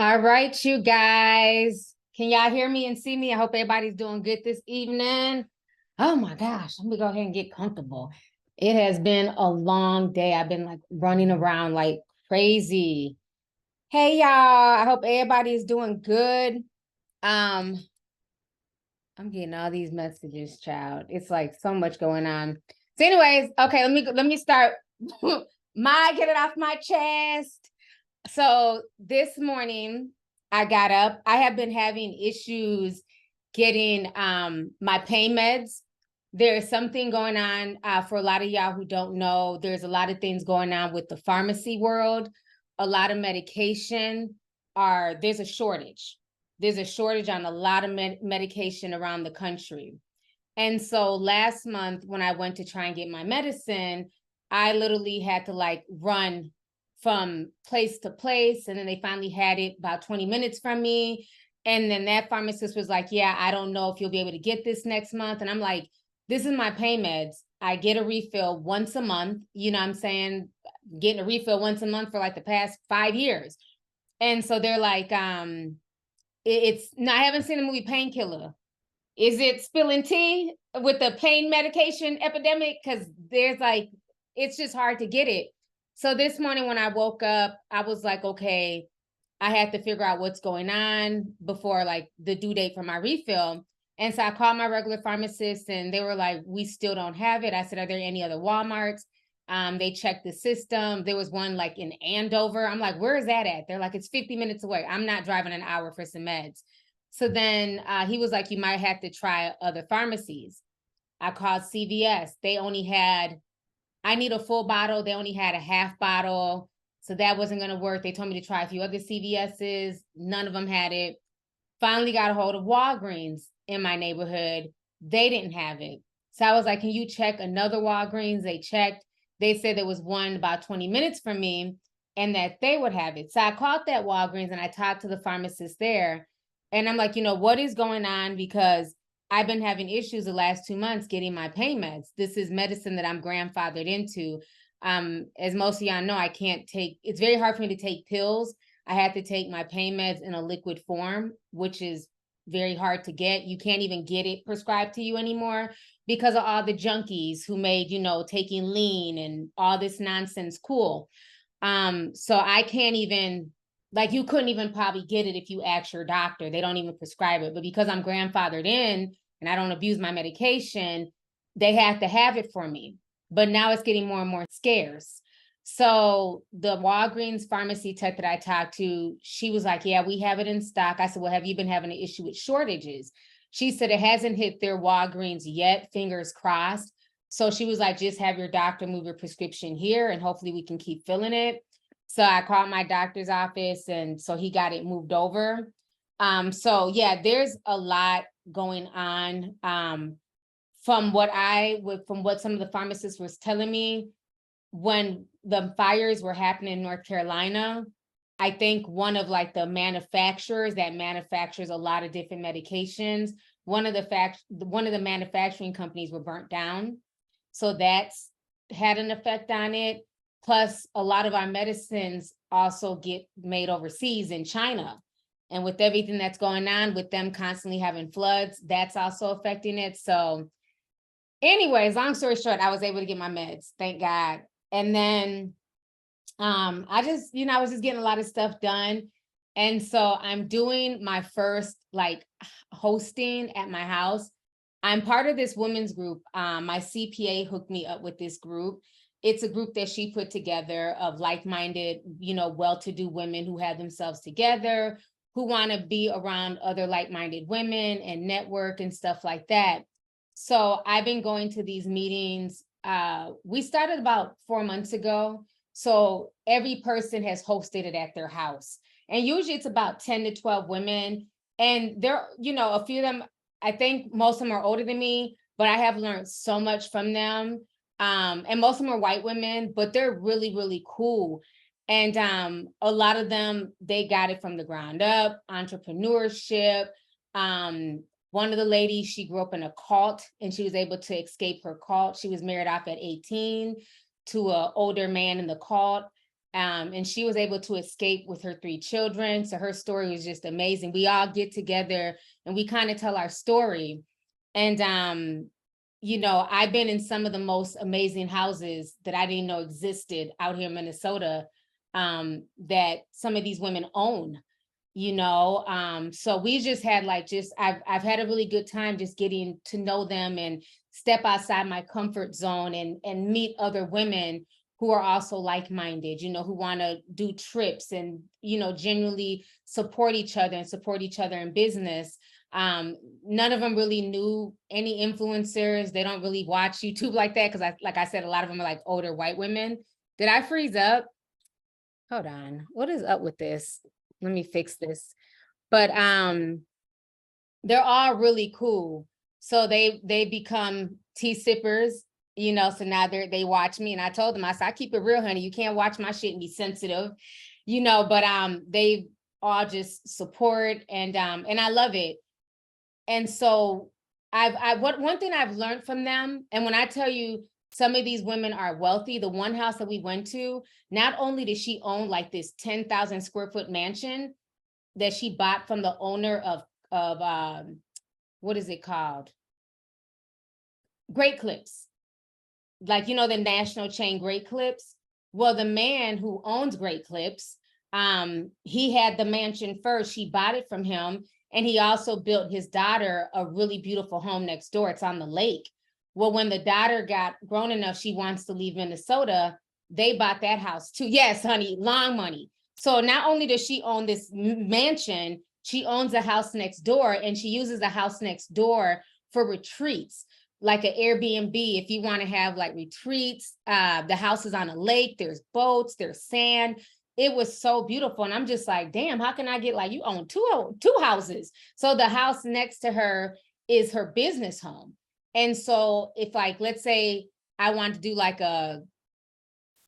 All right, you guys. Can y'all hear me and see me? I hope everybody's doing good this evening. Oh my gosh, let me go ahead and get comfortable. It has been a long day. I've been like running around like crazy. Hey y'all, I hope everybody is doing good. Um, I'm getting all these messages, child. It's like so much going on. So, anyways, okay, let me start get it off my chest. So this morning I got up. I have been having issues getting my pain meds. There's something going on for a lot of y'all who don't know. There's a lot of things going on with the pharmacy world. A lot of medication there's a shortage. There's a shortage on a lot of medication around the country. And so last month when I went to try and get my medicine, I literally had to like run from place to place. And then they finally had it about 20 minutes from me. And then that pharmacist was like, yeah, I don't know if you'll be able to get this next month. And I'm like, this is my pain meds. I get a refill once a month. You know what I'm saying? Getting a refill once a month for like the past 5 years. And so they're like, it's no, I haven't seen the movie Painkiller. Is it spilling tea with the pain medication epidemic? Because there's like, it's just hard to get it. So this morning when I woke up, I was like, okay, I had to figure out what's going on before like the due date for my refill. And so I called my regular pharmacist and they were like, we still don't have it. I said, are there any other Walmarts? They checked the system. There was one like in Andover. I'm like, where is that at? They're like, it's 50 minutes away. I'm not driving an hour for some meds. So then he was like, you might have to try other pharmacies. I called CVS. They only had, I need a full bottle. They only had a half bottle. So that wasn't going to work. They told me to try a few other CVS's. None of them had it. Finally got a hold of Walgreens in my neighborhood. They didn't have it. So I was like, can you check another Walgreens? They checked. They said there was one about 20 minutes from me and that they would have it. So I called that Walgreens and I talked to the pharmacist there. And I'm like, what is going on? Because I've been having issues the last 2 months getting my pain meds. This is medicine that I'm grandfathered into. As most of y'all know, it's very hard for me to take pills. I had to take my pain meds in a liquid form, which is very hard to get. You can't even get it prescribed to you anymore because of all the junkies who made, taking lean and all this nonsense cool. So I can't even, like, you couldn't even probably get it if you ask your doctor. They don't even prescribe it. But because I'm grandfathered in and I don't abuse my medication, they have to have it for me. But now it's getting more and more scarce. So the Walgreens pharmacy tech that I talked to, she was like, yeah, we have it in stock. I said, well, have you been having an issue with shortages? She said it hasn't hit their Walgreens yet, fingers crossed. So she was like, just have your doctor move your prescription here and hopefully we can keep filling it. So I called my doctor's office and so he got it moved over. So yeah, there's a lot going on. From what some of the pharmacists was telling me, when the fires were happening in North Carolina, I think one of like the manufacturers that manufactures a lot of different medications, one of the manufacturing companies were burnt down. So that's had an effect on it. Plus a lot of our medicines also get made overseas in China. And with everything that's going on with them constantly having floods, that's also affecting it. So anyways, long story short, I was able to get my meds, thank God. And then I was just getting a lot of stuff done. And so I'm doing my first like hosting at my house. I'm part of this women's group. My CPA hooked me up with this group. It's a group that she put together of like-minded, well-to-do women who have themselves together, who want to be around other like-minded women and network and stuff like that. So I've been going to these meetings. We started about 4 months ago. So every person has hosted it at their house. And usually it's about 10 to 12 women. And they're, a few of them, I think most of them are older than me, but I have learned so much from them. And most of them are white women, but they're really, really cool. And a lot of them, they got it from the ground up, entrepreneurship. One of the ladies, she grew up in a cult and she was able to escape her cult. She was married off at 18 to an older man in the cult. And she was able to escape with her 3 children. So her story was just amazing. We all get together and we kind of tell our story. And you know, I've been in some of the most amazing houses that I didn't know existed out here in Minnesota, that some of these women own, you know. So we just had like, I've had a really good time just getting to know them and step outside my comfort zone and meet other women who are also like-minded, you know, who want to do trips and, you know, genuinely support each other and support each other in business. None of them really knew any influencers. They don't really watch YouTube like that because like I said, a lot of them are like older white women. Did I freeze up? Hold on. What is up with this? Let me fix this. But they're all really cool. So they become tea sippers, you know, so now they watch me, and I told them, I said, I keep it real, honey. You can't watch my shit and be sensitive, you know, but they all just support and I love it. And so one thing I've learned from them, and when I tell you some of these women are wealthy, the one house that we went to, not only did she own like this 10,000 square foot mansion that she bought from the owner of what is it called? Great Clips. Like, you know, the national chain Great Clips. Well, the man who owns Great Clips, he had the mansion first. She bought it from him. And he also built his daughter a really beautiful home next door. It's on the lake. Well, when the daughter got grown enough, she wants to leave Minnesota, they bought that house too. Yes, honey, long money. So not only does she own this mansion, she owns a house next door, and she uses the house next door for retreats, like an Airbnb. If you want to have like retreats, the house is on a lake, there's boats, there's sand. It was so beautiful. And I'm just like, damn, how can I get, like, you own two houses. So the house next to her is her business home. And so if, like, let's say I want to do like I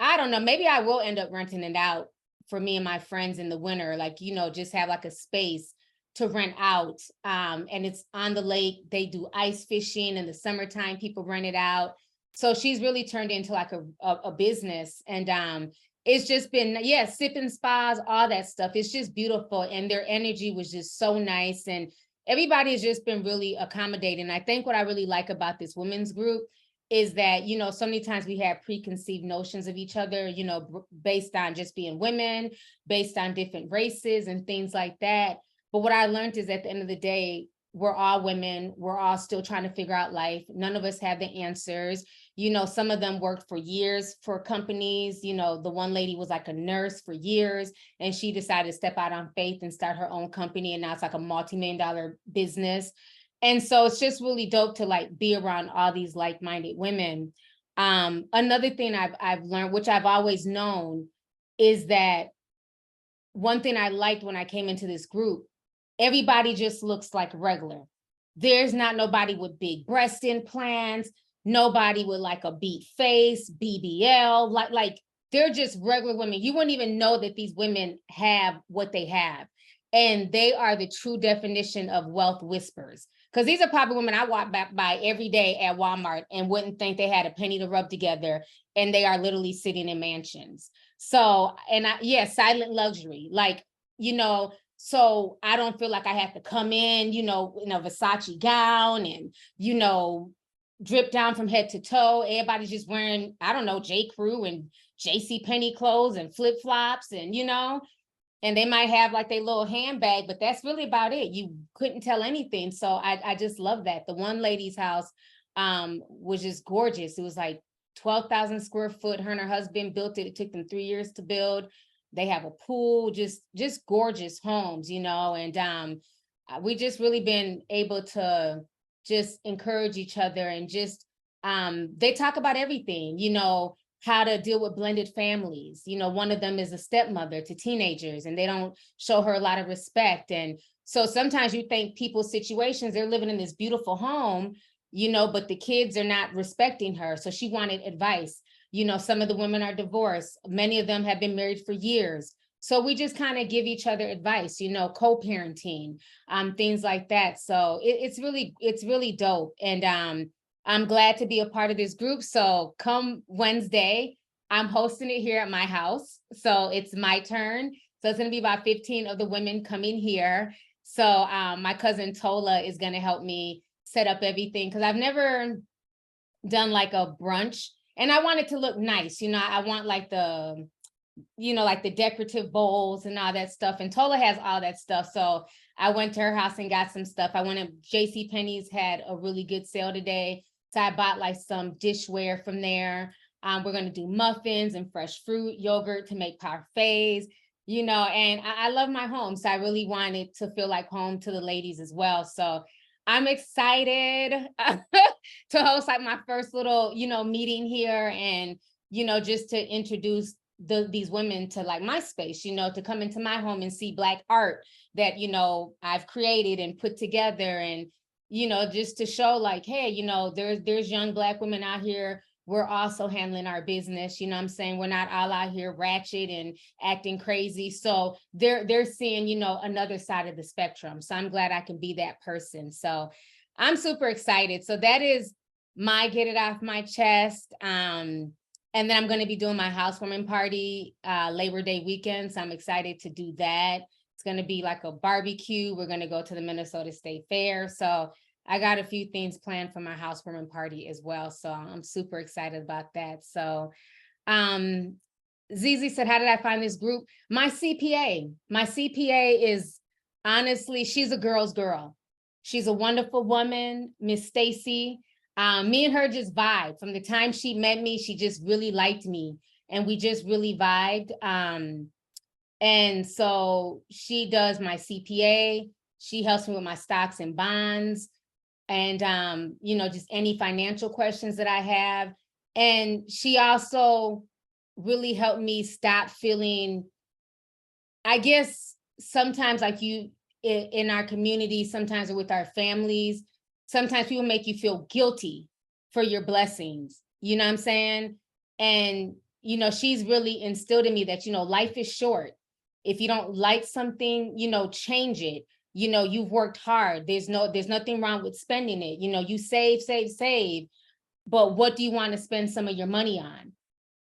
don't know, maybe I will end up renting it out for me and my friends in the winter, like, you know, just have like a space to rent out. And it's on the lake. They do ice fishing in the summertime, people rent it out. So she's really turned into like a business. And it's just been, yeah, sipping spas, all that stuff. It's just beautiful. And their energy was just so nice. And everybody has just been really accommodating. I think what I really like about this women's group is that, you know, so many times we have preconceived notions of each other, you know, based on just being women, based on different races and things like that. But what I learned is at the end of the day, we're all women. We're all still trying to figure out life. None of us have the answers. You know, some of them worked for years for companies. You know, the one lady was like a nurse for years, and she decided to step out on faith and start her own company. And now it's like a multi-million-dollar business. And so it's just really dope to like be around all these like-minded women. Another thing I've learned, which I've always known, is that one thing I liked when I came into this group, everybody just looks like regular. There's not nobody with big breast implants, nobody with like a beat face, BBL, like they're just regular women. You wouldn't even know that these women have what they have. And they are the true definition of wealth whispers. Because these are probably women I walk by every day at Walmart and wouldn't think they had a penny to rub together. And they are literally sitting in mansions. So, and yeah, silent luxury, like, you know, so I don't feel like I have to come in, you know, in a Versace gown and, you know, drip down from head to toe. Everybody's just wearing, I don't know, J. Crew and JC Penney clothes and flip flops, and, you know, and they might have like their little handbag, but that's really about it. You couldn't tell anything. So I just love that. The one lady's house was just gorgeous. It was like 12,000 square foot. Her and her husband built it. It took them 3 years to build. They have a pool, just gorgeous homes, you know, and we just really been able to just encourage each other, and just they talk about everything, you know, how to deal with blended families. You know, one of them is a stepmother to teenagers, and they don't show her a lot of respect. And so sometimes you think people's situations, they're living in this beautiful home, you know, but the kids are not respecting her. So she wanted advice. You know, some of the women are divorced. Many of them have been married for years. So we just kind of give each other advice, you know, co-parenting, things like that. So it's really dope. And I'm glad to be a part of this group. So come Wednesday, I'm hosting it here at my house. So it's my turn. So it's going to be about 15 of the women coming here. So my cousin Tola is going to help me set up everything because I've never done like a brunch, and I want it to look nice. I want like like the decorative bowls and all that stuff. And Tola has all that stuff. So I went to her house and got some stuff. I went to JC Penney's, had a really good sale today. So I bought like some dishware from there. We're going to do muffins and fresh fruit, yogurt to make parfaits, and I love my home. So I really wanted to feel like home to the ladies as well. So I'm excited to host like my first little, meeting here, and, just to introduce these women to like my space, to come into my home and see Black art that, I've created and put together, and, just to show like, hey, there's young Black women out here. We're also handling our business. What I'm saying? We're not all out here ratchet and acting crazy. So they're seeing, another side of the spectrum. So I'm glad I can be that person. So I'm super excited. So that is my get it off my chest. And then I'm going to be doing my housewarming party Labor Day weekend. So I'm excited to do that. It's going to be like a barbecue. We're going to go to the Minnesota State Fair. So I got a few things planned for my housewarming party as well. So I'm super excited about that. So Zizi said, how did I find this group? My CPA is honestly, she's a girl's girl. She's a wonderful woman, Miss Stacy. Me and her just vibed. From the time she met me, she just really liked me, and we just really vibed. And so she does my CPA. She helps me with my stocks and bonds, and just any financial questions that I have. And she also really helped me stop feeling, I guess, sometimes like in our community, sometimes with our families, sometimes people make you feel guilty for your blessings. You know what I'm saying? And, she's really instilled in me that, life is short. If you don't like something, change it. You've worked hard. There's nothing wrong with spending it. You save, but what do you want to spend some of your money on?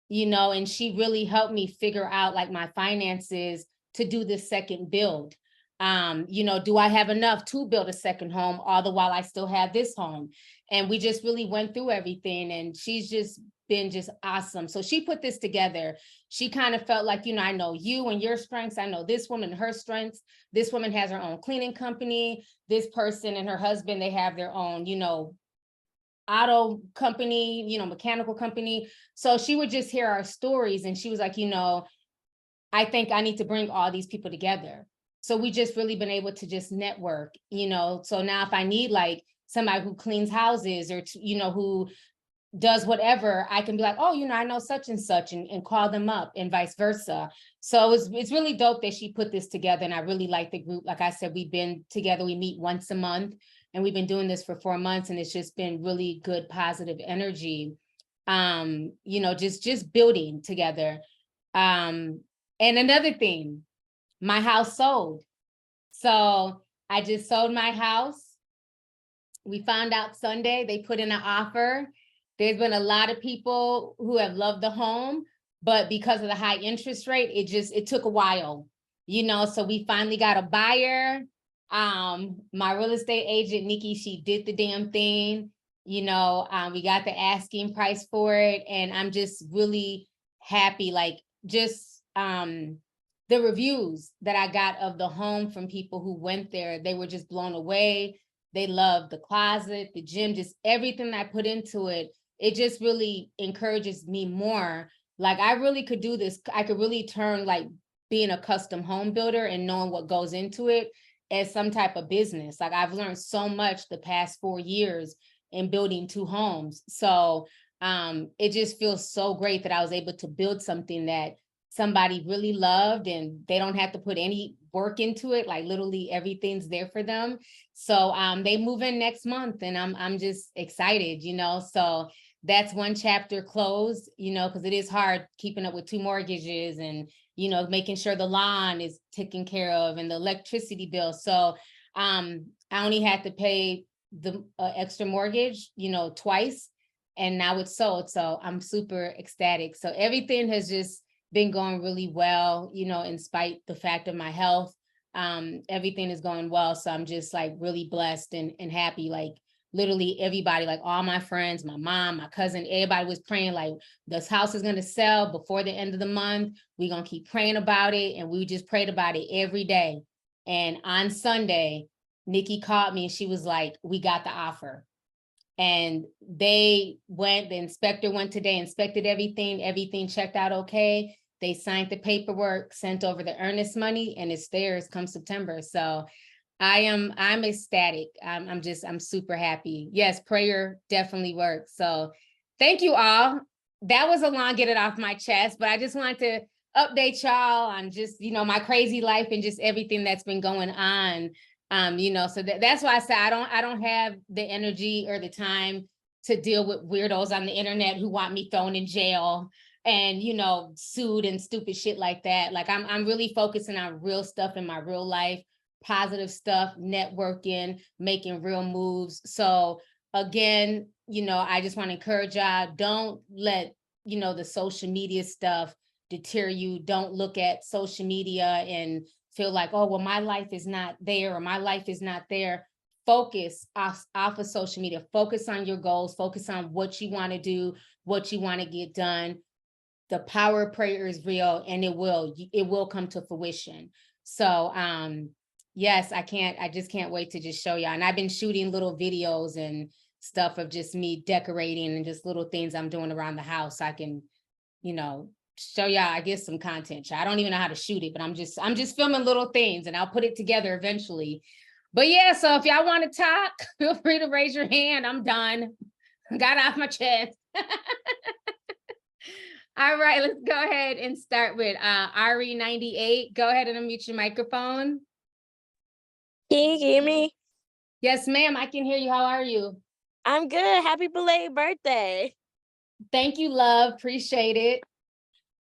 And she really helped me figure out like my finances to do this second build. Do I have enough to build a second home, all the while I still have this home? And we just really went through everything, and she's just been just awesome. So she put this together. She kind of felt like, I know you and your strengths. I know this woman and her strengths. This woman has her own cleaning company. This person and her husband, they have their own, auto company, mechanical company. So she would just hear our stories, and she was like, I think I need to bring all these people together. So we just really been able to just network, so now if I need like somebody who cleans houses or, who does whatever, I can be like, oh, I know such and such, and call them up, and vice versa. So it's really dope that she put this together, and I really like the group. Like I said, we've been together, we meet once a month, and we've been doing this for 4 months, and it's just been really good, positive energy. Just building together. And another thing, my house sold. So I just sold my house. We found out Sunday, they put in an offer. There's been a lot of people who have loved the home, but because of the high interest rate, it took a while, so we finally got a buyer. My real estate agent, Nikki, she did the damn thing. We got the asking price for it, and I'm just really happy. Like just the reviews that I got of the home from people who went there, they were just blown away. They loved the closet, the gym, just everything I put into it. It just really encourages me more. Like I really could do this. I could really turn like being a custom home builder and knowing what goes into it as some type of business. Like I've learned so much the past 4 years in building 2 homes. So it just feels so great that I was able to build something that somebody really loved, and they don't have to put any work into it. Like literally everything's there for them. So they move in next month, and I'm just excited, so that's one chapter closed, because it is hard keeping up with 2 mortgages and, making sure the lawn is taken care of and the electricity bill. So I only had to pay the extra mortgage, twice. and now it's sold. So I'm super ecstatic. So everything has just been going really well, you know, in spite the fact of my health. Everything is going well. So I'm just like really blessed and happy. Like literally everybody, like all my friends, my mom, my cousin, everybody was praying like this house is going to sell before the end of the month. We're going to keep praying about it. And we just prayed about it every day. And on Sunday, Nikki called me and she was like, we got the offer. And the inspector went today, inspected everything checked out okay. They signed the paperwork, sent over the earnest money, and it's theirs come September. So I'm ecstatic. I'm super happy. Yes, prayer definitely works. So thank you all. That was a long get it off my chest, but I just wanted to update y'all on just, you know, my crazy life and just everything that's been going on. You know, so that's why I said I don't have the energy or the time to deal with weirdos on the internet who want me thrown in jail and, you know, sued and stupid shit like that. Like I'm really focusing on real stuff in my real life, positive stuff, networking, making real moves. So again, you know, I just want to encourage y'all, don't let, you know, the social media stuff deter you. Don't look at social media and feel like, oh, well, my life is not there or my life is not there. Focus off of social media. Focus on your goals. Focus on what you want to do, what you want to get done. The power of prayer is real and it will come to fruition. So yes, I just can't wait to just show y'all. And I've been shooting little videos and stuff of just me decorating and just little things I'm doing around the house. I can, you know, show y'all, I guess, some content. I don't even know how to shoot it, but I'm just filming little things and I'll put it together eventually. But yeah, so if y'all want to talk, feel free to raise your hand. I'm done. Got off my chest. All right, let's go ahead and start with Ari98. Go ahead and unmute your microphone. Can you hear me? Yes, ma'am, I can hear you. How are you? I'm good. Happy belated birthday. Thank you, love. Appreciate it.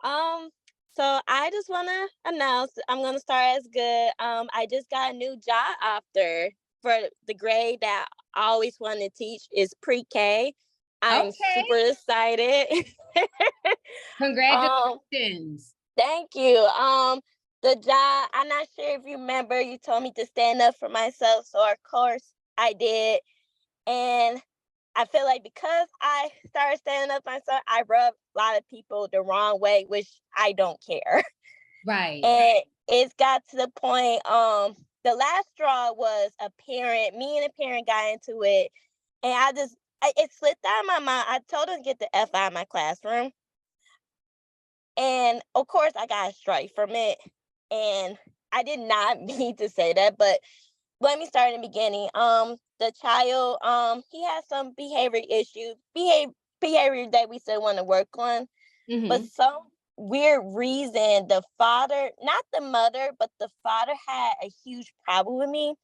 So I just wanna announce I'm gonna start as good. I just got a new job offer for the grade that I always wanted to teach is pre-K. I'm Okay. super excited. Congratulations. Thank you. The job, I'm not sure if you remember, you told me to stand up for myself, so of course I did. And I feel like because I started standing up for myself, I rub a lot of people the wrong way, which I don't care. Right. And it's got to the point, the last straw was me and a parent got into it, and it slipped out of my mind. I told her to get the F out of my classroom. And of course I got a strike from it. And I did not mean to say that, but let me start in the beginning. The child, he has some behavior issues, behavior that we still want to work on. But some weird reason, the father, not the mother, but the father had a huge problem with me,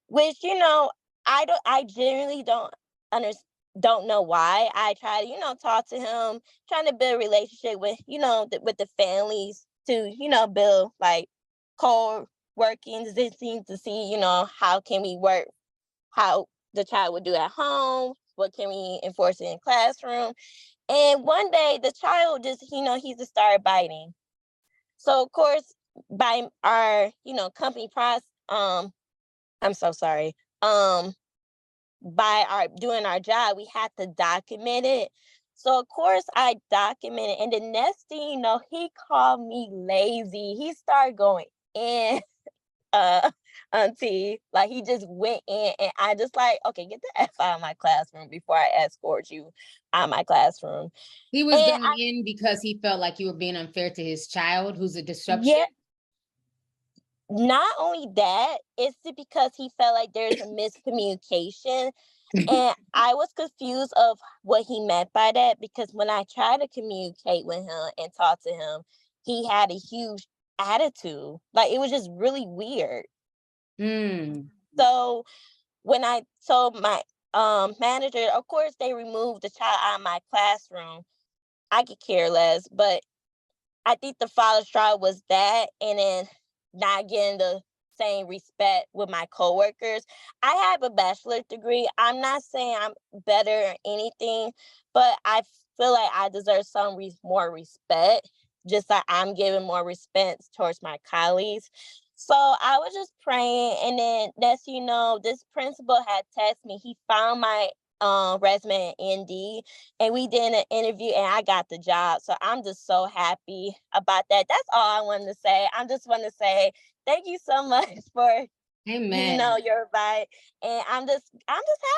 which, you know, I genuinely don't know why. I try to, you know, talk to him, trying to build a relationship with, you know, with the families to, you know, build like co-working, this thing to see, you know, how can we work, how the child would do at home, what can we enforce in classroom. And one day the child just, you know, he just started biting. So of course, by our, you know, company process, I'm so sorry. By our doing our job, we had to document it. So of course I documented, and the next thing you know, he called me lazy. He started going in, uh, auntie, like he just went in, and I just like, okay, get the F out of my classroom before I escort you out of my classroom. He was And going in because he felt like you were being unfair to his child, who's a disruption. yeah, not only that, it's because he felt like there's a miscommunication. And I was confused of what he meant by that, because when I tried to communicate with him and talk to him, he had a huge attitude. Like it was just really weird. So when I told my manager, of course they removed the child out of my classroom. I could care less, but I think the father's trial was that, and then not getting the same respect with my coworkers. I have a bachelor's degree. I'm not saying I'm better or anything, but I feel like I deserve some more respect, just like I'm giving more respect towards my colleagues. So I was just praying, and then next you know, this principal had texted me. He found my resume in Indeed, and we did an interview, and I got the job. So I'm just so happy about that. That's all I wanted to say. I just want to say thank you so much for Amen. your advice, and I'm just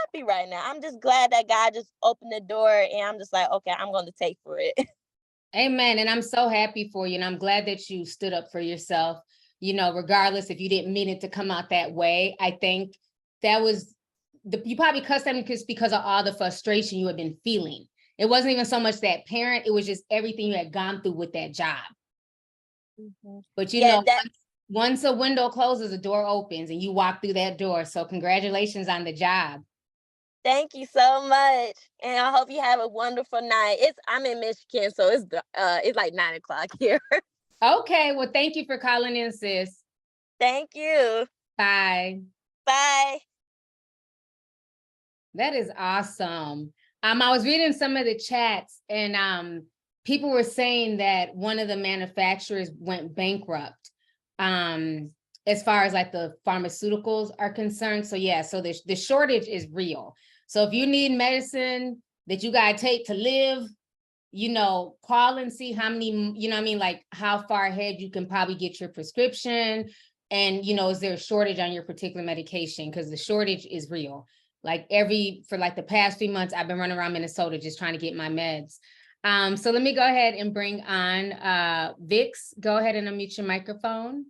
happy right now. I'm just glad that God just opened the door, and I'm just like, okay, I'm going to take for it. Amen. And I'm so happy for you. And I'm glad that you stood up for yourself, regardless if you didn't mean it to come out that way. I think that was you probably cussed them because of all the frustration you had been feeling. It wasn't even so much that parent, it was just everything you had gone through with that job. But Yeah, that once a window closes, a door opens and you walk through that door. So congratulations on the job. Thank you so much, and I hope you have a wonderful night. I'm in Michigan, so it's like 9 o'clock here. Okay. Well, thank you for calling in, sis. Thank you. Bye. Bye. That is awesome. I was reading some of the chats, and people were saying that one of the manufacturers went bankrupt, as far as like the pharmaceuticals are concerned. So yeah, so the shortage is real. So if you need medicine that you gotta take to live, call and see how many, what I mean, like how far ahead you can probably get your prescription. And, is there a shortage on your particular medication? Because the shortage is real. Like for like the past 3 months, I've been running around Minnesota just trying to get my meds. So let me go ahead and bring on Vix. Go ahead and unmute your microphone.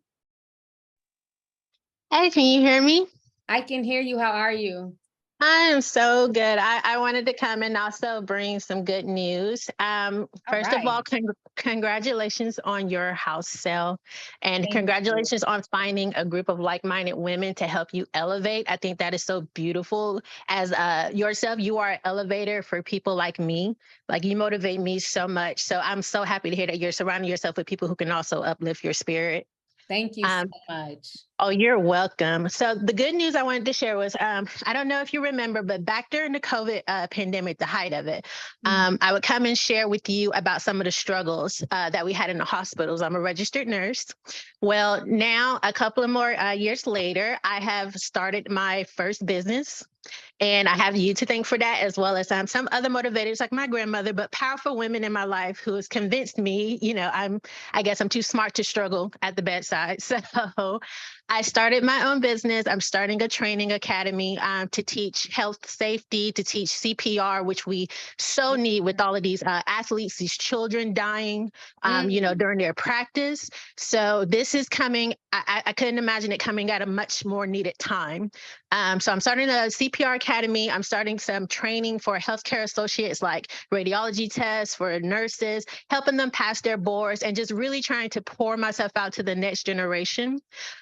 Hey, can you hear me? I can hear you. How are you? I am so good. I wanted to come and also bring some good news. First of all, congratulations on your house sale, and congratulations on finding a group of like-minded women to help you elevate. I think that is so beautiful. As yourself, you are an elevator for people like me. Like, you motivate me so much. So I'm so happy to hear that you're surrounding yourself with people who can also uplift your spirit. Thank you so much. Oh, you're welcome. So the good news I wanted to share was, I don't know if you remember, but back during the COVID pandemic, the height of it, I would come and share with you about some of the struggles that we had in the hospitals. I'm a registered nurse. Well, now a couple of more years later, I have started my first business. And I have you to thank for that, as well as some other motivators like my grandmother, but powerful women in my life who has convinced me, I guess I'm too smart to struggle at the bedside. So I started my own business. I'm starting a training academy to teach health safety, to teach CPR, which we so need with all of these athletes, these children dying, during their practice. So this is coming. I couldn't imagine it coming at a much more needed time. So I'm starting a CPR academy. I'm starting some training for healthcare associates, like radiology tests for nurses, helping them pass their boards, and just really trying to pour myself out to the next generation.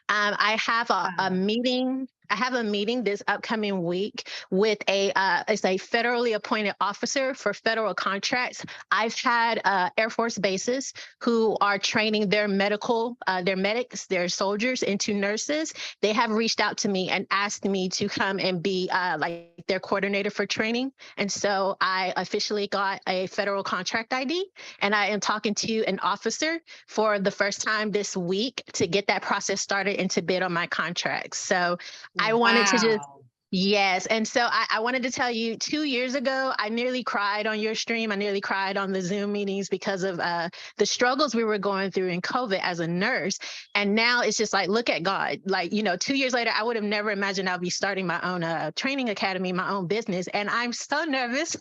I have a meeting. I have a meeting this upcoming week with it's a federally appointed officer for federal contracts. I've had Air Force bases who are training their medics, their soldiers into nurses. They have reached out to me and asked me to come and be like their coordinator for training. And so I officially got a federal contract ID, and I am talking to an officer for the first time this week to get that process started and to bid on my contracts. So I wanted to just, yes. And so I wanted to tell you, 2 years ago, I nearly cried on your stream. I nearly cried on the Zoom meetings because of the struggles we were going through in COVID as a nurse. And now it's just like, look at God. Like, 2 years later, I would have never imagined I'd be starting my own training academy, my own business. And I'm so nervous.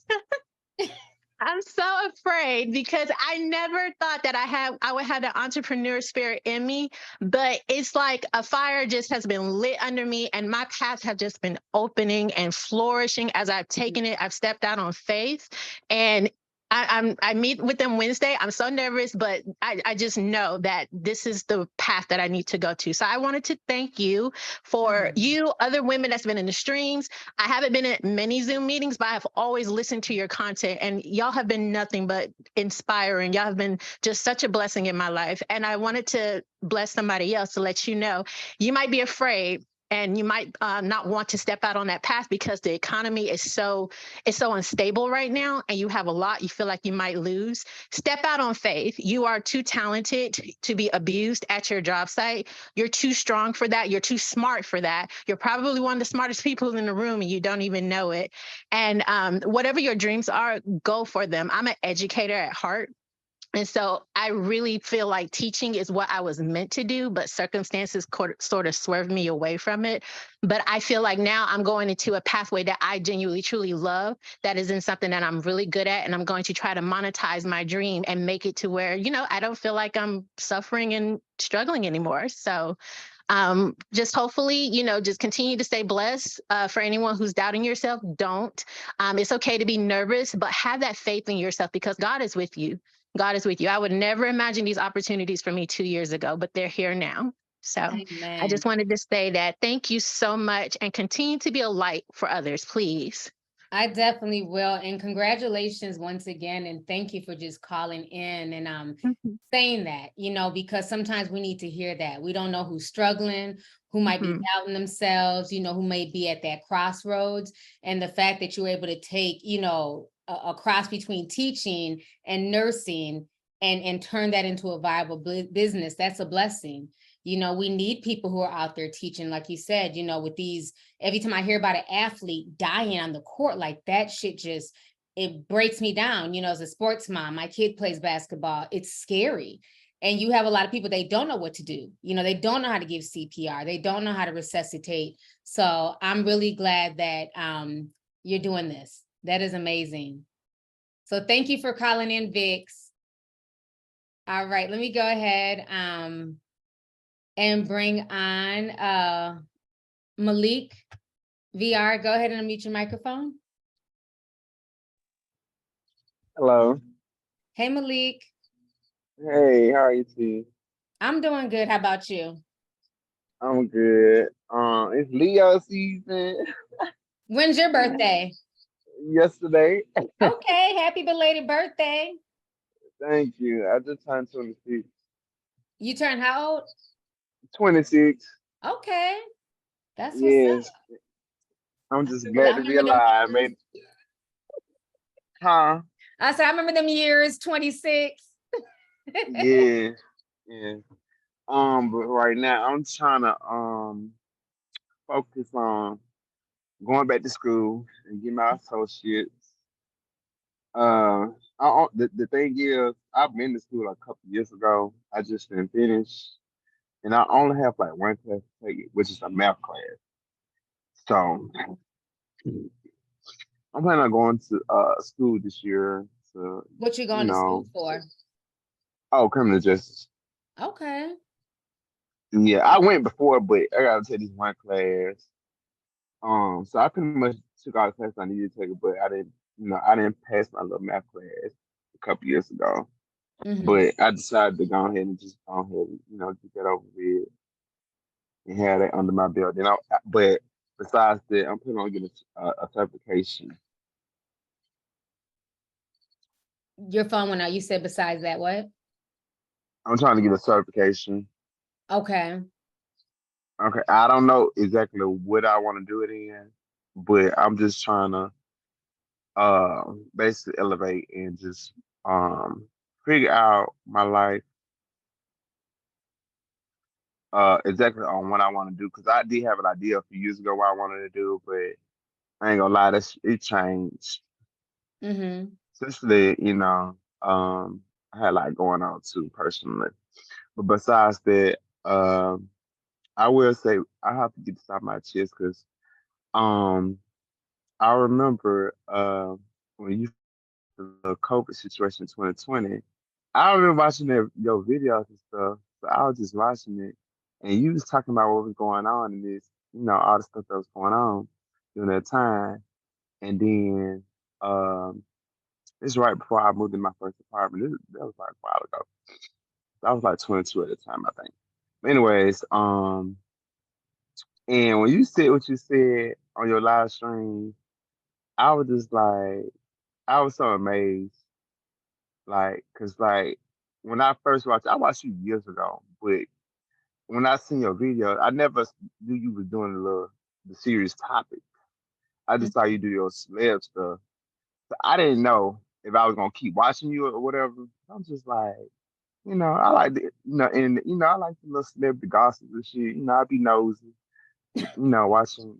I'm so afraid because I never thought that I would have the entrepreneur spirit in me, but it's like a fire just has been lit under me, and my paths have just been opening and flourishing as I've taken it. I've stepped out on faith, and I meet with them Wednesday. I'm so nervous, but I just know that this is the path that I need to go to. So I wanted to thank you for you, other women that's been in the streams. I haven't been at many Zoom meetings, but I've always listened to your content, and y'all have been nothing but inspiring. Y'all have been just such a blessing in my life. And I wanted to bless somebody else to let you know, you might be afraid and you might not want to step out on that path because the economy is so unstable right now, and you have a lot you feel like you might lose. Step out on faith. You are too talented to be abused at your job site. You're too strong for that. You're too smart for that. You're probably one of the smartest people in the room and you don't even know it. And whatever your dreams are, go for them. I'm an educator at heart. And so I really feel like teaching is what I was meant to do, but circumstances sort of swerved me away from it. But I feel like now I'm going into a pathway that I genuinely, truly love, that is in something that I'm really good at. And I'm going to try to monetize my dream and make it to where, I don't feel like I'm suffering and struggling anymore. So just hopefully, just continue to stay blessed. For anyone who's doubting yourself, don't. It's okay to be nervous, but have that faith in yourself because God is with you. God is with you. I would never imagine these opportunities for me 2 years ago, but they're here now. So I Amen. just wanted to say that. Thank you so much, and continue to be a light for others, please. I definitely will. And congratulations once again. And thank you for just calling in and saying that, because sometimes we need to hear that. We don't know who's struggling, who might be doubting themselves, who may be at that crossroads. And the fact that you're able to take, a cross between teaching and nursing and turn that into a viable business, that's a blessing. We need people who are out there teaching, like you said, with these, every time I hear about an athlete dying on the court, like that shit just, it breaks me down. As a sports mom, my kid plays basketball. It's scary. And you have a lot of people, they don't know what to do. They don't know how to give CPR. They don't know how to resuscitate. So I'm really glad that you're doing this. That is amazing. So thank you for calling in, Vix. All right, let me go ahead and bring on Malik VR. Go ahead and unmute your microphone. Hello. Hey, Malik. Hey, how are you today? I'm doing good. How about you? I'm good. It's Leo season. When's your birthday? Yesterday. Okay, happy belated birthday. Thank you. I just turned 26. You turned how old? 26. Okay, that's what's Yes. up. I'm just I glad to be remember them alive, years. man. Huh? I said, I remember them years, 26. Yeah. Yeah. But right now I'm trying to focus on going back to school and get my associates. The thing is, I've been to school a couple years ago. I just didn't finish, and I only have like one class to take, which is a math class. So I'm planning on going to school this year to, What you you going to know, school for? criminal justice. Okay. Yeah, I went before, but I gotta take this one class. So I pretty much took all the classes I needed to take, but I didn't pass my little math class a couple years ago. But I decided to go ahead and just go ahead and, get that over with and have that under my belt. But besides that, I'm planning on getting a certification. Your phone went out. You said besides that, what? I'm trying to get a certification. Okay. Okay, I don't know exactly what I want to do it in, but I'm just trying to basically elevate and just figure out my life exactly on what I want to do because I did have an idea a few years ago what I wanted to do, but I ain't gonna lie, it changed. Especially, I had a lot going on too personally. But besides that, I will say I have to get this off my chest because um I remember when you the COVID situation in 2020, I remember watching your videos and stuff. So I was just watching it, and you was talking about what was going on in this, all the stuff that was going on during that time. And then It's right before I moved in my first apartment. That was like a while ago. I was like 22 at the time, I think. Anyways, and when you said what you said on your live stream, I was just like, I was so amazed. Like, cause like when I first watched, I watched you years ago, but when I seen your video, I never knew you was doing the serious topic. I just saw you do your celeb stuff. So I didn't know if I was gonna keep watching you or whatever. I'm just like, I like the, and I like the little celebrity gossip and shit. I be nosy, watching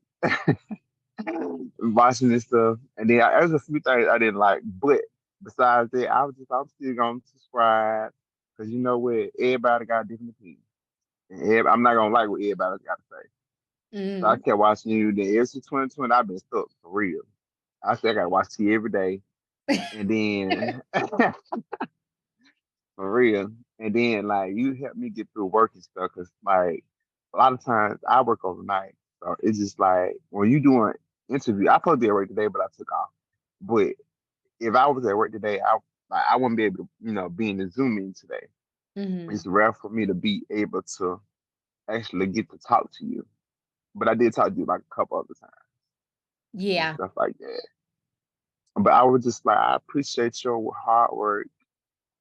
watching this stuff. And then there's a few things I didn't like, but besides that, I'm still gonna subscribe because you know what, everybody got a different opinion. And I'm not gonna like what everybody got to say. So I Mm. kept watching you. Then ever since 2020, I've been stuck for real. I said I gotta watch T every day, and then for real, and then like you helped me get through work and stuff. Cause like a lot of times I work overnight, so it's just like when you doing interview, I supposed to be at work today, but I took off. But if I was at work today, I wouldn't be able to be in the Zoom meeting today. Hmm. It's rare for me to be able to actually get to talk to you. But I did talk to you like a couple other times and Yeah. stuff like that. But I was just like, I appreciate your hard work,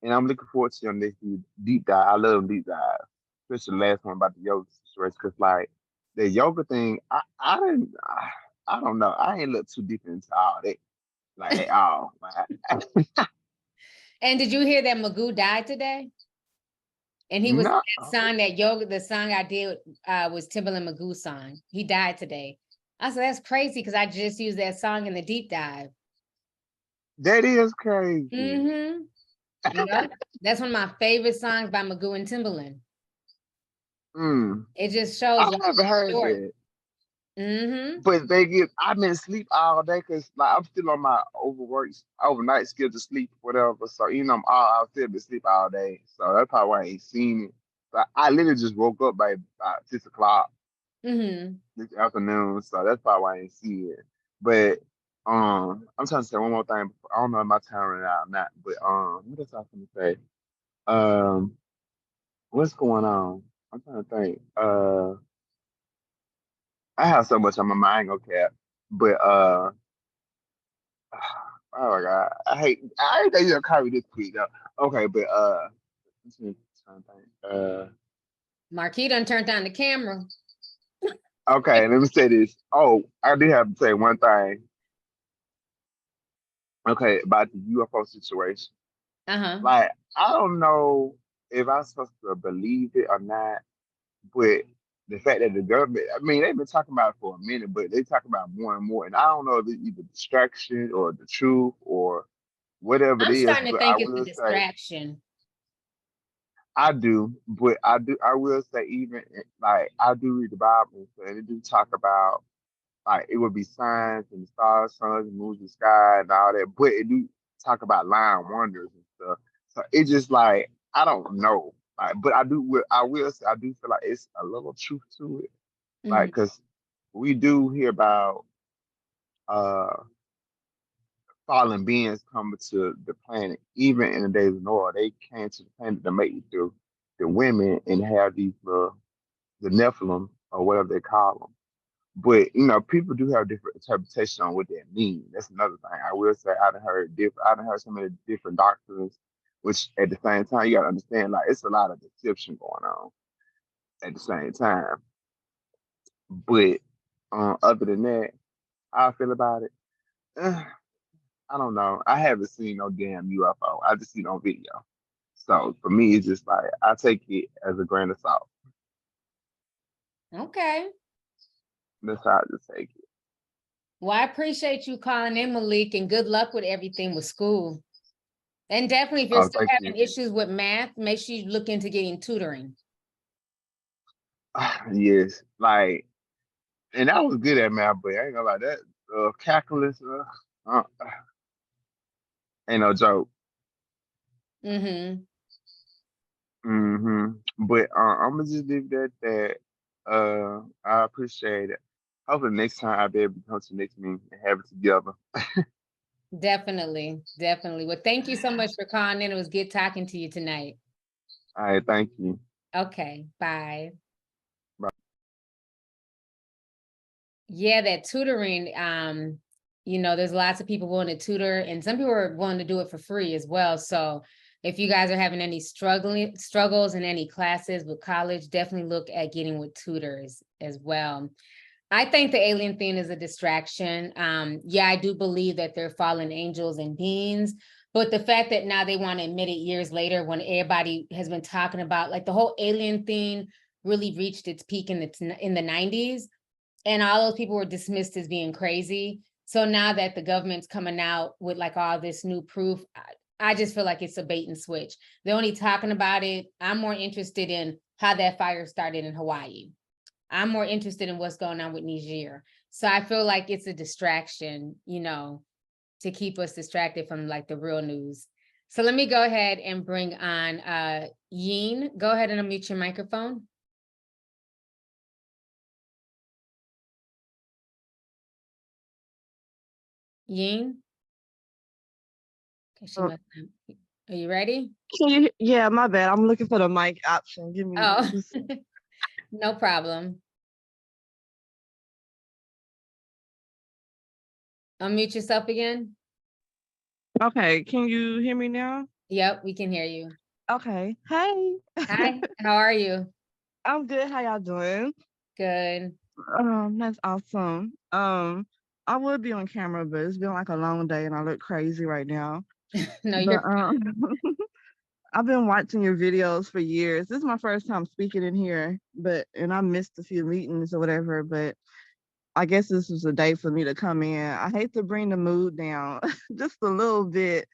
and I'm looking forward to your next deep dive. I love deep dive, especially the last one about the yoga situation, because like the yoga thing, I didn't, I don't know, I ain't look too deep into all that, like at all. Like, And did you hear that Magoo died today? And he was no, that song, that yoga, the song I did was Timbaland Magoo's song. He died today. I said, that's crazy because I just used that song in the deep dive. that is crazy. Mm-hmm. Yep. That's one of my favorite songs by Magoo and Timbaland. Mm, It just shows I life never is heard short. that. Mm-hmm. But I've been asleep all day because like I'm still on my overnight schedule sleep, whatever. So I've still been asleep all day. So that's probably why I ain't seen it. But I literally just woke up by about 6 o'clock Mm-hmm. this afternoon. So that's probably why I ain't see it. But I'm trying to say one more thing. I don't know if my time running out or not. But what else I was gonna say? Um, what's going on? I'm trying to think. I have so much on my mind, okay. But oh my god, I hate that you're call me this quick though. Okay, but let's see, trying to think. Marquis done turned on the camera. Okay, let me say this. Oh, I do have to say one thing. Okay, about the UFO situation. Uh-huh. Like, I don't know if I'm supposed to believe it or not, but the fact that the government, I mean, they've been talking about it for a minute, but they talk about more and more, and I don't know if it's either distraction or the truth or whatever it I'm is, starting to but I think it's a will say distraction. I do, but I will say even like I do read the Bible and it do talk about like it would be signs and the stars, suns, and moons, and sky and all that, but it do talk about lying wonders and stuff. So it's just like I don't know, like, but I will say I do feel like it's a little truth to it, like Mhm. because we do hear about uh fallen beings coming to the planet. Even in the days of Noah, they came to the planet to make the women and have these the Nephilim or whatever they call them. But people do have different interpretation on what that means. That's another thing. I will say I done heard so many different doctrines, which at the same time you gotta understand like it's a lot of deception going on at the same time. But other than that, how I feel about it, I don't know. I haven't seen no damn UFO. I just seen it on video. So for me, it's just like I take it as a grain of salt. Okay. That's how I just take it. Well, I appreciate you calling in, Malik, and good luck with everything with school. And definitely, if you're Oh, still thank you. having issues with math, make sure you look into getting tutoring. Yes, like, and I was good at math, but I ain't gonna lie, that calculus ain't no joke. Mm-hmm. But I'm gonna just leave it at that. I appreciate it. Hopefully next time I'll be able to come to the next meeting and have it together. Definitely, definitely. Well, thank you so much for calling in. It was good talking to you tonight. All right, thank you. Okay, bye. Bye. Yeah, that tutoring, there's lots of people willing to tutor and some people are willing to do it for free as well. So if you guys are having any struggles in any classes with college, definitely look at getting with tutors as well. I think the alien thing is a distraction. Yeah, I do believe that they're fallen angels and beings, but the fact that now they want to admit it years later when everybody has been talking about like the whole alien thing really reached its peak in the 90s, and all those people were dismissed as being crazy. So now that the government's coming out with like all this new proof, I just feel like it's a bait and switch. They're only talking about it. I'm more interested in how that fire started in Hawaii. I'm more interested in what's going on with Niger. So I feel like it's a distraction, to keep us distracted from like the real news. So let me go ahead and bring on Yeen. Go ahead and unmute your microphone. Yeen? Okay, she Oh, must are you ready? yeah, my bad. I'm looking for the mic option. Give me Oh, 2 seconds. no problem. Unmute yourself again. Okay, can you hear me now? Yep, we can hear you. Okay. Hey. Hi, how are you? I'm good. How y'all doing? Good. That's awesome. I would be on camera, but it's been like a long day and I look crazy right now. No, But you're I've been watching your videos for years. This is my first time speaking in here, and I missed a few meetings or whatever, but I guess this was a day for me to come in. I hate to bring the mood down just a little bit,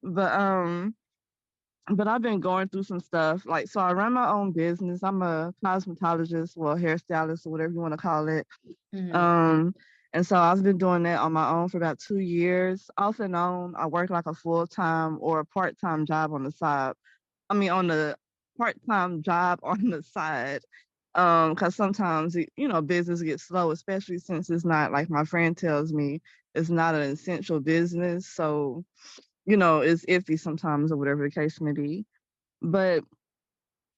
but I've been going through some stuff. Like, so I run my own business. I'm a cosmetologist, well, hairstylist or whatever you want to call it. Mhm. And so I've been doing that on my own for about 2 years. Off and on, I work like a full-time or a part-time job on the side. I mean, on the part-time job on the side. Because sometimes, business gets slow, especially since it's not, like my friend tells me, it's not an essential business. So, it's iffy sometimes or whatever the case may be. But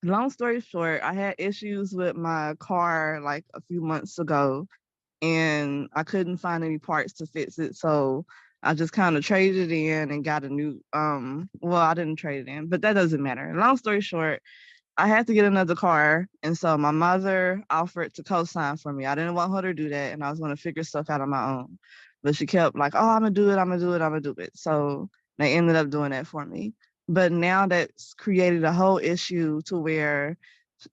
long story short, I had issues with my car like a few months ago and I couldn't find any parts to fix it. So I just kind of traded it in and got a new, well, I didn't trade it in, but that doesn't matter. Long story short, I had to get another car. And so my mother offered to co-sign for me. I didn't want her to do that. And I was going to figure stuff out on my own. But she kept like, oh, I'm going to do it. I'm going to do it. I'm going to do it. So they ended up doing that for me. But now that's created a whole issue to where,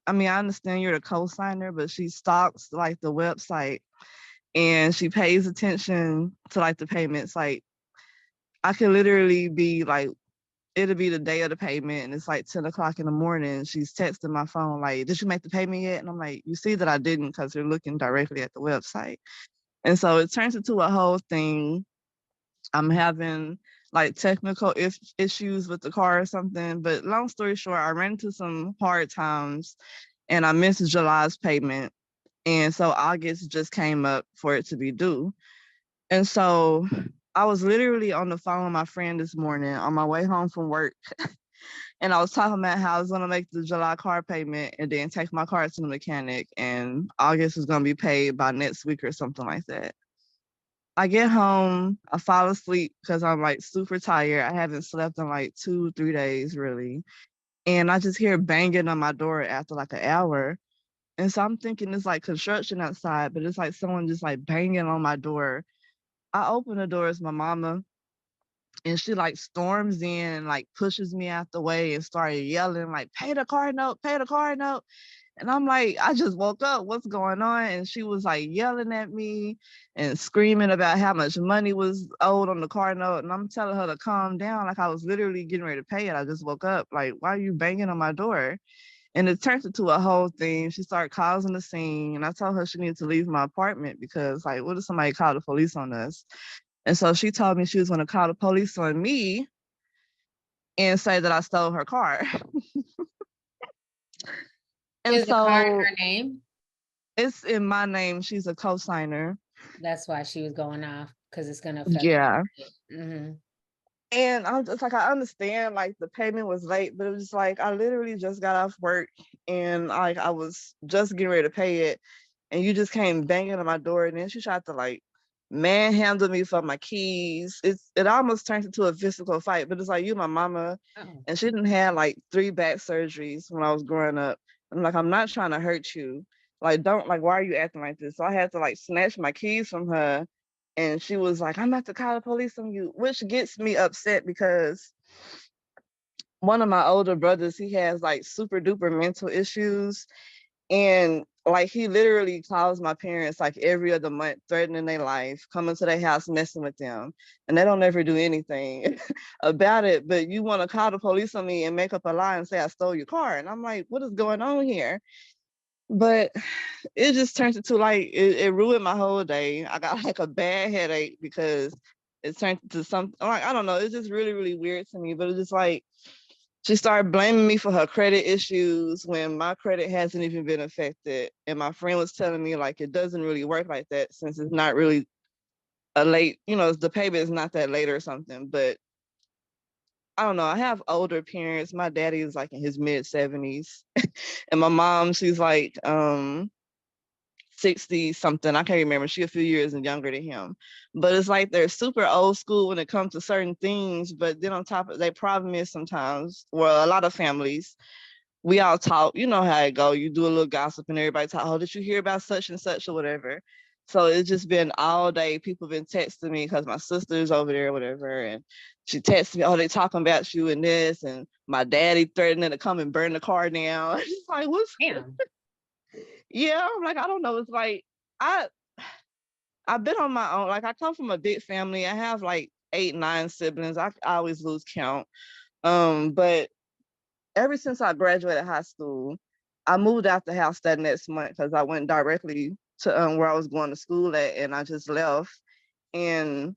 I mean, I understand you're the co-signer, but she stalks like the website and she pays attention to like the payments. Like I could literally be like, it'll be the day of the payment and it's like 10 o'clock in the morning. She's texting my phone like, did you make the payment yet? And I'm like, you see that I didn't because you're looking directly at the website. And so it turns into a whole thing. I'm having like technical issues with the car or something. But long story short, I ran into some hard times and I missed July's payment. And so August just came up for it to be due. And so I was literally on the phone with my friend this morning on my way home from work. And I was talking about how I was gonna make the July car payment and then take my car to the mechanic and August was gonna be paid by next week or something like that. I get home, I fall asleep because I'm like super tired. I haven't slept in like 2, 3 days really. And I just hear banging on my door after like an hour. And so I'm thinking it's like construction outside, but it's like someone just like banging on my door. I open the door, it's my mama, and she like storms in, like pushes me out the way and started yelling, like, pay the car note, pay the car note. And I'm like, I just woke up, what's going on? And she was like yelling at me and screaming about how much money was owed on the car note. And I'm telling her to calm down, like I was literally getting ready to pay it. I just woke up, like, why are you banging on my door? And it turned into a whole thing. She started causing a scene, and I told her she needed to leave my apartment because, like, what if somebody called the police on us? And so she told me she was going to call the police on me and say that I stole her car. And Is the car in so her name? it's in my name. She's a co-signer. That's why she was going off. because it's gonna affect. Yeah. Mhm. And I'm just like, I understand like the payment was late, but it was like I literally just got off work and like I was just getting ready to pay it, and you just came banging on my door, and then she tried to like manhandle me for my keys. It almost turned into a physical fight, but it's like you my mama, Oh, and she didn't have like 3 back surgeries when I was growing up. I'm like, I'm not trying to hurt you. Like, don't like, why are you acting like this? So I had to like snatch my keys from her, and she was like, I'm about to call the police on you, which gets me upset because one of my older brothers, he has like super duper mental issues. And like he literally calls my parents like every other month, threatening their life, coming to their house, messing with them. And they don't ever do anything about it. But you want to call the police on me and make up a lie and say I stole your car. And I'm like, what is going on here? But it just turns into like it ruined my whole day. I got like a bad headache because it turned into something like I don't know. It's just really, really weird to me. But it's just like she started blaming me for her credit issues when my credit hasn't even been affected. And my friend was telling me like it doesn't really work like that since it's not really a late, the payment is not that late or something. But I don't know. I have older parents. My daddy is like in his mid-70s. And my mom, she's like 60 something. I can't remember. She a few years younger than him. But it's like they're super old school when it comes to certain things. But then on top of their problem is sometimes, well, a lot of families, we all talk, you know how it go. You do a little gossip and everybody talk, oh, did you hear about such and such or whatever? So it's just been all day. People been texting me because my sister's over there or whatever. And she texts me, oh, they talking about you and this. And my daddy threatening to come and burn the car down. It's like, what's damn. yeah, I'm like, I don't know. It's like I I've been on my own. Like I come from a big family. I have like 8, 9 siblings. I always lose count. But ever since I graduated high school, I moved out the house that next month because I went directly to where I was going to school at, and I just left. And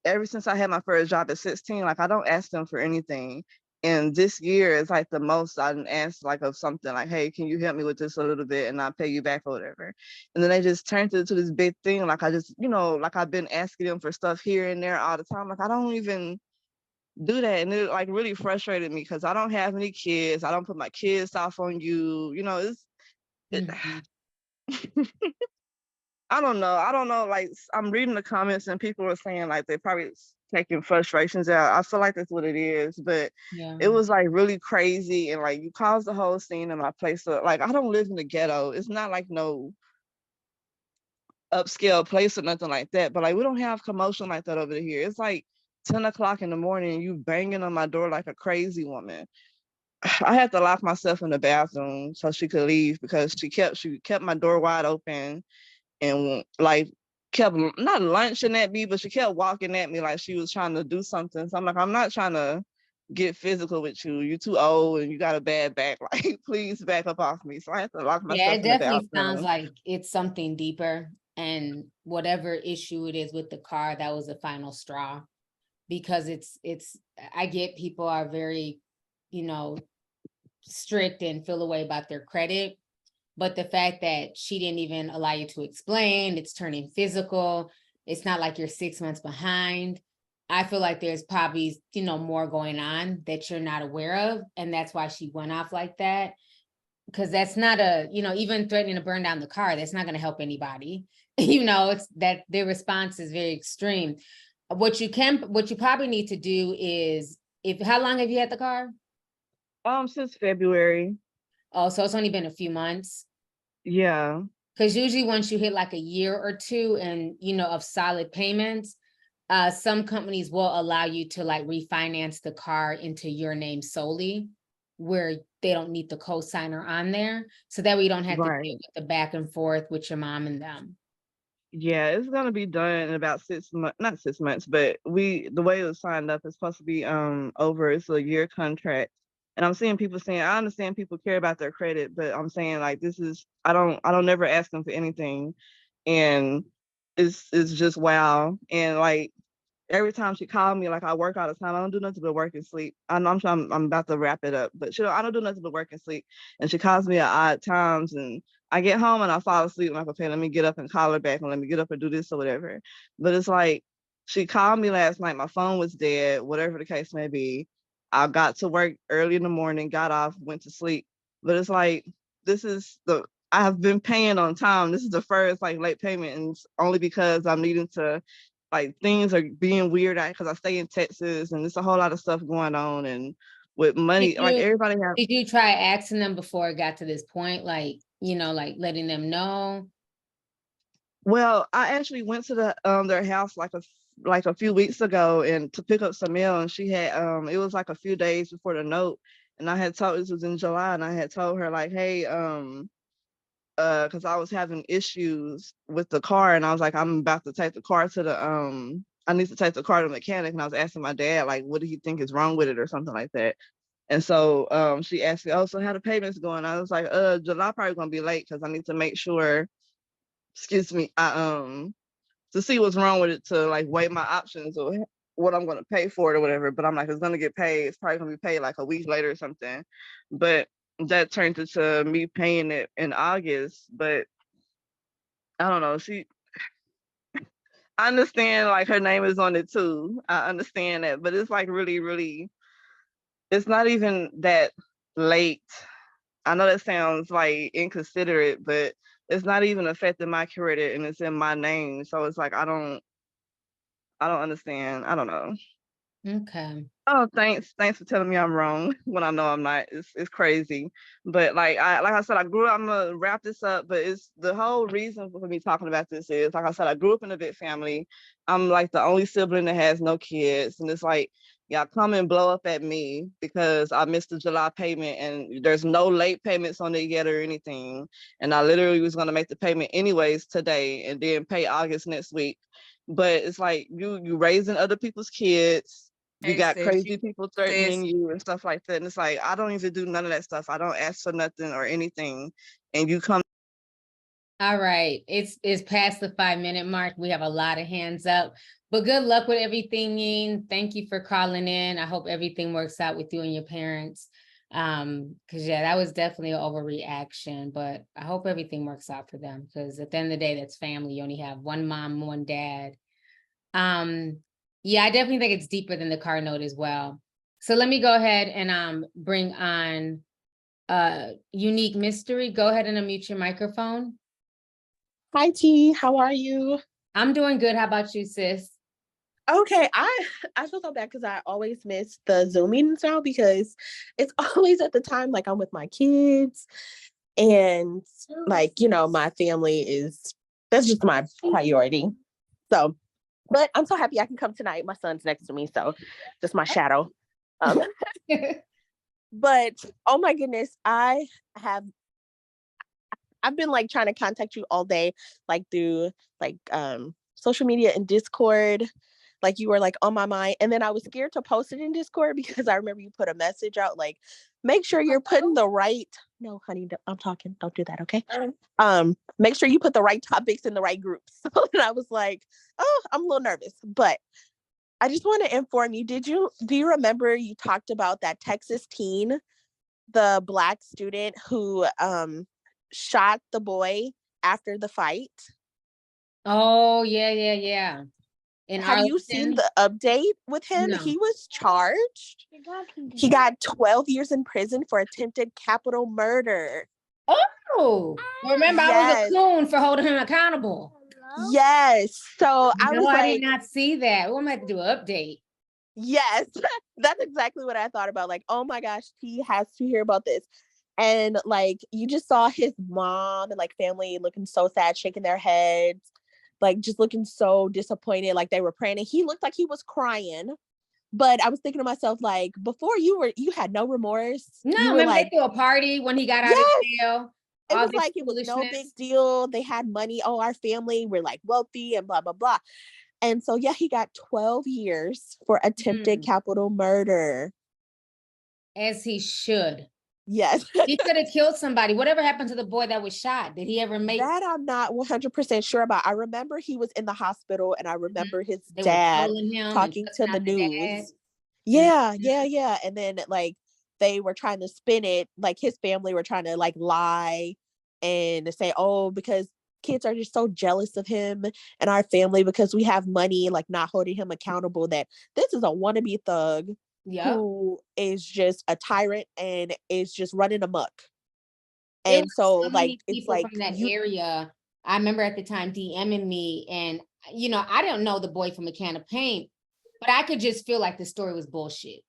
ever since I had my first job at 16, like I don't ask them for anything. And this year is like the most I didn't ask like of something like, hey, can you help me with this a little bit and I'll pay you back or whatever. And then they just turned it into this big thing. Like I just, like I've been asking them for stuff here and there all the time. Like I don't even do that. And it like really frustrated me because I don't have any kids. I don't put my kids off on you. It, Mhm. I don't know. I don't know. Like I'm reading the comments and people are saying like they're probably taking frustrations out. I feel like that's what it is, but Yeah. it was like really crazy and like you caused the whole scene in my place. So, like I don't live in the ghetto. It's not like no upscale place or nothing like that. But like we don't have commotion like that over here. It's like 10 o'clock in the morning and you banging on my door like a crazy woman. I had to lock myself in the bathroom so she could leave because she kept my door wide open and like kept not lunching at me, but she kept walking at me like she was trying to do something. So I'm like, I'm not trying to get physical with you. You're too old and you got a bad back. Like, please back up off me. So I had to lock Yeah, myself it in the definitely sounds bathroom. like it's something deeper. And whatever issue it is with the car, that was the final straw. Because I get people are very, you know, strict and feel away about their credit. But the fact that she didn't even allow you to explain, it's turning physical. It's not like you're 6 months behind. I feel like there's probably, more going on that you're not aware of. And that's why she went off like that. Because that's not even threatening to burn down the car, that's not going to help anybody. It's that their response is very extreme. What you probably need to do is, how long have you had the car? Since February. Oh, so it's only been a few months. Yeah. Because usually once you hit like a year or two and, of solid payments, some companies will allow you to like refinance the car into your name solely, where they don't need the co-signer on there. So that way you don't have to Right. deal with the back and forth with your mom and them. Yeah, it's gonna be done in about 6 months, not 6 months, but the way it was signed up is supposed to be over. It's a year contract. And I'm seeing people saying, I understand people care about their credit, but I'm saying like I don't never ask them for anything. And it's just wow. And like every time she called me, like I work all the time. I don't do nothing but work and sleep. I'm about to wrap it up, but I don't do nothing but work and sleep. And she calls me at odd times, and I get home and I fall asleep. And I'm like, okay, let me get up and call her back, and let me get up and do this or whatever. But it's like she called me last night. My phone was dead, whatever the case may be. I got to work early in the morning, got off, went to sleep. But it's like, I have been paying on time. This is the first like late payment, and it's only because I'm needing to, like, things are being weird because I stay in Texas and there's a whole lot of stuff going on. And with money, like everybody has. Did you try asking them before it got to this point? Like, like letting them know? Well, I actually went to their house like a few weeks ago and to pick up some mail, and she had it was like a few days before the note, and I had told, this was in July, and I had told her like, hey, because I was having issues with the car, and I was like, I'm about to take the car to I need to take the car to the mechanic, and I was asking my dad like, what do you think is wrong with it or something like that. And so she asked me, oh, so how the payments going? I was like, July probably gonna be late because I need to make sure, excuse me, to see what's wrong with it, to like weigh my options or what I'm gonna pay for it or whatever. But I'm like, it's gonna get paid. It's probably gonna be paid like a week later or something. But that turned into me paying it in August. But I don't know. I understand like her name is on it too. I understand that, but it's like really, really, it's not even that late. I know that sounds like inconsiderate, but it's not even affecting my credit and it's in my name. So it's like I don't understand. I don't know. Okay. Oh, thanks for telling me I'm wrong when I know I'm not. It's crazy. But like I said, I'm gonna wrap this up, but it's the whole reason for me talking about this is, like I said, I grew up in a big family. I'm like the only sibling that has no kids. And it's like, y'all come and blow up at me because I missed the July payment and there's no late payments on it yet or anything. And I literally was gonna make the payment anyways today and then pay August next week. But it's like you raising other people's kids. You Hey, got sis, crazy people threatening sis. you and stuff like that. And it's like, I don't even do none of that stuff. I don't ask for nothing or anything. And you come. All right. It's past the 5-minute mark. We have a lot of hands up, but good luck with everything, Yeen. Thank you for calling in. I hope everything works out with you and your parents. Because yeah, that was definitely an overreaction, but I hope everything works out for them. Because at the end of the day, that's family. You only have one mom, one dad. Yeah, I definitely think it's deeper than the car note as well. So let me go ahead and bring on Unique Mystery. Go ahead and unmute your microphone. Hi T, how are you? I'm doing good. How about you, sis? Okay, I feel so bad because I always miss the Zoom meetings now because it's always at the time like I'm with my kids and like, my family that's just my priority. So, but I'm so happy I can come tonight. My son's next to me, so just my shadow. But oh my goodness, I've been like trying to contact you all day, like through like social media and Discord. Like you were like on my mind. And then I was scared to post it in Discord because I remember you put a message out like, make sure you're putting the right, no, honey, I'm talking, don't do that, okay? Make sure you put the right topics in the right groups. So then I was like, oh, I'm a little nervous. But I just want to inform you, do you remember you talked about that Texas teen, the Black student who shot the boy after the fight? Oh, yeah. In Have you seen Arlington? the update with him? No. He was charged. He got 12 years in prison for attempted capital murder. Oh, remember I was Yes. a coon for holding him accountable. Yes. So I No, was I like, did not see that. We're gonna have to do an update. yes, that's exactly what I thought about. Like, oh my gosh, he has to hear about this. And like, you just saw his mom and like family looking so sad, shaking their heads, like just looking so disappointed, like they were praying. And he looked like he was crying. But I was thinking to myself, like, before you had no remorse. No, You were remember like, they threw a party when he got out of yes, jail. it All was this like it was no big foolishness. deal. They had money. Oh, our family, we're like wealthy and blah, blah, blah. And so, yeah, he got 12 years for attempted capital murder. As he should. Yes. He could have killed somebody. Whatever happened to the boy that was shot? Did he ever make That I'm not 100% sure about. I remember he was in the hospital and I remember his they were dad trolling him and talking to cussing the out the dad? news. Yeah. And then like they were trying to spin it, like his family were trying to like lie and say, oh, because kids are just so jealous of him and our family because we have money, like not holding him accountable, that this is a wannabe thug Yep. who is just a tyrant and is just running amok. There And were so so many like it's people like from that you area. I remember at the time DMing me, and I didn't know the boy from a can of paint, but I could just feel like the story was bullshit.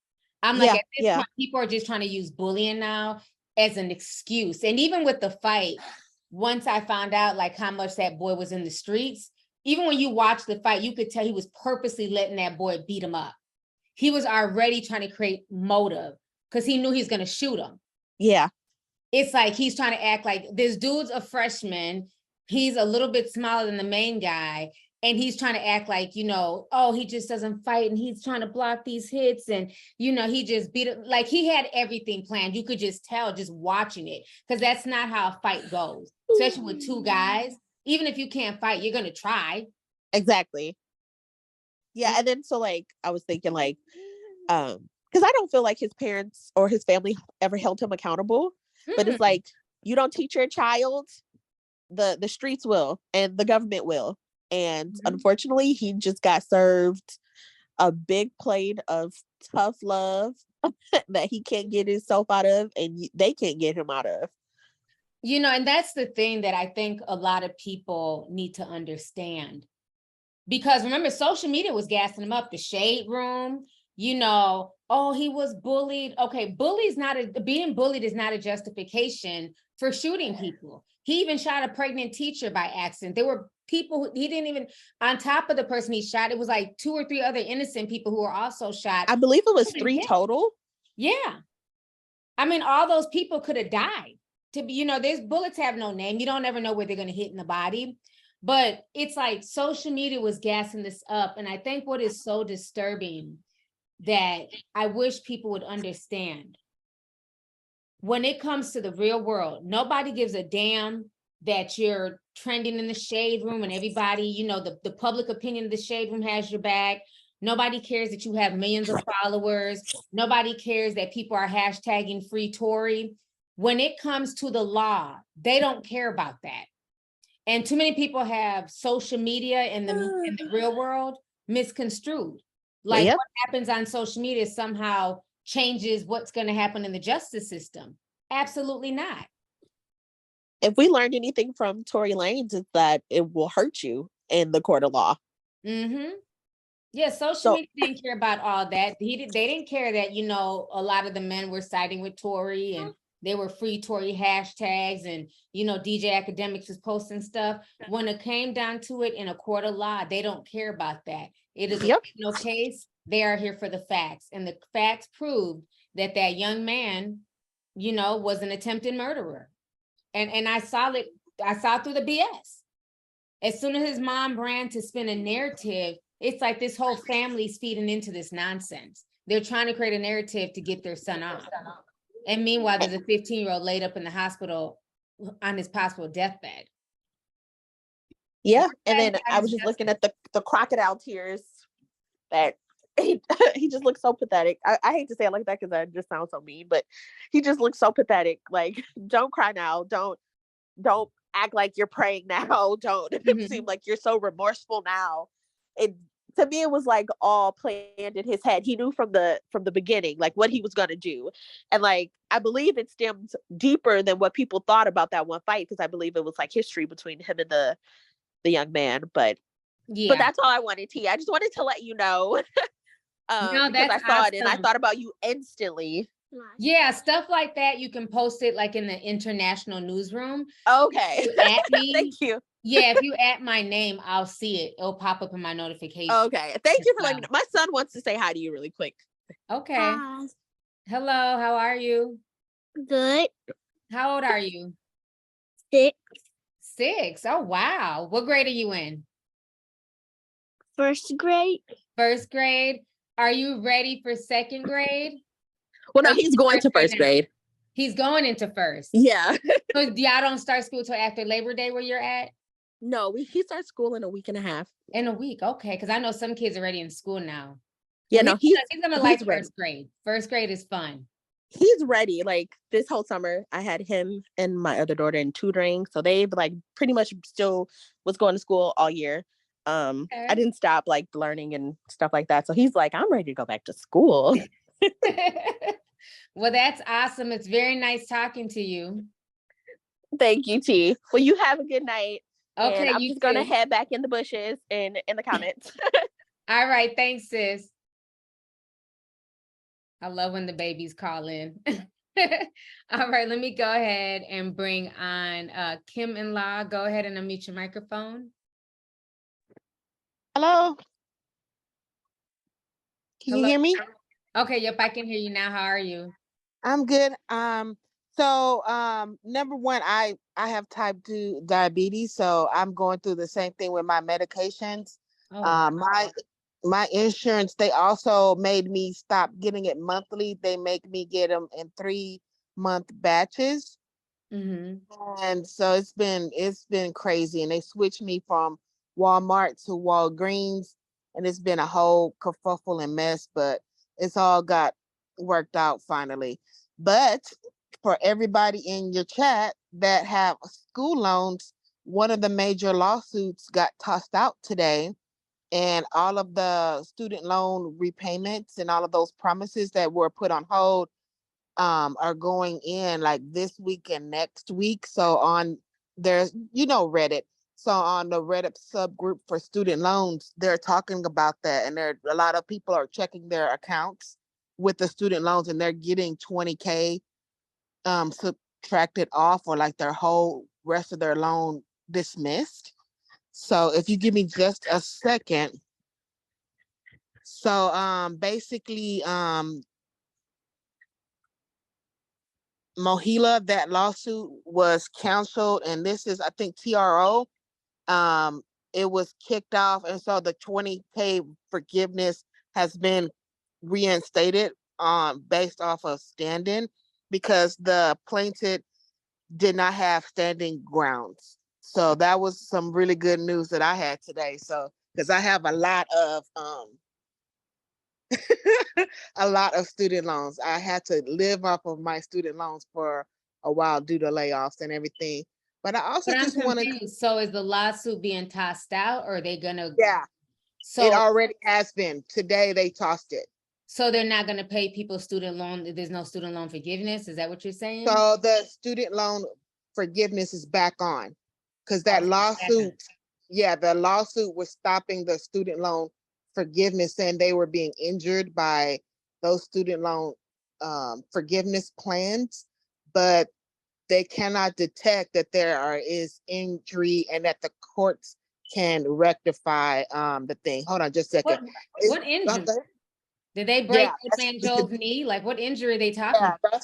I'm like, yeah, at this yeah. point, people are just trying to use bullying now as an excuse. And even with the fight, once I found out like how much that boy was in the streets, even when you watch the fight, you could tell he was purposely letting that boy beat him up. He was already trying to create motive because he knew he's going to shoot him. Yeah. It's like he's trying to act like this dude's a freshman. He's a little bit smaller than the main guy. And he's trying to act like, oh, he just doesn't fight and he's trying to block these hits. And, he just beat it. Like he had everything planned. You could just tell just watching it, because that's not how a fight goes, especially with two guys. Even if you can't fight, you're going to try. Exactly. Yeah. And then so like I was thinking like, because I don't feel like his parents or his family ever held him accountable. But it's like, you don't teach your child, the streets will and the government will. And unfortunately, he just got served a big plate of tough love that he can't get himself out of, and they can't get him out of. And that's the thing that I think a lot of people need to understand. Because remember, social media was gassing him up, the shade room, oh, he was bullied. Okay, being bullied is not a justification for shooting people. He even shot a pregnant teacher by accident. There were people who he didn't even, on top of the person he shot, it was like 2 or 3 other innocent people who were also shot. I believe it was 3 total. Yeah. I mean, all those people could have died. There's bullets have no name. You don't ever know where they're going to hit in the body. But it's like social media was gassing this up. And I think what is so disturbing that I wish people would understand, when it comes to the real world, nobody gives a damn that you're trending in the shade room and everybody, the public opinion of the shade room has your back. Nobody cares that you have millions of followers. Nobody cares that people are hashtagging free Tory. When it comes to the law, they don't care about that. And too many people have social media in the real world misconstrued. Like what happens on social media somehow changes what's going to happen in the justice system. Absolutely not. If we learned anything from Tory Lanez, it's that it will hurt you in the court of law. Yeah, social media didn't care about all that. They didn't care that, a lot of the men were siding with Tory and they were free Tory hashtags, and, DJ Academics was posting stuff. When it came down to it in a court of law, they don't care about that. It is a criminal case. They are here for the facts. And the facts proved that young man, was an attempted murderer. And I saw through the BS. As soon as his mom ran to spin a narrative, it's like this whole family's feeding into this nonsense. They're trying to create a narrative to get their son off. And meanwhile, there's a 15-year-old laid up in the hospital on his possible deathbed. Yeah. And then I was just looking at the crocodile tears that he just looks so pathetic. I hate to say it like that because that just sounds so mean, but he just looks so pathetic. Like, don't cry now. Don't act like you're praying now. Don't seem like you're so remorseful now. To me, it was like all planned in his head. He knew from the beginning, like what he was going to do. And like, I believe it stemmed deeper than what people thought about that one fight, because I believe it was like history between him and the young man. But that's all I wanted, T. I just wanted to let you know. No, because I that's saw it and I awesome. thought about you instantly. Yeah, stuff like that. You can post it like in the international newsroom. Okay. At me. Thank you. Yeah, if you add my name, I'll see it. It'll pop up in my notification. Okay. Thank you for letting me know. My son wants to say hi to you really quick. Okay. Hi. Hello, how are you? Good. How old are you? 6. 6. Oh, wow. What grade are you in? First grade. First grade. Are you ready for second grade? Well, no, he's going to first grade. He's going into first. Yeah. So y'all don't start school till after Labor Day where you're at? No, he starts school in a week and a half. In a week, okay. Because I know some kids are already in school now. Yeah, Well, no, he's gonna like ready. first grade. First grade is fun. he's ready. Like this whole summer, I had him and my other daughter in tutoring. So they like pretty much still was going to school all year. I Okay. didn't stop like learning and stuff like that. So he's like, I'm ready to go back to school. Well, that's awesome. It's very nice talking to you. Thank you, T. Well, you have a good night. Okay, And I'm you just gonna too. head back in the bushes and in the comments. All right, thanks, sis. I love when the babies call in. All right, let me go ahead and bring on Kim and La. Go ahead and unmute your microphone. Hello, can you Hello. hear me? Okay, yep, I can hear you now. How are you? I'm good. Number one, I have type 2 diabetes, so I'm going through the same thing with my medications. Oh, wow. My insurance, they also made me stop getting it monthly. They make me get them in 3-month batches. Mm-hmm. And so it's been crazy. And they switched me from Walmart to Walgreens, and it's been a whole kerfuffle and mess, but it's all got worked out finally. But for everybody in your chat that have school loans, one of the major lawsuits got tossed out today, and all of the student loan repayments and all of those promises that were put on hold are going in like this week and next week. So on there's Reddit. So on the Reddit subgroup for student loans, they're talking about that, and there a lot of people are checking their accounts with the student loans, and they're getting 20K subtracted off, or like their whole rest of their loan dismissed. So if you give me just a second. So basically Mohila, that lawsuit was canceled, and this is, I think, TRO. Um, it was kicked off, and so the 20K forgiveness has been reinstated based off of standing, because the plaintiff did not have standing grounds. So that was some really good news that I had today. So because I have a lot of a lot of student loans. I had to live off of my student loans for a while due to layoffs and everything. But I also But I'm just wanted, confused. So is the lawsuit being tossed out, or are they gonna? yeah, it So already has been. Today they tossed it. so they're not gonna pay people student loan. There's no student loan forgiveness. Is that what you're saying? So the student loan forgiveness is back on, because that Oh, lawsuit, yeah, the lawsuit was stopping the student loan forgiveness, saying they were being injured by those student loan forgiveness plans, but they cannot detect that is injury, and that the courts can rectify the thing. Hold on just a second. What injury? Did they break Yeah, this man Joe's knee? Like, what injury are they talking yeah, about?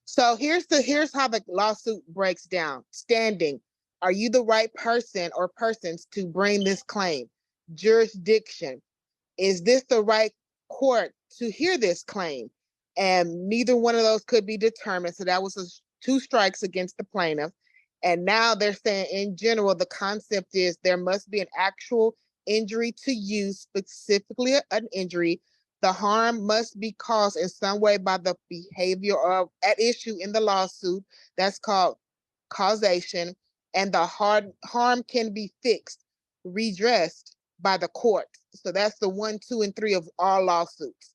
so here's how the lawsuit breaks down. Standing. Are you the right person or persons to bring this claim? Jurisdiction. Is this the right court to hear this claim? And neither one of those could be determined. So that was 2 strikes against the plaintiff. And now they're saying, in general, the concept is there must be an actual injury to you, specifically an injury. The harm must be caused in some way by the behavior of at issue in the lawsuit. That's called causation. And the harm can be fixed, redressed by the court. So that's the 1, 2, and 3 of all lawsuits.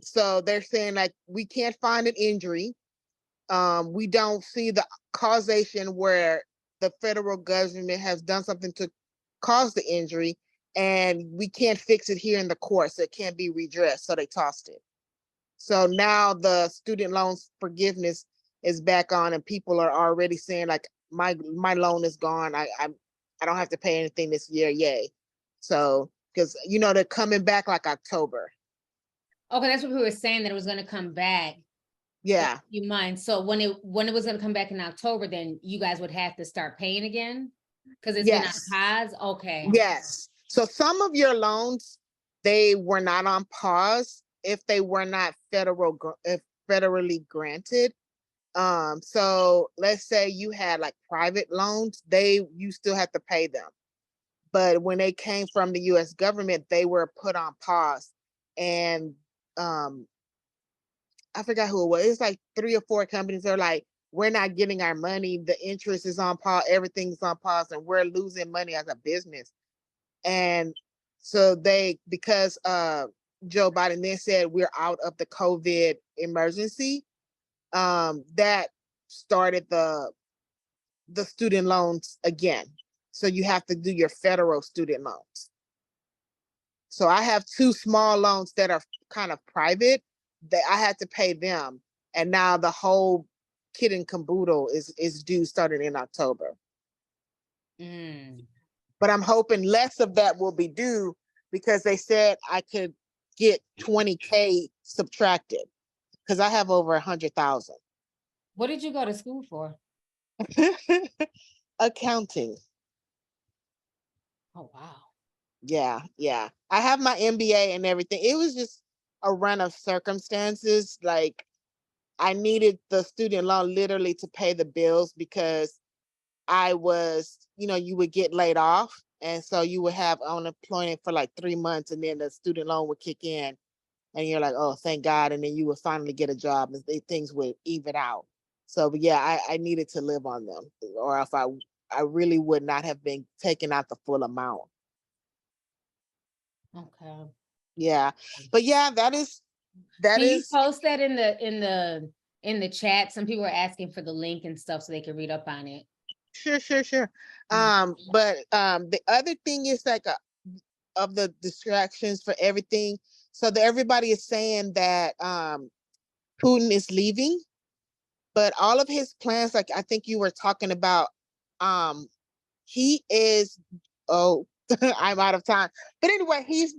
So they're saying, like, we can't find an injury. We don't see the causation where the federal government has done something to cause the injury, and we can't fix it here in the court, so it can't be redressed. So they tossed it. So now the student loans forgiveness is back on, and people are already saying, like, my loan is gone. I don't have to pay anything this year. Yay. So because they're coming back like October. Okay, that's what we were saying, that it was gonna come back. Yeah. You mind? So when it was gonna come back in October, then you guys would have to start paying again? Because it's been on Yes. pause? Okay. Yes. So some of your loans, they were not on pause if they were not federally granted. So let's say you had like private loans, you still have to pay them. But when they came from the US government, they were put on pause. And I forgot who it was. It's like 3 or 4 companies. They're like, we're not getting our money. The interest is on pause. Everything's on pause, and we're losing money as a business. And so because Joe Biden then said we're out of the COVID emergency, that started the student loans again. So you have to do your federal student loans. So I have 2 small loans that are kind of private that I had to pay them. And now the whole kit and caboodle is due starting in October. But I'm hoping less of that will be due because they said I could get $20K subtracted because I have over 100,000. What did you go to school for? Accounting. Oh, wow. Yeah. I have my MBA and everything. It was just a run of circumstances. Like I needed the student loan literally to pay the bills because I was, you would get laid off. And so you would have unemployment for like 3 months and then the student loan would kick in and you're like, oh, thank God. And then you would finally get a job and things would even out. So, but yeah, I needed to live on them or if I really would not have been taking out the full amount. Okay. Yeah. But yeah, that is. Can you post that in the chat? Some people are asking for the link and stuff so they can read up on it. Sure. But the other thing is like of the distractions for everything. So everybody is saying that Putin is leaving, but all of his plans, like I think you were talking about, he is. Oh, I'm out of time. But anyway, he's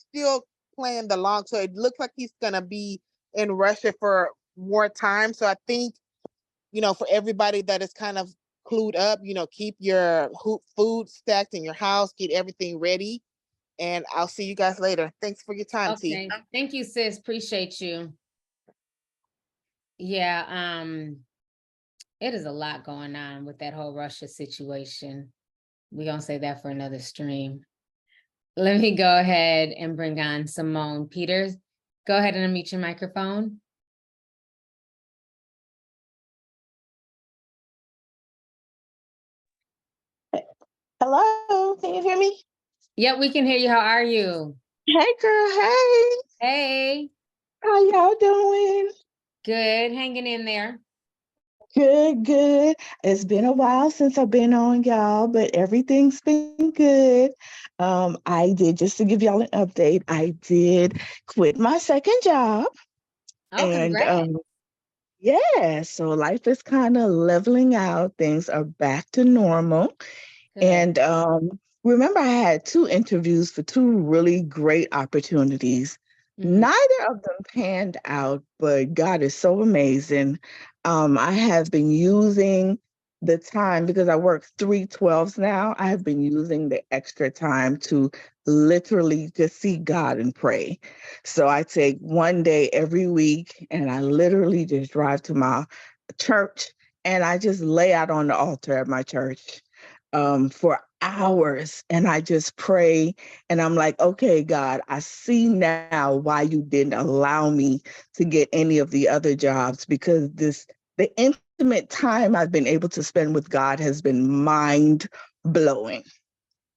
still playing the long. So it looks like he's gonna be in Russia for more time. So I think, for everybody that is kind of clued up, keep your food stacked in your house, get everything ready. And I'll see you guys later. Thanks for your time, T. Okay. Thank you, sis. Appreciate you. Yeah, it is a lot going on with that whole Russia situation. We're gonna say that for another stream. Let me go ahead and bring on Simone Peters. Go ahead and unmute your microphone. Hello, can you hear me? Yep, we can hear you. How are you? Hey girl, hey. Hey. How y'all doing? Good, hanging in there. Good. It's been a while since I've been on, y'all, but everything's been good. I did, just to give y'all an update, I did quit my second job. Oh, And congrats. yeah, so life is kind of leveling out. Things are back to normal. Good. And remember, I had 2 interviews for 2 really great opportunities. Neither of them panned out, but God is so amazing. I have been using the time because I work 3/12s now. I have been using the extra time to literally just see God and pray. So I take 1 day every week and I literally just drive to my church and I just lay out on the altar at my church for hours and I just pray and I'm like, okay, God, I see now why you didn't allow me to get any of the other jobs because the intimate time I've been able to spend with God has been mind blowing.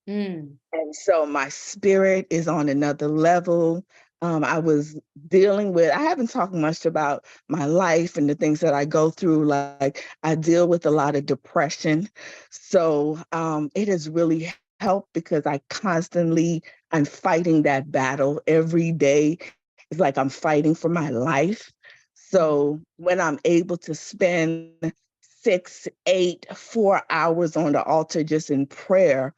And so my spirit is on another level. I was I haven't talked much about my life and the things that I go through. Like I deal with a lot of depression. So it has really helped because I'm fighting that battle every day. It's like I'm fighting for my life. So when I'm able to spend 6, 8, 4 hours on the altar just in prayer,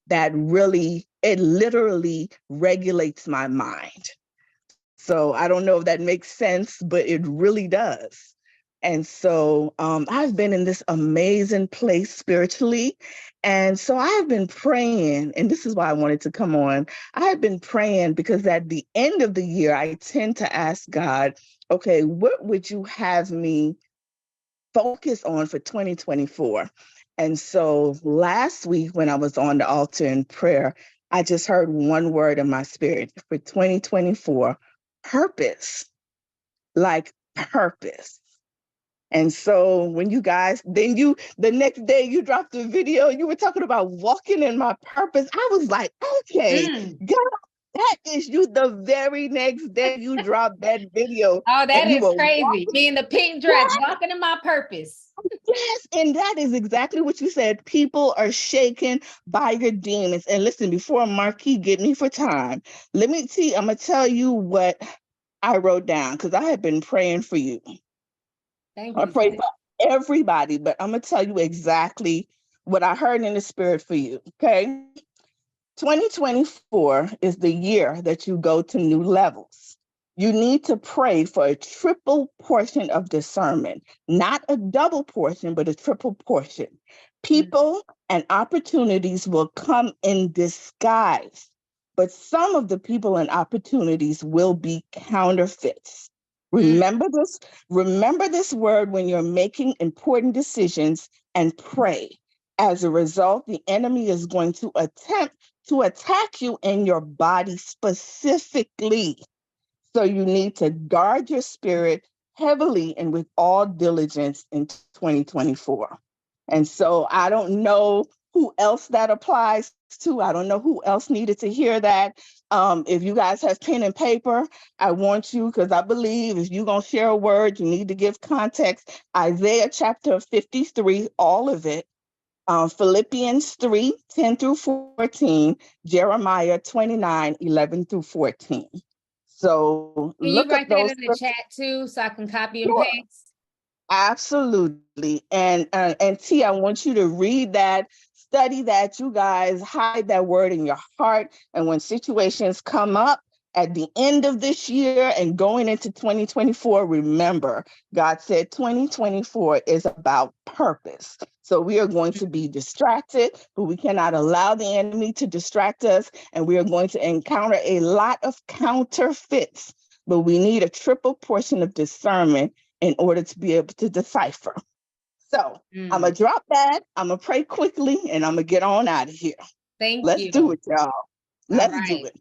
it literally regulates my mind. So I don't know if that makes sense, but it really does. And so I've been in this amazing place spiritually. And so I have been praying, and this is why I wanted to come on. I have been praying because at the end of the year, I tend to ask God, okay, what would you have me focus on for 2024? And so last week when I was on the altar in prayer, I just heard one word in my spirit for 2024, purpose. Like purpose. And so when you guys, the next day you dropped a video, you were talking about walking in my purpose. I was like, okay, God, that is you. The very next day you dropped that video. Oh, that and you is were crazy. Me in the pink dress, walking in my purpose. Yes, and that is exactly what you said. People are shaken by your demons. And listen, before Marquis get me for time, I'm gonna tell you what I wrote down because I have been praying for you. Thank I you. pray for everybody, but I'm gonna tell you exactly what I heard in the spirit for you. Okay. 2024 is the year that you go to new levels. You need to pray for a triple portion of discernment, not a double portion, but a triple portion. People and opportunities will come in disguise, but some of the people and opportunities will be counterfeits. Remember this word when you're making important decisions and pray. As a result, the enemy is going to attempt to attack you in your body specifically. So you need to guard your spirit heavily and with all diligence in 2024. And so I don't know who else that applies to. I don't know who else needed to hear that. If you guys have pen and paper, I want you, because I believe if you're going to share a word, you need to give context. Isaiah chapter 53, all of it. Philippians 3, 10 through 14, Jeremiah 29, 11 through 14. So Can you look up write that those in the scriptures. chat too, so I can copy and Sure. paste? Absolutely. And T, I want you to read that, study that, you guys hide that word in your heart. And when situations come up at the end of this year and going into 2024, remember, God said 2024 is about purpose. So we are going to be distracted, but we cannot allow the enemy to distract us. And we are going to encounter a lot of counterfeits, but we need a triple portion of discernment in order to be able to decipher. So I'm going to drop that. I'm going to pray quickly and I'm going to get on out of here. Thank you. Let's do it, y'all. Let's do it.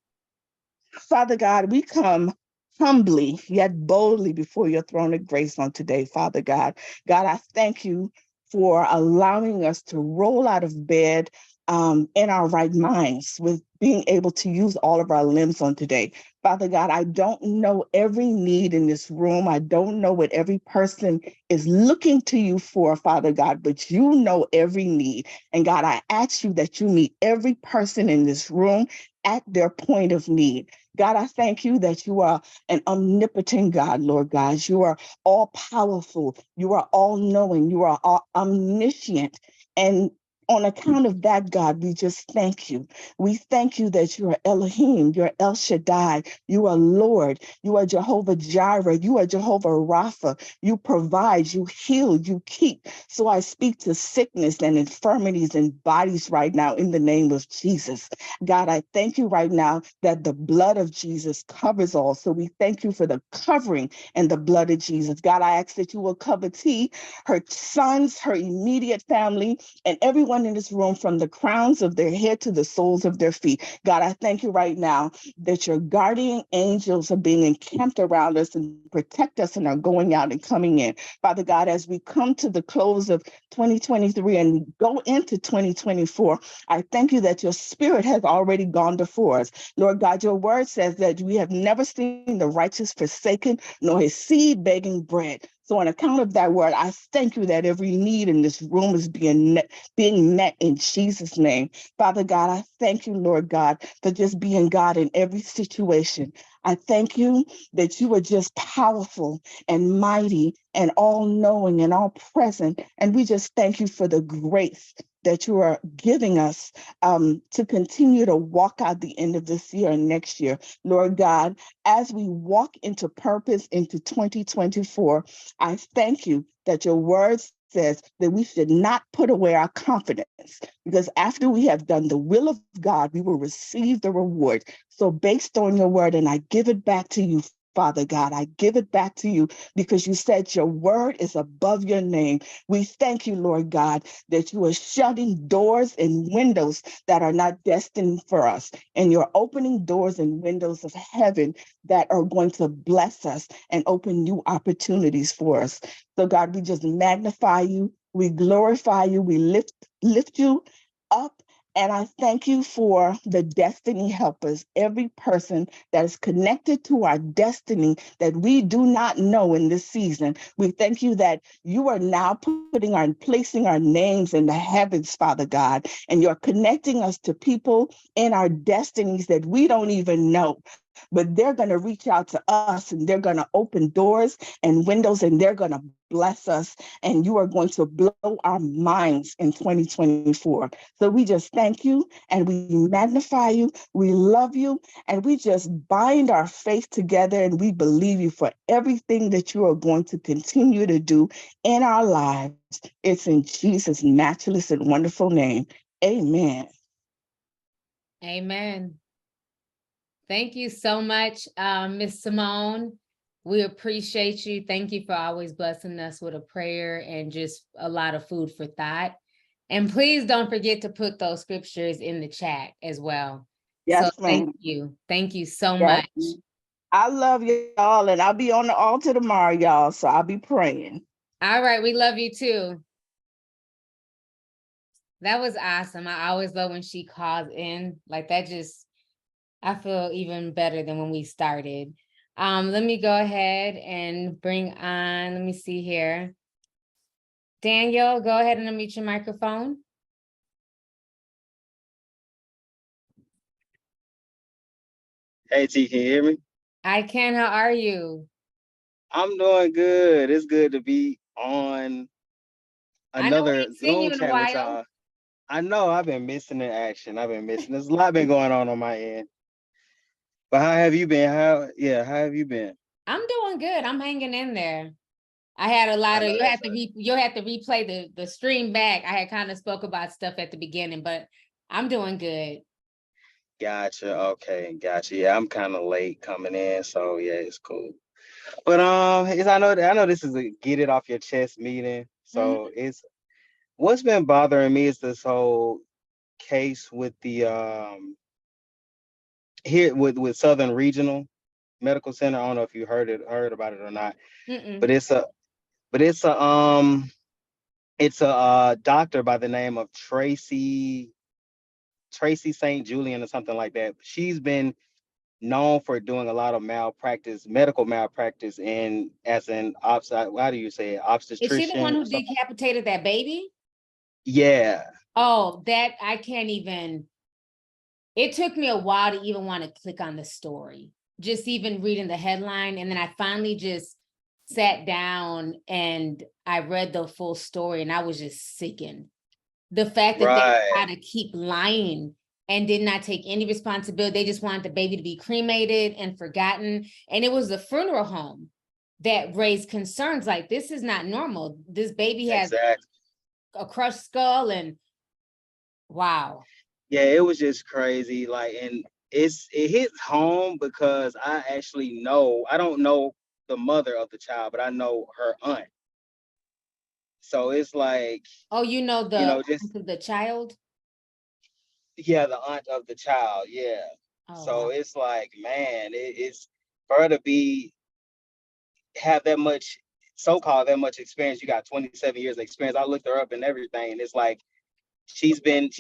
Father God, we come humbly yet boldly before your throne of grace on today, Father God. God, I thank you for allowing us to roll out of bed in our right minds with being able to use all of our limbs on today. Father God, I don't know every need in this room. I don't know what every person is looking to you for, Father God, but you know every need. And God, I ask you that you meet every person in this room at their point of need. God, I thank you that you are an omnipotent God, Lord God. You are all powerful. You are all knowing. You are all omniscient. And on account of that, God, we just thank you. We thank you that you are Elohim, you're El Shaddai, you are Lord, you are Jehovah Jireh, you are Jehovah Rapha. You provide, you heal, you keep. So I speak to sickness and infirmities and bodies right now in the name of Jesus. God, I thank you right now that the blood of Jesus covers all. So we thank you for the covering and the blood of Jesus. God, I ask that you will cover T, her sons, her immediate family, and everyone in this room from the crowns of their head to the soles of their feet. God, I thank you right now that your guardian angels are being encamped around us and protect us and are going out and coming in. Father God, as we come to the close of 2023 and go into 2024, I thank you that your spirit has already gone before us. Lord God, your word says that we have never seen the righteous forsaken, nor his seed begging bread. So on account of that word, I thank you that every need in this room is being met in Jesus' name. Father God, I thank you, Lord God, for just being God in every situation. I thank you that you are just powerful and mighty and all-knowing and all-present. And we just thank you for the grace that you are giving us to continue to walk out the end of this year and next year. Lord God, as we walk into purpose into 2024, I thank you that your word says that we should not put away our confidence, because after we have done the will of God, we will receive the reward. So based on your word, and I give it back to you, Father God. I give it back to you because you said your word is above your name. We thank you, Lord God, that you are shutting doors and windows that are not destined for us. And you're opening doors and windows of heaven that are going to bless us and open new opportunities for us. So God, we just magnify you. We glorify you. We lift you up. And I thank you for the destiny helpers, every person that is connected to our destiny that we do not know in this season. We thank you that you are now placing our names in the heavens, Father God, and you're connecting us to people in our destinies that we don't even know. But they're going to reach out to us and they're going to open doors and windows and they're going to bless us. And you are going to blow our minds in 2024. So we just thank you and we magnify you. We love you and we just bind our faith together and we believe you for everything that you are going to continue to do in our lives. It's in Jesus' matchless and wonderful name. Amen. Amen. Thank you so much, Miss Simone. We appreciate you. Thank you for always blessing us with a prayer and just a lot of food for thought. And please don't forget to put those scriptures in the chat as well. Yes, so thank ma'am. you. Thank you so Yes, much. I love y'all, and I'll be on the altar tomorrow, y'all. So I'll be praying. All right, we love you too. That was awesome. I always love when she calls in. Like that just, I feel even better than when we started. Let me go ahead and bring on, let me see here. Daniel, go ahead and unmute your microphone. Hey T, can you hear me? I can, how are you? I'm doing good. It's good to be on I know we another ain't seen you Zoom in a chat with while. y'all. I know I've been missing the action. I've been missing. There's a lot been going on my end. But how have you been? How have you been? I'm doing good. I'm hanging in there. I had a lot I of, know you'll have to replay the stream back. I had kind of spoke about stuff at the beginning, but I'm doing good. Gotcha. Okay, gotcha. Yeah, I'm kind of late coming in, so yeah, it's cool. But I know this is a get it off your chest meeting. So it's what's been bothering me is this whole case with the here with Southern Regional Medical Center. I don't know if you heard about it or not, but it's a doctor by the name of Tracy St. Julian or something like that. She's been known for doing a lot of medical malpractice as an how do you say it, Is she the one obstetrician who or something? decapitated that baby? Yeah. Oh, that I can't even. It took me a while to even want to click on the story, just even reading the headline. And then I finally just sat down and I read the full story and I was just sickened. The fact that they had to keep lying and did not take any responsibility. They just wanted the baby to be cremated and forgotten. And it was the funeral home that raised concerns like, this is not normal. This baby has a crushed skull and wow. Yeah, it was just crazy. Like, and it hits home because I don't know the mother of the child, but I know her aunt. So it's like, oh, just the child? Yeah, the aunt of the child. Yeah. Oh, so wow. It's like, man, it's for her to have that much that much experience. You got 27 years of experience. I looked her up and everything, and it's like she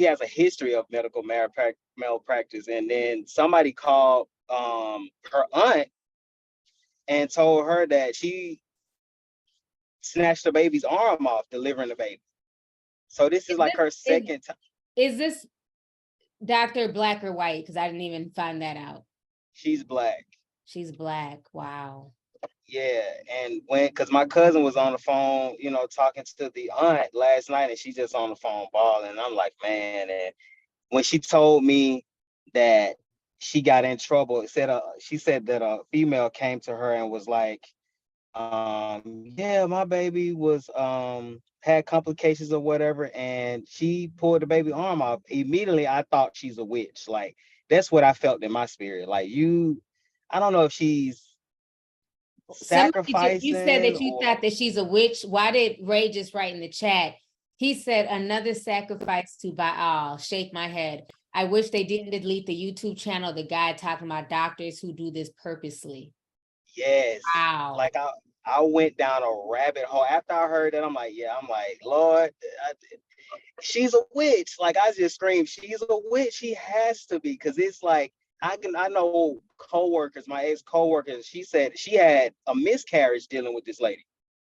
has a history of medical malpractice. And then somebody called her aunt and told her that she snatched the baby's arm off delivering the baby. So this is like her second time. Is this Dr. Black or white? Because I didn't even find that out. She's Black. She's Black. Wow. Yeah, and because my cousin was on the phone, talking to the aunt last night, and she just on the phone bawling. And I'm like, man. And when she told me that she got in trouble, she said that a female came to her and was like, yeah, my baby was had complications or whatever, and she pulled the baby arm off. Immediately, I thought she's a witch. Like, that's what I felt in my spirit. Like, I don't know if she's You said that sacrificing you or thought that she's a witch. Why did Ray just write in the chat? He said another sacrifice to Baal. Shake my head. I wish they didn't delete the YouTube channel. The guy talking about doctors who do this purposely. yes. Wow. Like I went down a rabbit hole after I heard that. I'm like, Lord, she's a witch. Like I just screamed, she's a witch. She has to be, because it's like I know coworkers, my ex coworkers. She said she had a miscarriage dealing with this lady,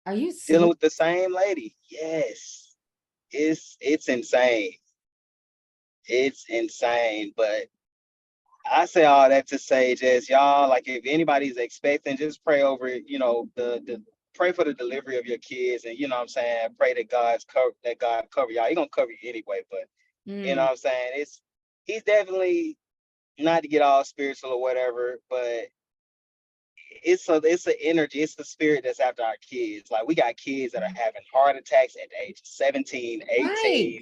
Are you dealing serious? with the same lady. Yes, it's insane. It's insane. But I say all that to say, just y'all, like if anybody's expecting, just pray over it. You know, the pray for the delivery of your kids, and you know what I'm saying, pray that God cover y'all. He gonna cover you anyway, but you know what I'm saying, he's definitely, not to get all spiritual or whatever, but it's an energy, it's the spirit that's after our kids. Like we got kids that are having heart attacks at the age of 17, 18, Right.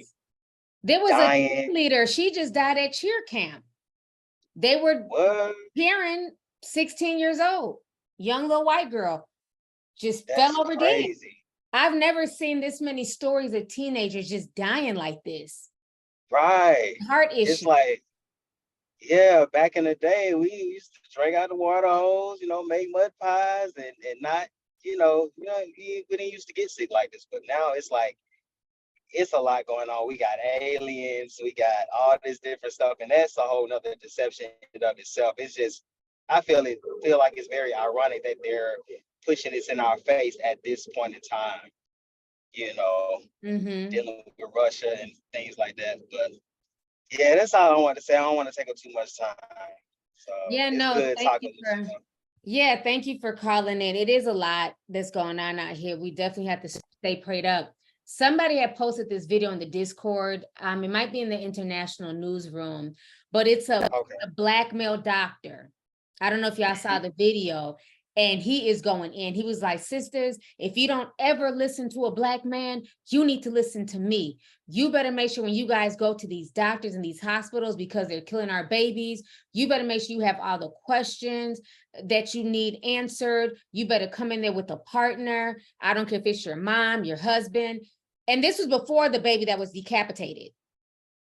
There was dying. a leader. She just died at cheer camp. They were What? Karen, 16 years old, young little white girl, just That's fell over dead. crazy. I've never seen this many stories of teenagers just dying like this. Right. Heart It's issue. like, yeah, back in the day, we used to drink out the water hose, you know, make mud pies and not, we didn't used to get sick like this. But now it's like, it's a lot going on. We got aliens, we got all this different stuff, and that's a whole nother deception in and of itself. It's just, I feel like it's very ironic that they're pushing this in our face at this point in time, dealing with Russia and things like that. But yeah, that's all I want to say. I don't want to take up too much time. So Yeah, it's no, good thank talking you with you. for, yeah, thank you for calling in. It is a lot that's going on out here. We definitely have to stay prayed up. Somebody had posted this video in the Discord. It might be in the international newsroom, but it's a black male doctor. I don't know if y'all saw the video, and he is going in. He was like, sisters, if you don't ever listen to a black man, you need to listen to me. You better make sure when you guys go to these doctors and these hospitals, because they're killing our babies, you better make sure you have all the questions that you need answered. You better come in there with a partner. I don't care if it's your mom, your husband. And this was before the baby that was decapitated.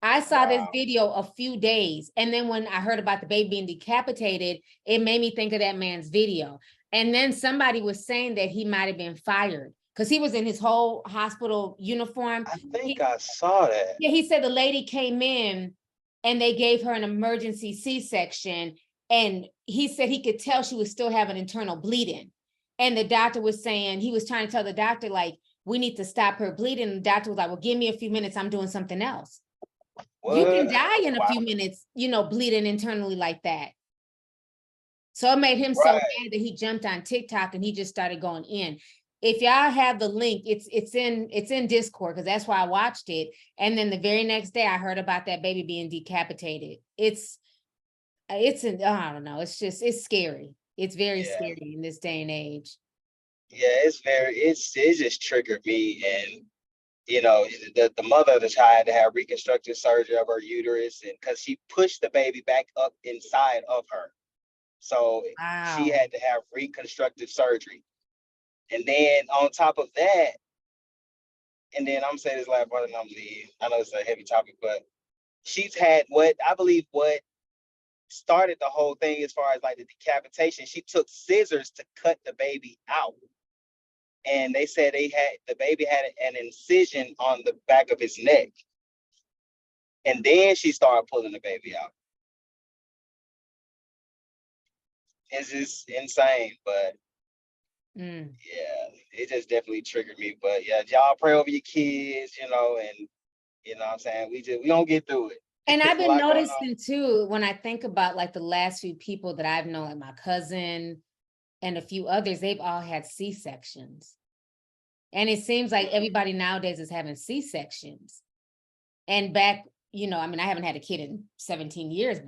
I saw this video a few days, and then when I heard about the baby being decapitated, it made me think of that man's video. And then somebody was saying that he might have been fired because he was in his whole hospital uniform. I think I saw that. Yeah, he said the lady came in and they gave her an emergency C-section, and he said he could tell she was still having internal bleeding. And the doctor was saying, he was trying to tell the doctor, like, we need to stop her bleeding. And the doctor was like, well, give me a few minutes. I'm doing something else. What? You can die in a few minutes, bleeding internally like that. So it made him so mad that he jumped on TikTok and he just started going in. If y'all have the link, it's in Discord, because that's why I watched it. And then the very next day I heard about that baby being decapitated. It's I don't know. It's scary. It's very scary in this day and age. Yeah, it just triggered me. And the mother of the child had to have reconstructive surgery of her uterus, and because she pushed the baby back up inside of her, so she had to have reconstructive surgery. And then on top of that, and then I'm saying this last part and I'm leaving. I know it's a heavy topic, but she's had what started the whole thing as far as like the decapitation. She took scissors to cut the baby out. And they said the baby had an incision on the back of his neck. And then she started pulling the baby out. It's just insane, but yeah, it just definitely triggered me. But yeah, y'all pray over your kids, and you know what I'm saying? We gonna get through it. And I've been noticing too, when I think about like the last few people that I've known, like my cousin and a few others, they've all had C-sections. And it seems like everybody nowadays is having C-sections. And back, I haven't had a kid in 17 years,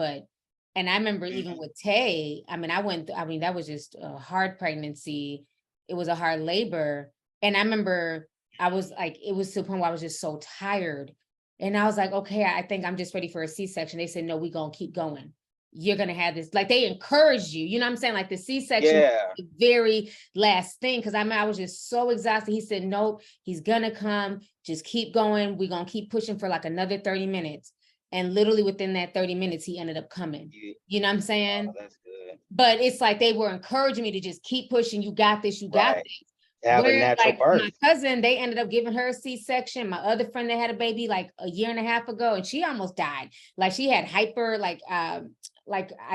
and I remember even with Tay, that was just a hard pregnancy. It was a hard labor. And I remember I was like, it was to the point where I was just so tired. And I was like, okay, I think I'm just ready for a C-section. They said, no, we're going to keep going. you're gonna have this, like they encourage you, you know what I'm saying? Like the C-section, Yeah. the very last thing, because I mean, I was just so exhausted. He said, nope, he's gonna come, just keep going. We're gonna keep pushing for like another 30 minutes. And literally within that 30 minutes, he ended up coming. You know what I'm saying? Oh, that's good. But it's like they were encouraging me to just keep pushing. You got this, you got Right. this. Have a Where natural like my birth. cousin, they ended up giving her a C-section. My other friend that had a baby like a year and a half ago, and she almost died. Like she had hyper, like I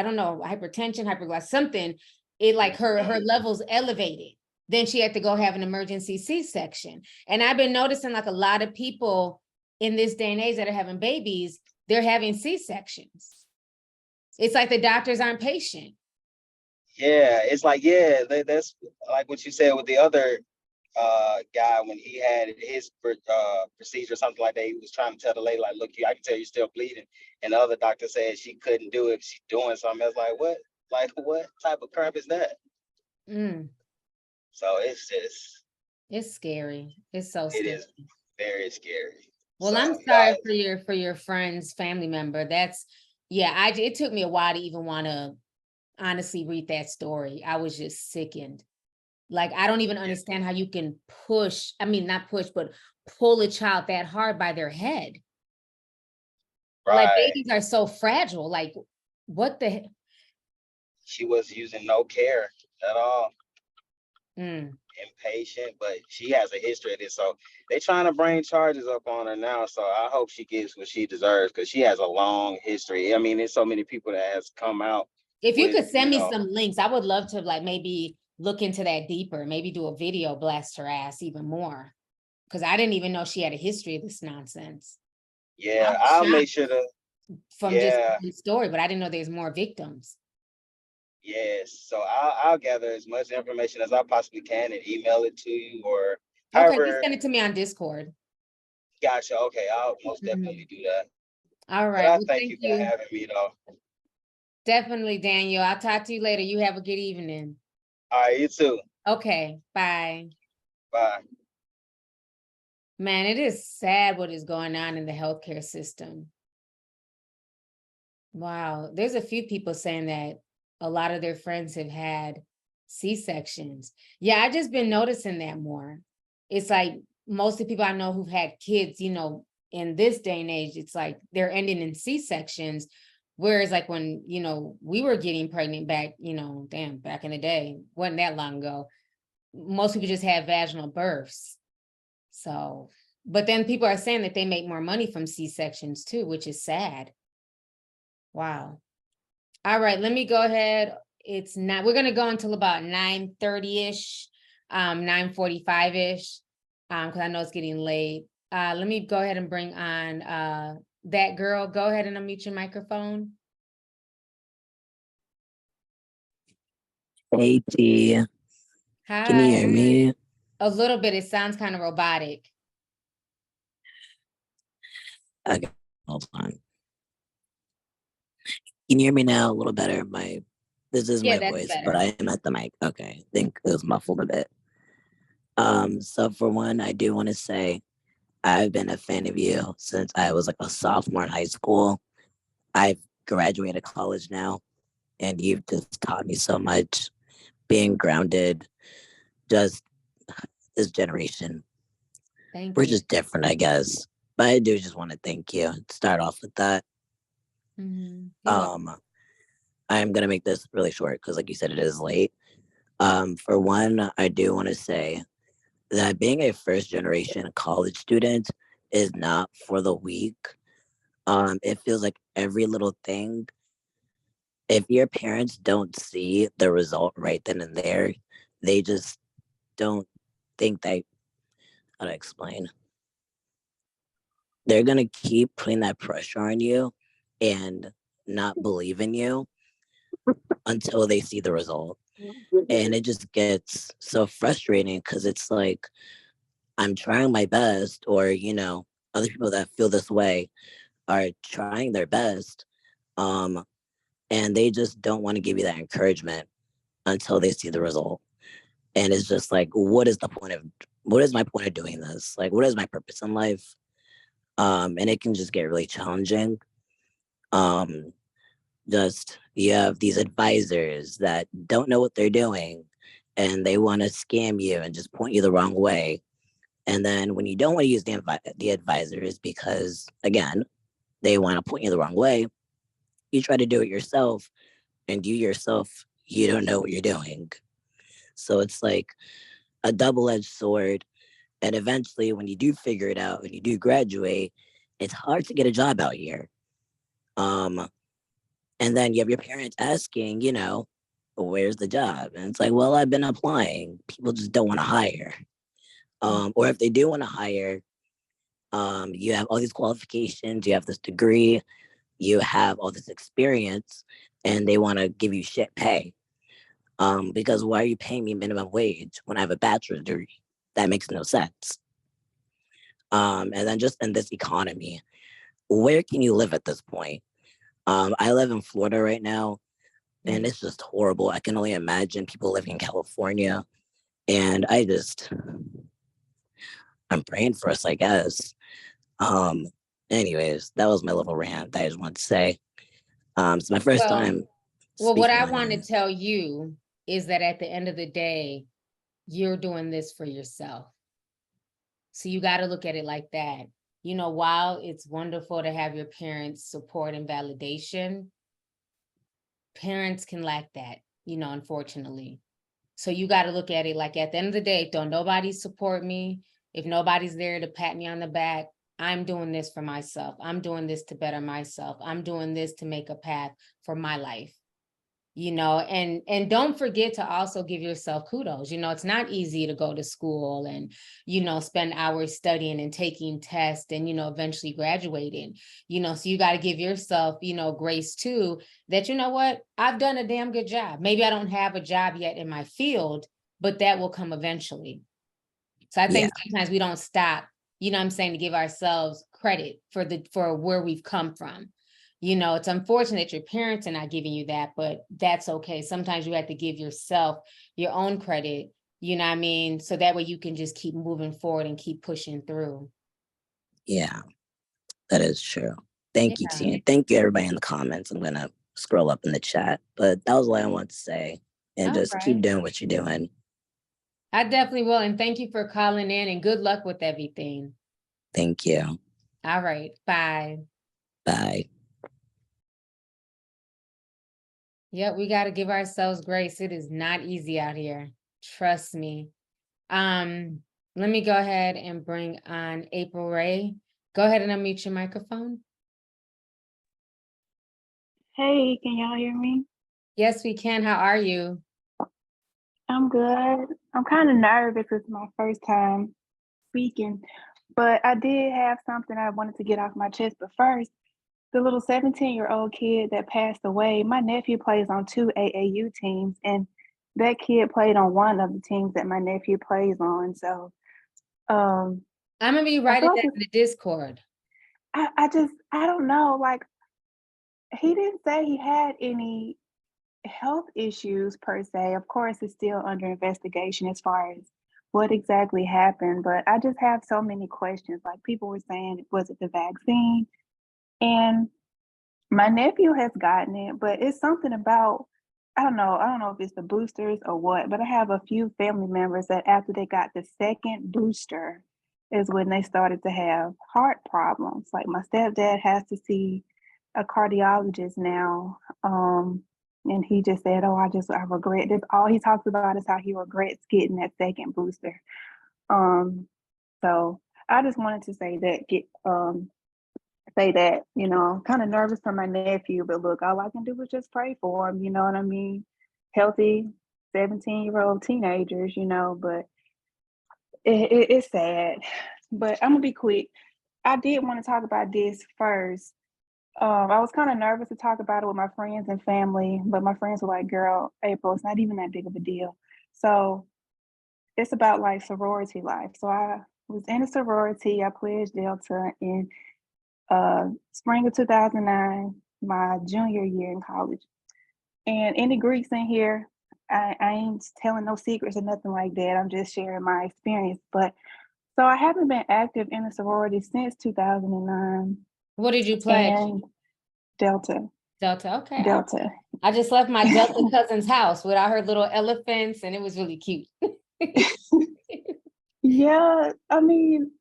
don't know, hypertension, hyperglycemia, something. It like her levels elevated. Then she had to go have an emergency C-section. And I've been noticing like a lot of people in this day and age that are having babies, they're having C-sections. It's like the doctors aren't patient. Yeah, it's like, yeah, that's like what you said with the other guy when he had his procedure or something like that. He was trying to tell the lady, like, look, I can tell you're still bleeding. And the other doctor said she couldn't do it. She's doing something. I was like, what? Like, what type of crap is that? So It's scary. It's so scary. It is very scary. Well, So, I'm sorry for your friend's family member. It took me a while to even want to honestly read that story. I was just sickened. Like, I don't even understand how you can not push, but pull a child that hard by their head. right. Like babies are so fragile. Like, what the heck? She was using no care at all. Impatient, but she has a history of this. So they're trying to bring charges up on her now. So I hope she gets what she deserves because she has a long history. I mean, there's so many people that has come out. If you could send me some links, I would love to like maybe look into that deeper, maybe do a video, blast her ass even more. Because I didn't even know she had a history of this nonsense. Yeah, I'll make sure to. From just the story, but I didn't know there's more victims. Yes, so I'll gather as much information as I possibly can and email it to you or however. Okay, just send it to me on Discord. Gotcha. Okay, I'll most definitely do that. All right. Well, thank you for having me, though. Definitely, Daniel. I'll talk to you later. You have a good evening. All right, you too. Okay, bye. Bye. Man, it is sad what is going on in the healthcare system. Wow, there's a few people saying that a lot of their friends have had C-sections. Yeah, I've just been noticing that more. It's like most of the people I know who've had kids, you know, in this day and age, it's like they're ending in C-sections. Whereas like when, you know, we were getting pregnant back, you know, back in the day, wasn't that long ago. Most people just had vaginal births. So, but then people are saying that they make more money from C-sections too, which is sad. Wow. All right, let me go ahead. We're going to go until about 9:30-ish, 9:45-ish, because I know it's getting late. Let me go ahead and bring on that girl. Go ahead and unmute your microphone. Hey, T. Hi. Can you hear me? A little bit. It sounds kind of robotic. Okay, hold on. Can you hear me now a little better? This is my voice, better. But I am at the mic. Okay, I think it was muffled a bit. So for one, I do want to say I've been a fan of you since I was like a sophomore in high school. I've graduated college now, and you've just taught me so much. Being grounded, just this generation. We're just different, I guess. But I do just want to thank you. Start off with that. I'm gonna make this really short because, like you said, it is late. For one, I do want to say that being a first generation college student is not for the weak. It feels like every little thing. If your parents don't see the result right then and there, they just don't think that. How to explain? They're gonna keep putting that pressure on you and not believe in you until they see the result. And it just gets so frustrating because it's like I'm trying my best, or other people that feel this way are trying their best, and they just don't want to give you that encouragement until they see the result. And it's just like, what is my point of doing this? Like, what is my purpose in life? And it can just get really challenging. You have these advisors that don't know what they're doing and they want to scam you and just point you the wrong way. And then when you don't want to use the advisors because, again, they want to point you the wrong way, you try to do it yourself, and you yourself, you don't know what you're doing. So it's like a double-edged sword. And eventually, when you do figure it out and you do graduate, it's hard to get a job out here. And then you have your parents asking, where's the job? And it's like, well, I've been applying. People just don't want to hire. Or if they do want to hire, you have all these qualifications, you have this degree, you have all this experience, and they want to give you shit pay. Because why are you paying me minimum wage when I have a bachelor's degree? That makes no sense. And then just in this economy, where can you live at this point? I live in Florida right now, and it's just horrible. I can only imagine people living in California. And I'm praying for us, I guess. Anyways, that was my little rant that I just wanted to say. It's my first time. Well, what I speaking want on to tell you is that at the end of the day, you're doing this for yourself. So you got to look at it like that. While it's wonderful to have your parents' support and validation, parents can lack that, unfortunately. So you got to look at it like at the end of the day, don't nobody support me. If nobody's there to pat me on the back, I'm doing this for myself. I'm doing this to better myself. I'm doing this to make a path for my life. And don't forget to also give yourself kudos. It's not easy to go to school and, spend hours studying and taking tests and, eventually graduating, so you got to give yourself, grace too, that, what, I've done a damn good job. Maybe I don't have a job yet in my field, but that will come eventually. So I think sometimes we don't stop, to give ourselves credit for where we've come from. It's unfortunate your parents are not giving you that, but that's okay. Sometimes you have to give yourself your own credit, so that way you can just keep moving forward and keep pushing through. Yeah, that is true. Thank you, Tina. Thank you, everybody in the comments. I'm going to scroll up in the chat, but that was all I wanted to say. And just keep doing what you're doing. I definitely will. And thank you for calling in and good luck with everything. Thank you. All right. Bye. Bye. Yep, we got to give ourselves grace. It is not easy out here. Trust me. Let me go ahead and bring on April Ray. Go ahead and unmute your microphone. Hey, can y'all hear me? Yes, we can. How are you? I'm good. I'm kind of nervous. It's my first time speaking, but I did have something I wanted to get off my chest. But first, the little 17-year-old kid that passed away, my nephew plays on 2 AAU teams, and that kid played on one of the teams that my nephew plays on. So I'm gonna be writing that in the Discord. I don't know. Like, he didn't say he had any health issues per se. Of course, it's still under investigation as far as what exactly happened, but I just have so many questions. Like, people were saying, was it the vaccine? And my nephew has gotten it, but it's something about, I don't know if it's the boosters or what, but I have a few family members that after they got the second booster is when they started to have heart problems. Like, my stepdad has to see a cardiologist now. And he just said, I regret this. All he talks about is how he regrets getting that second booster. So I just wanted to say that, kind of nervous for my nephew, but look, all I can do is just pray for him, you know what I mean? Healthy 17-year-old teenagers, but it's sad. But I'm gonna be quick. I did want to talk about this first. I was kind of nervous to talk about it with my friends and family, but my friends were like, girl, April, it's not even that big of a deal. So it's about like sorority life. So I was in a sorority. I pledged Delta in spring of 2009, my junior year in college. And any Greeks in here, I ain't telling no secrets or nothing like that. I'm just sharing my experience. But so I haven't been active in a sorority since 2009. What did you pledge? And Delta. Delta, okay. Delta. I just left my Delta cousin's house without her little elephants, and it was really cute. Yeah, I mean,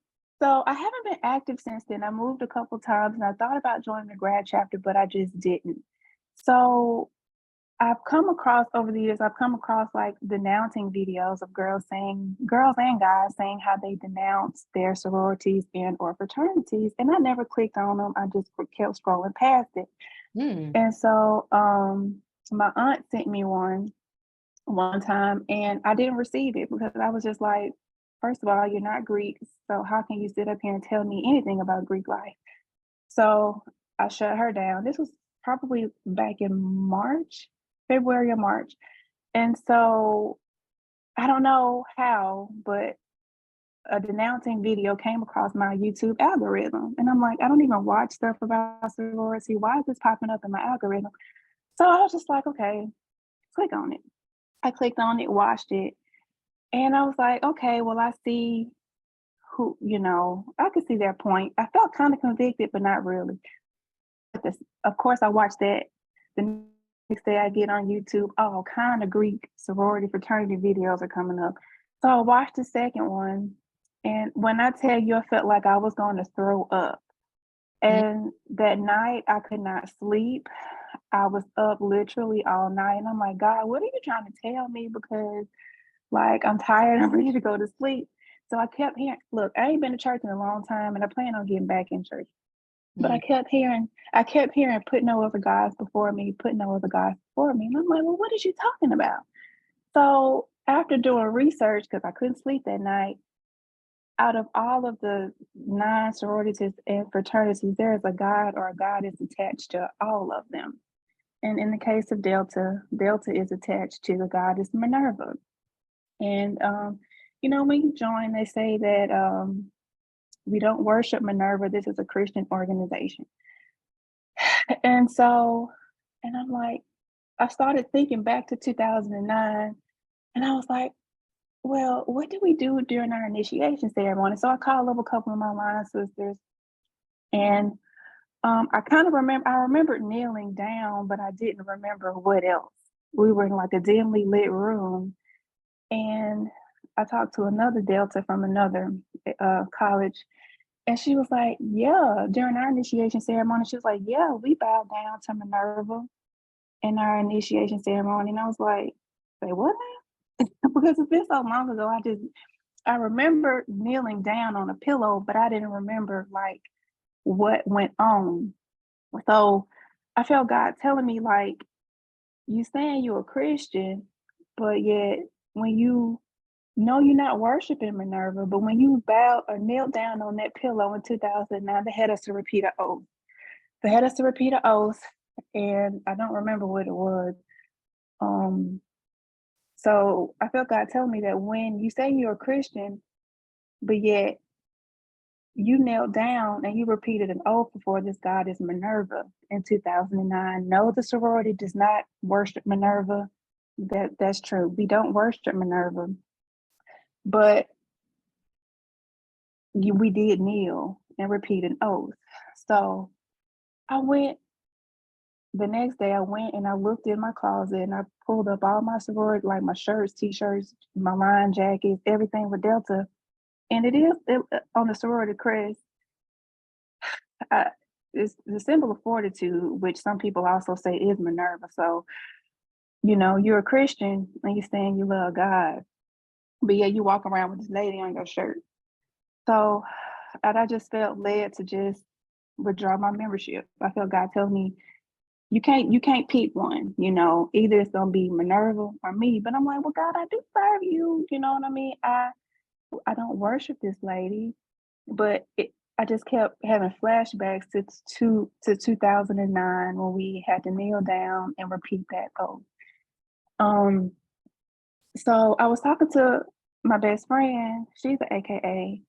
so I haven't been active since then. I moved a couple times and I thought about joining the grad chapter, but I just didn't. So I've come across over the years, I've come across like denouncing videos of girls and guys saying how they denounce their sororities and or fraternities. And I never clicked on them. I just kept scrolling past it. And so my aunt sent me one time and I didn't receive it because I was just like, first of all, you're not Greek. So how can you sit up here and tell me anything about Greek life? So I shut her down. This was probably back in March, February or March. And so I don't know how, but a denouncing video came across my YouTube algorithm. And I'm like, I don't even watch stuff about sorority. Why is this popping up in my algorithm? So I was just like, okay, click on it. I clicked on it, watched it. And I was like, okay, well, I see who, I could see their point. I felt kind of convicted, but not really. Of course, I watched that. The next day I get on YouTube, all kind of Greek sorority fraternity videos are coming up. So I watched the second one. And when I tell you, I felt like I was going to throw up. And that night I could not sleep. I was up literally all night. And I'm like, God, what are you trying to tell me? Because like, I'm tired, I'm ready to go to sleep. So I kept hearing, look, I ain't been to church in a long time and I plan on getting back in church. But I kept hearing, put no other gods before me, put no other gods before me. And I'm like, well, what is you talking about? So after doing research, because I couldn't sleep that night, out of all of the 9 sororities and fraternities, there is a god or a goddess attached to all of them. And in the case of Delta, Delta is attached to the goddess Minerva. And, when you join, they say that we don't worship Minerva. This is a Christian organization. And I'm like, I started thinking back to 2009 and I was like, well, what did we do during our initiation ceremony? So I called up a couple of my line sisters and I remembered kneeling down, but I didn't remember what else. We were in like a dimly lit room and I talked to another Delta from another college and she was like, yeah, during our initiation ceremony, she was like, yeah, we bowed down to Minerva in our initiation ceremony. And I was like, say what now? Because it's been so long ago, I remember kneeling down on a pillow, but I didn't remember like what went on. So I felt God telling me like, you saying you're a Christian, but yet when you know you're not worshiping Minerva, but when you bowed or knelt down on that pillow in 2009, they had us to repeat an oath. They had us to repeat an oath, and I don't remember what it was. So I felt God telling me that when you say you're a Christian, but yet you knelt down and you repeated an oath before this goddess Minerva in 2009. No, the sorority does not worship Minerva. That's true. We don't worship Minerva. But we did kneel and repeat an oath. So the next day I went and I looked in my closet and I pulled up all my sorority, like my shirts, t-shirts, my line jackets, everything with Delta. And it on the sorority crest, it's the symbol of fortitude, which some people also say is Minerva. So, you're a Christian and you're saying you love God, but yeah, you walk around with this lady on your shirt. So, and I just felt led to just withdraw my membership. I felt God tell me, you can't pick one, either it's gonna be Minerva or me. But I'm like, well, God, I do serve you. You know what I mean? I don't worship this lady, but I just kept having flashbacks to 2009 when we had to kneel down and repeat that oath. So I was talking to my best friend, she's an AKA,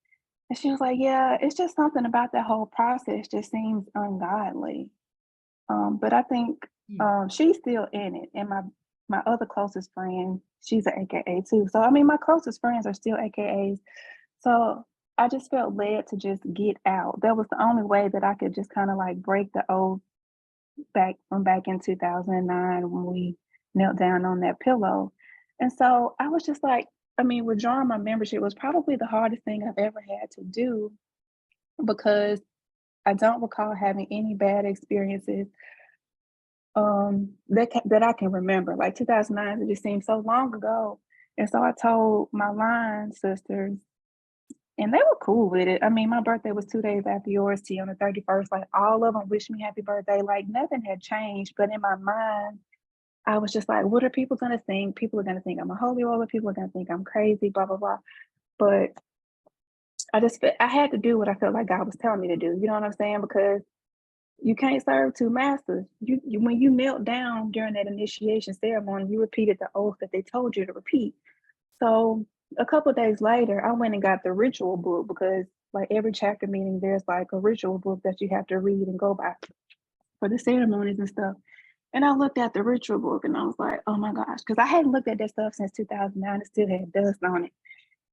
and she was like, yeah, it's just something about that whole process just seems ungodly. But I think she's still in it. And my other closest friend, she's an AKA too. So, I mean, my closest friends are still AKAs. So I just felt led to just get out. That was the only way that I could just kind of like break the oath, back in 2009 when we knelt down on that pillow. And so I was just like, I mean, withdrawing my membership was probably the hardest thing I've ever had to do because I don't recall having any bad experiences that I can remember. Like 2009, it just seemed so long ago. And so I told my line sisters, and they were cool with it. I mean, my birthday was 2 days after yours, T, on the 31st. Like all of them wished me happy birthday. Like nothing had changed. But in my mind, I was just like, what are people gonna think? People are gonna think I'm a holy roller. People are gonna think I'm crazy, blah, blah, blah. But I had to do what I felt like God was telling me to do. You know what I'm saying? Because you can't serve two masters. You when you knelt down during that initiation ceremony, you repeated the oath that they told you to repeat. So a couple of days later, I went and got the ritual book because like every chapter meeting, there's like a ritual book that you have to read and go by for the ceremonies and stuff. And I looked at the ritual book and I was like, oh my gosh, because I hadn't looked at that stuff since 2009. It still had dust on it.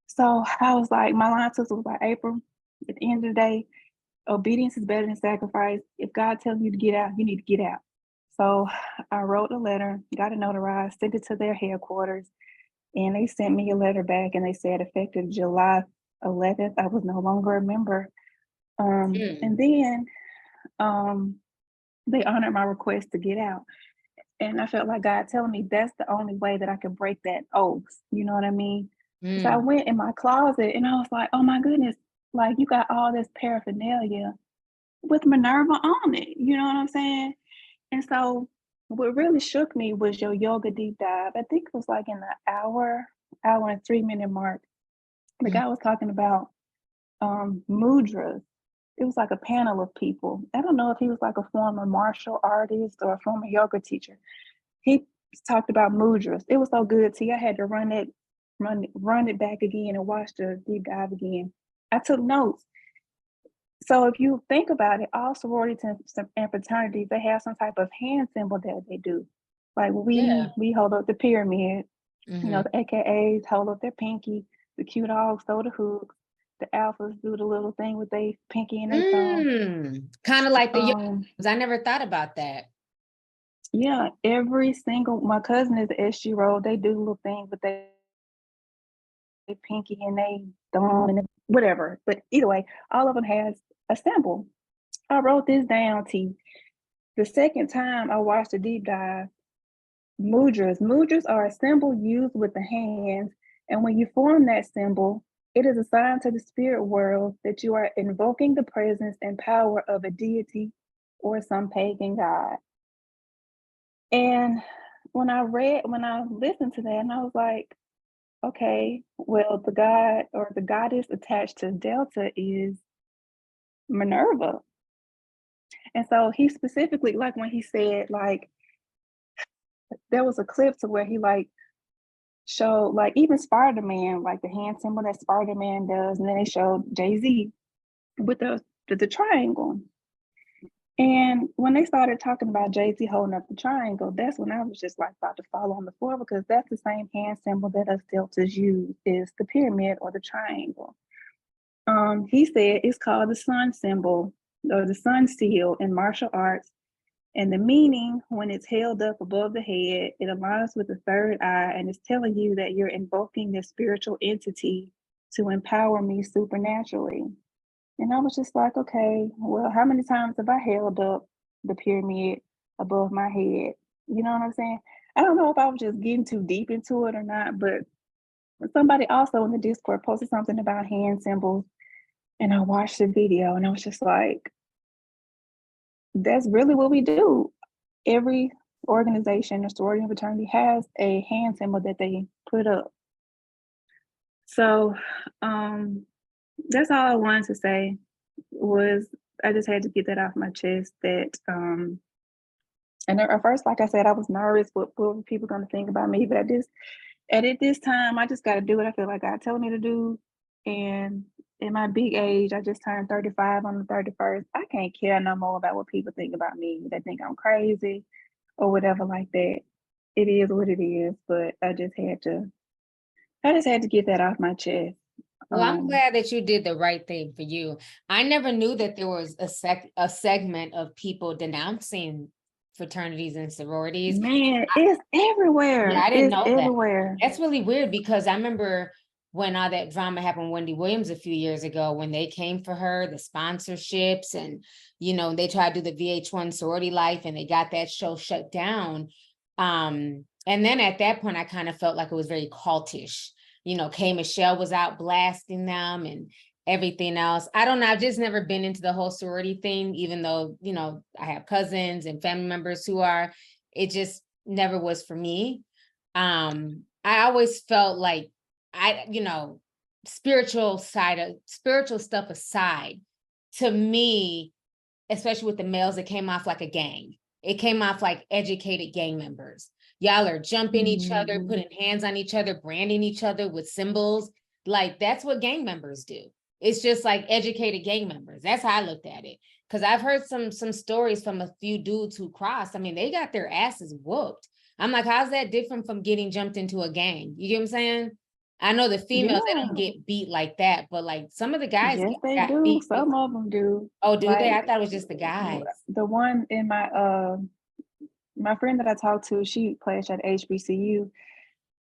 So I was like, my line sister was like, April, at the end of the day, obedience is better than sacrifice. If God tells you to get out, you need to get out. So I wrote a letter, got it notarized, sent it to their headquarters, and they sent me a letter back and they said effective July 11th, I was no longer a member. And then they honored my request to get out. And I felt like God telling me that's the only way that I could break that oath. You know what I mean? So I went in my closet and I was like, oh my goodness, like you got all this paraphernalia with Minerva on it. You know what I'm saying? And so what really shook me was your yoga deep dive. I think it was like in the hour and 3 minute mark. The guy was talking about mudras. It was like a panel of people. I don't know if he was like a former martial artist or a former yoga teacher. He talked about mudras. It was so good, T. I had to run it back again and watch the deep dive again. I took notes. So if you think about it, all sororities and fraternities, they have some type of hand symbol that they do. Like we hold up the pyramid, you know, the AKAs hold up their pinky, the Q dogs throw the hooks, the alphas do the little thing with their pinky and their thumb. Kind of like the yoga. I never thought about that. Yeah, my cousin is the SG role. They do little things with their pinky and they thumb and whatever. But either way, all of them has a symbol. I wrote this down, T. The second time I watched the deep dive, mudras are a symbol used with the hands. And when you form that symbol, it is a sign to the spirit world that you are invoking the presence and power of a deity or some pagan god. And when I listened to that, and I was like, okay, well, the god or the goddess attached to Delta is Minerva. And so he specifically, like when he said, like, there was a clip to where he like showed, like even Spider-Man, like the hand symbol that Spider-Man does, and then they showed Jay-Z with the triangle. And when they started talking about Jay-Z holding up the triangle, that's when I was just like about to fall on the floor because that's the same hand symbol that us Deltas use, is the pyramid or the triangle. He said it's called the sun symbol or the sun seal in martial arts. And the meaning, when it's held up above the head, it aligns with the third eye and it's telling you that you're invoking this spiritual entity to empower me supernaturally. And I was just like, okay, well, how many times have I held up the pyramid above my head? You know what I'm saying? I don't know if I was just getting too deep into it or not, but somebody also in the Discord posted something about hand symbols. And I watched the video and I was just like, that's really what we do. Every organization or sorority and fraternity has a hand symbol that they put up. So that's all I wanted to say was I just had to get that off my chest that and at first, like I said, I was nervous what were people going to think about me, but at this time, I just got to do what I feel like God telling me to do. And in my big age, I just turned 35 on the 31st. I can't care no more about what people think about me. They think I'm crazy or whatever like that. It is what it is, but I just had to get that off my chest. Well, I'm glad that you did the right thing for you. I never knew that there was a segment of people denouncing fraternities and sororities. Man, it's everywhere. Yeah, I didn't It's know that. everywhere. That's really weird because I remember when all that drama happened, Wendy Williams a few years ago, when they came for her, the sponsorships, and they tried to do the VH1 sorority life and they got that show shut down. And then at that point, I kind of felt like it was very cultish. K Michelle was out blasting them and everything else. I don't know. I've just never been into the whole sorority thing, even though, I have cousins and family members who are. It just never was for me. I always felt like spiritual stuff aside, to me, especially with the males, it came off like a gang. It came off like educated gang members. Y'all are jumping each other, putting hands on each other, branding each other with symbols. Like, that's what gang members do. It's just like educated gang members. That's how I looked at it. Because I've heard some stories from a few dudes who crossed. I mean, they got their asses whooped. I'm like, how's that different from getting jumped into a gang? You get what I'm saying? I know the females, they don't get beat like that, but like some of the guys Yes, they got do. beat. Some of them do. Oh, do they? I Like, thought it was just the guys. the one in my friend that I talked to, she pledged at HBCU,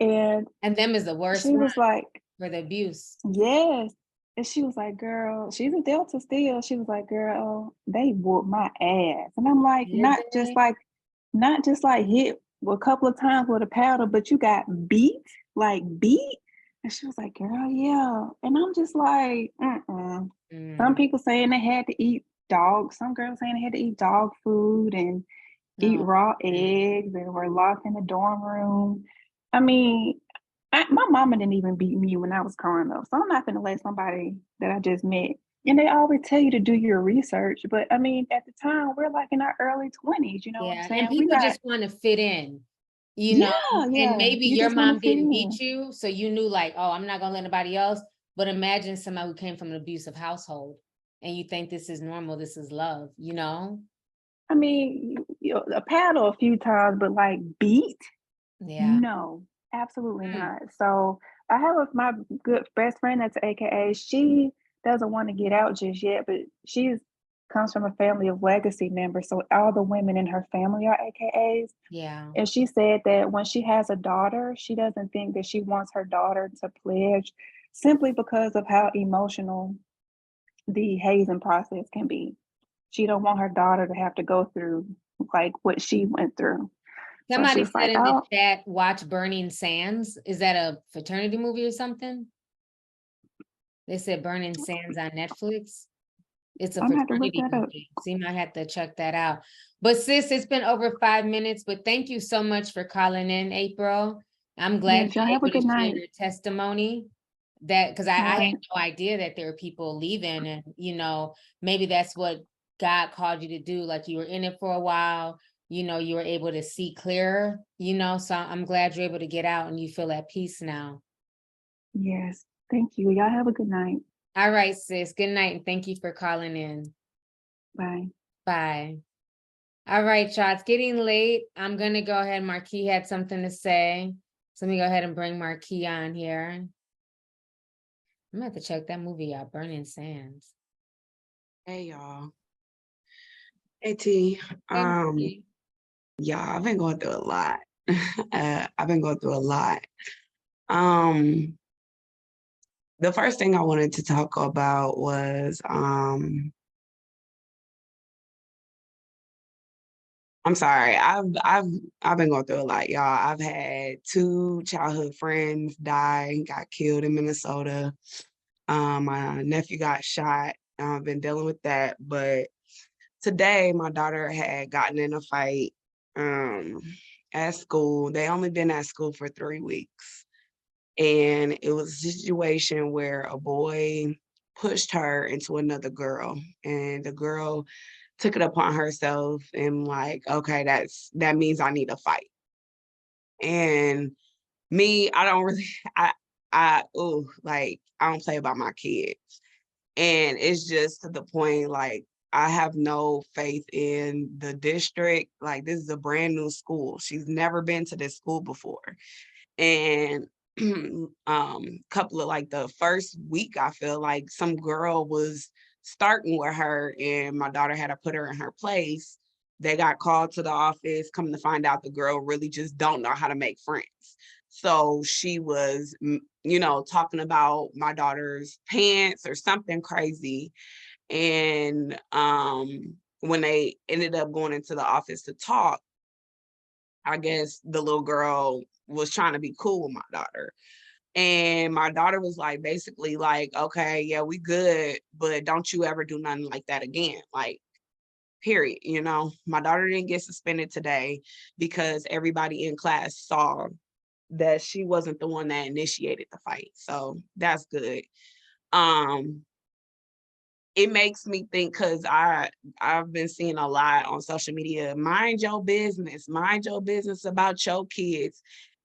and them is the worst she one was like, for the abuse. yes. And she was like, girl, she's a Delta still. She was like, girl, they whooped my ass. And I'm like, Did not they? just like hit a couple of times with a paddle, but you got beat, like beat. And she was like, girl, yeah. And I'm just like, Some Mm. people saying they had to eat dog. Some girls saying they had to eat dog food and eat Oh, raw man. eggs and were locked in the dorm room. I mean, my mama didn't even beat me when I was growing up. So I'm not gonna let somebody that I just met. And they always tell you to do your research. But I mean, at the time, we're like in our early 20s, you know what I'm Yeah, saying? and people just want to fit in, yeah, and maybe you your just want to mom fit didn't in. beat you, so you knew like, oh, I'm not gonna let anybody else. But imagine somebody who came from an abusive household and you think this is normal, this is love, I mean, a paddle a few times, but like beat? Yeah. No, absolutely Mm. not. So I have my good best friend that's AKA. She doesn't want to get out just yet, but comes from a family of legacy members. So all the women in her family are AKAs. Yeah. And she said that when she has a daughter, she doesn't think that she wants her daughter to pledge simply because of how emotional the hazing process can be. She don't want her daughter to have to go through like what she went through. So Somebody she's said like, in the oh, chat, watch Burning Sands. Is that a fraternity movie or something? They said Burning Sands on Netflix. It's a I'm gonna have to look fraternity that up. movie, so you might have to check that out. But sis, it's been over 5 minutes, but thank you so much for calling in, April. I'm glad Yes, y'all you're have a able to good share night. your testimony. That because I All had right. no idea that there were people leaving, and maybe that's what God called you to do. Like you were in it for a while, you were able to see clearer, so I'm glad you're able to get out and you feel at peace now. Yes. Thank you. Y'all have a good night. All right, sis. Good night, and thank you for calling in. Bye. Bye. All right, y'all. It's getting late. I'm gonna go ahead. Marquis had something to say. So let me go ahead and bring Marquis on here. I'm gonna have to check that movie out, Burning Sands. Hey y'all. Hey T. Hey, Marquis. Y'all, I've been going through a lot. I've been going through a lot. The first thing I wanted to talk about was I'm sorry. I've been going through a lot, y'all. I've had 2 childhood friends die, got killed in Minnesota. My nephew got shot. I've been dealing with that, but today my daughter had gotten in a fight at school. They only been at school for 3 weeks. And it was a situation where a boy pushed her into another girl, and the girl took it upon herself and like, okay, that means I need a fight. And me, I don't really, I don't play about my kids. And it's just to the point, like, I have no faith in the district. Like, this is a brand new school. She's never been to this school before. And couple of like the first week, I feel like some girl was starting with her and my daughter had to put her in her place. They got called to the office, come to find out the girl really just don't know how to make friends. So she was, you know, talking about my daughter's pants or something crazy. And when they ended up going into the office to talk, I guess the little girl was trying to be cool with my daughter. And my daughter was like, basically like, okay, yeah, we good, but don't you ever do nothing like that again. Like, period. You know, my daughter didn't get suspended today because everybody in class saw that she wasn't the one that initiated the fight. So that's good. It makes me think, because I've been seeing a lot on social media, mind your business about your kids.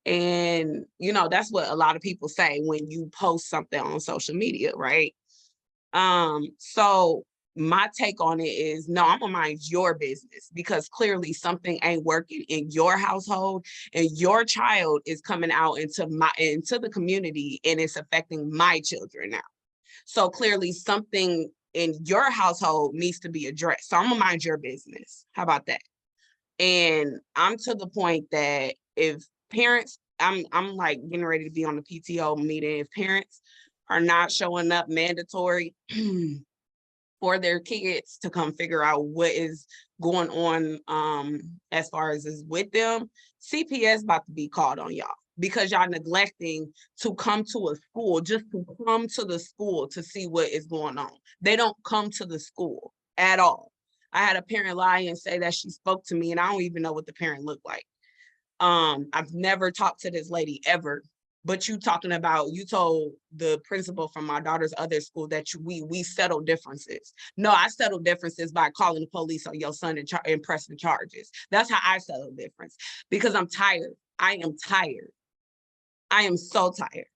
And you know, that's what a lot of people say when you post something on social media, right? So my take on it is, no, I'm gonna mind your business, because clearly something ain't working in your household, and your child is coming out into the community, and it's affecting my children now. So clearly something in your household needs to be addressed. So I'm gonna mind your business. How about that? And I'm to the point that if parents, I'm like getting ready to be on the PTO meeting. If parents are not showing up mandatory for their kids to come figure out what is going on as far as is with them, CPS about to be called on y'all, because y'all neglecting to come to a school, just to come to the school to see what is going on. They don't come to the school at all. I had a parent lie and say that she spoke to me, and I don't even know what the parent looked like. I've never talked to this lady ever, but you told the principal from my daughter's other school that we settled differences. No, I settled differences by calling the police on your son and pressing charges. That's how I settle difference, because I'm tired. I am tired. I am so tired.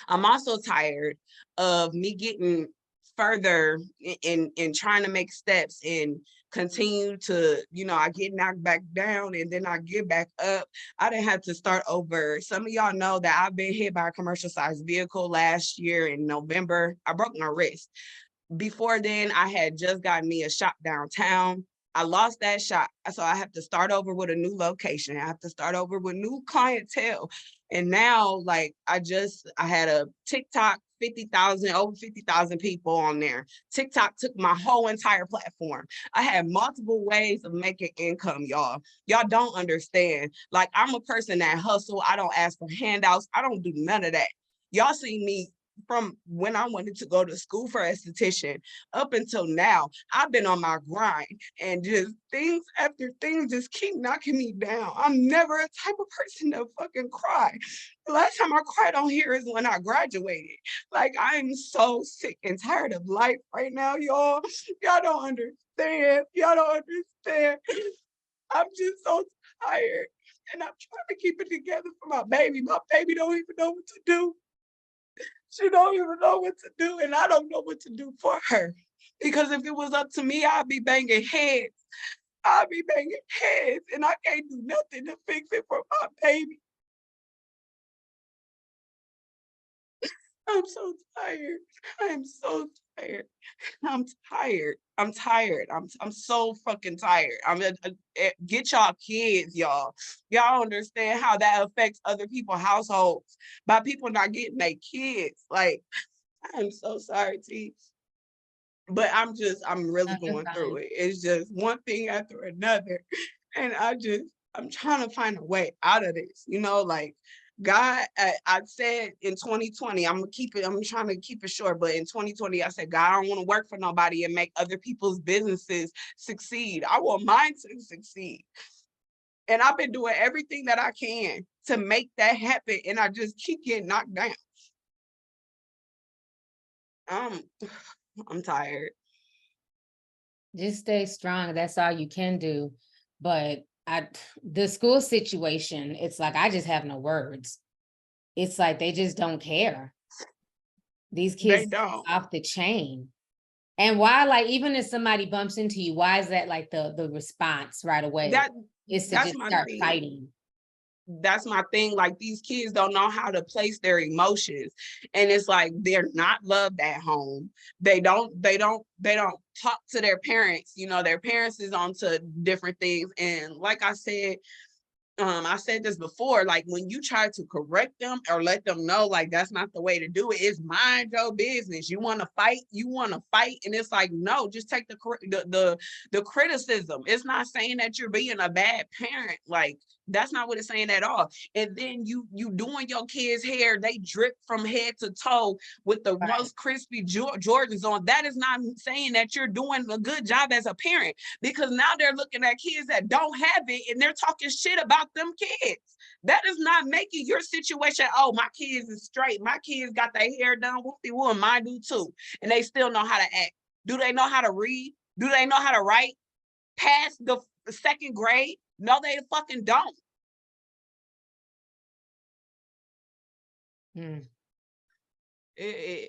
I'm also tired of me getting further in trying to make steps and continue to, you know, I get knocked back down and then I get back up. I didn't have to start over. Some of y'all know that I've been hit by a commercial sized vehicle last year in November. I broke my wrist. Before then, I had just gotten me a shop downtown. I lost that shop, so I have to start over with a new location. I have to start over with new clientele. And now, like, I had a TikTok, over 50,000 people on there. TikTok took my whole entire platform. I had multiple ways of making income, y'all. Y'all don't understand. Like, I'm a person that hustle. I don't ask for handouts. I don't do none of that. Y'all see me from when I wanted to go to school for esthetician up until now. I've been on my grind, and just things after things just keep knocking me down. I'm never a type of person to fucking cry. The last time I cried on here is when I graduated. Like, I'm so sick and tired of life right now, y'all. Y'all don't understand. Y'all don't understand. I'm just so tired, and I'm trying to keep it together for my baby. My baby don't even know what to do. She don't even know what to do, and I don't know what to do for her. Because if it was up to me, I'd be banging heads. I'd be banging heads, and I can't do nothing to fix it for my baby. I'm so tired. I'm so tired. I'm tired. I'm tired. I'm so fucking tired. Get y'all kids, y'all. Y'all understand how that affects other people's households by people not getting their kids. Like, I'm so sorry, T. But I'm really going through it. It's just one thing after another. And I'm trying to find a way out of this, you know, like, God, I said in 2020, I'm trying to keep it short, but in 2020, I said, God, I don't want to work for nobody and make other people's businesses succeed. I want mine to succeed. And I've been doing everything that I can to make that happen, and I just keep getting knocked down. I'm tired. Just stay strong. That's all you can do. But the school situation, it's like, I just have no words. It's like, they just don't care. These kids off the chain. And why, like, even if somebody bumps into you, why is that like the response right away? Is to just start fighting. that's my thing. Like, these kids don't know how to place their emotions. And it's like they're not loved at home. They don't talk to their parents. You know, their parents is onto different things. And like I said this before, like when you try to correct them or let them know, like, that's not the way to do it. It's mind your business. You want to fight, and it's like, no, just take the criticism. It's not saying that you're being a bad parent. Like, that's not what it's saying at all. And then you doing your kids' hair, they drip from head to toe with the most crispy Jordans on. That is not saying that you're doing a good job as a parent, because now they're looking at kids that don't have it and they're talking shit about them kids. That is not making your situation, oh, my kids is straight, my kids got their hair done, whoopty-woo, and mine do too. And they still know how to act. Do they know how to read? Do they know how to write? Past the second grade? No, they fucking don't.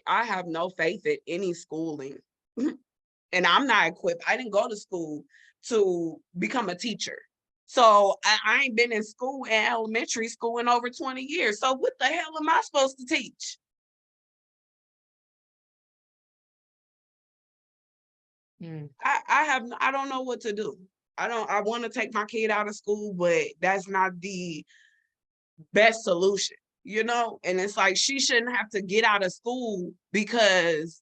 I have no faith in any schooling. And I'm not equipped. I didn't go to school to become a teacher. So I ain't been in school, in elementary school, in over 20 years. So what the hell am I supposed to teach? I don't know what to do. I want to take my kid out of school, but that's not the best solution, you know? And it's like, she shouldn't have to get out of school because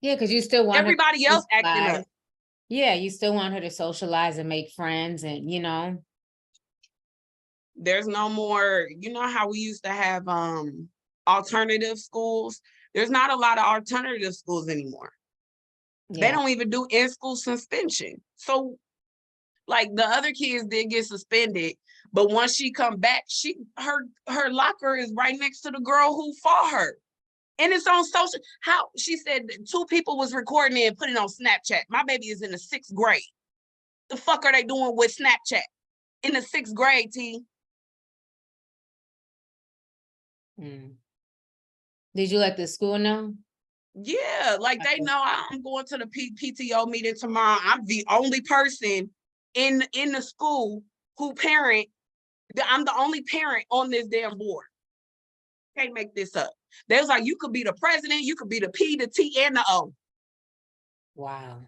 because you still want everybody else acting up. Yeah, you still want her to socialize and make friends, and you know. There's no more, you know how we used to have alternative schools? There's not a lot of alternative schools anymore. They don't even do in-school suspension. So, like, the other kids did get suspended, but once she come back, her locker is right next to the girl who fought her. And it's on social. How she said 2 people was recording it and putting it on Snapchat. My baby is in the 6th grade. The fuck are they doing with Snapchat in the 6th grade, T? Did you let the school know? Yeah, like they know I'm going to the PTO meeting tomorrow. I'm the only person in the school who parent. I'm the only parent on this damn board. Can't make this up. They was like, you could be the president, you could be the P, the T, and the O. Wow.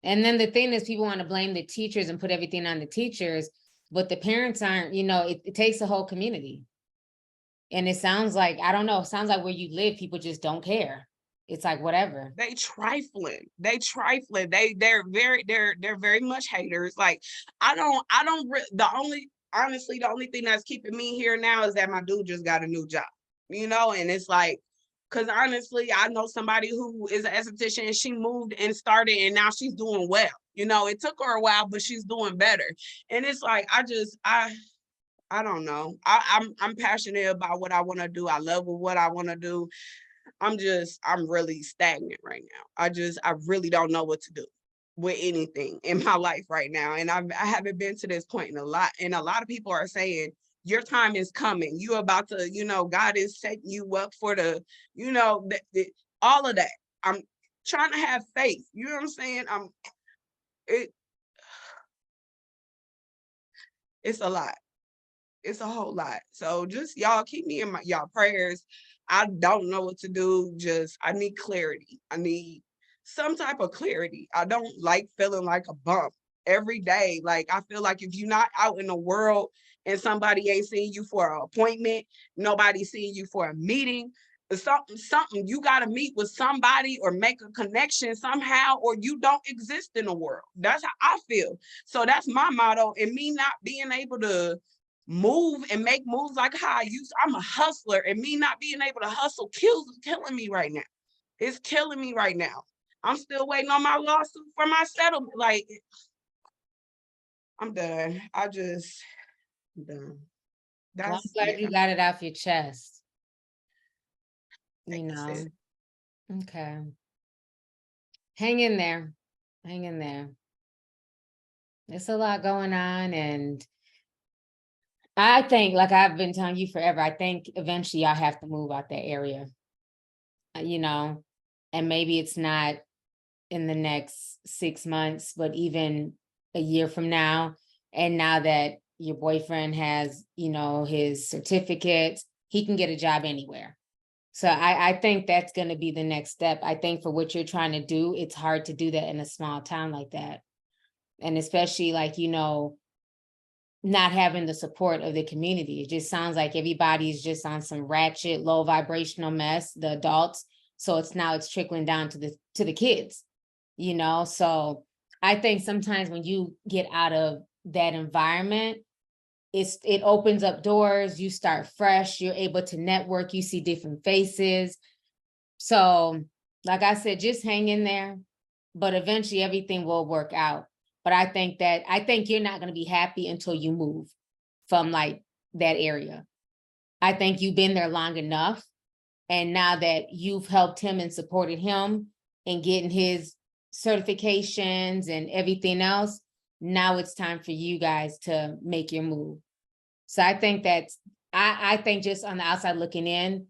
And then the thing is, people want to blame the teachers and put everything on the teachers, but the parents aren't, you know, it takes a whole community. And it sounds like, I don't know, it sounds like where you live, people just don't care. It's like, whatever. They trifling. They're very much haters. Like, honestly, the only thing that's keeping me here now is that my dude just got a new job, you know? And it's like, because honestly, I know somebody who is an esthetician and she moved and started and now she's doing well. You know, it took her a while, but she's doing better. And it's like, I don't know. I'm passionate about what I want to do. I love what I want to do. I'm really stagnant right now. I really don't know what to do with anything in my life right now. And I haven't been to this point in a lot. And a lot of people are saying, your time is coming. You're about to, you know, God is setting you up for the, you know, all of that. I'm trying to have faith. You know what I'm saying? It's a lot. It's a whole lot. So just y'all keep me in y'all prayers. I don't know what to do. I need clarity. I need some type of clarity. I don't like feeling like a bump every day. Like, I feel like if you're not out in the world and somebody ain't seeing you for an appointment, nobody seeing you for a meeting, something, you got to meet with somebody or make a connection somehow, or you don't exist in the world. That's how I feel. So that's my motto. And me not being able to move and make moves like how I'm a hustler, and me not being able to hustle killing me right now. It's killing me right now. I'm still waiting on my lawsuit for my settlement. Like, I'm done. I'm done. I'm glad you got it off your chest. You know. Okay. Hang in there. Hang in there. There's a lot going on, and I think, like I've been telling you forever, I think eventually I have to move out that area, you know, and maybe it's not in the next 6 months, but even a year from now. And now that your boyfriend has, you know, his certificates, he can get a job anywhere. So I think that's going to be the next step. I think for what you're trying to do, it's hard to do that in a small town like that. And especially like, you know, not having the support of the community. It just sounds like everybody's just on some ratchet, low vibrational mess, the adults. So it's trickling down to the kids, you know? So I think sometimes when you get out of that environment, it opens up doors, you start fresh, you're able to network, you see different faces. So like I said, just hang in there, but eventually everything will work out. But I think you're not going to be happy until you move from like that area. I think you've been there long enough. And now that you've helped him and supported him in getting his certifications and everything else, now it's time for you guys to make your move. So I think I think just on the outside looking in,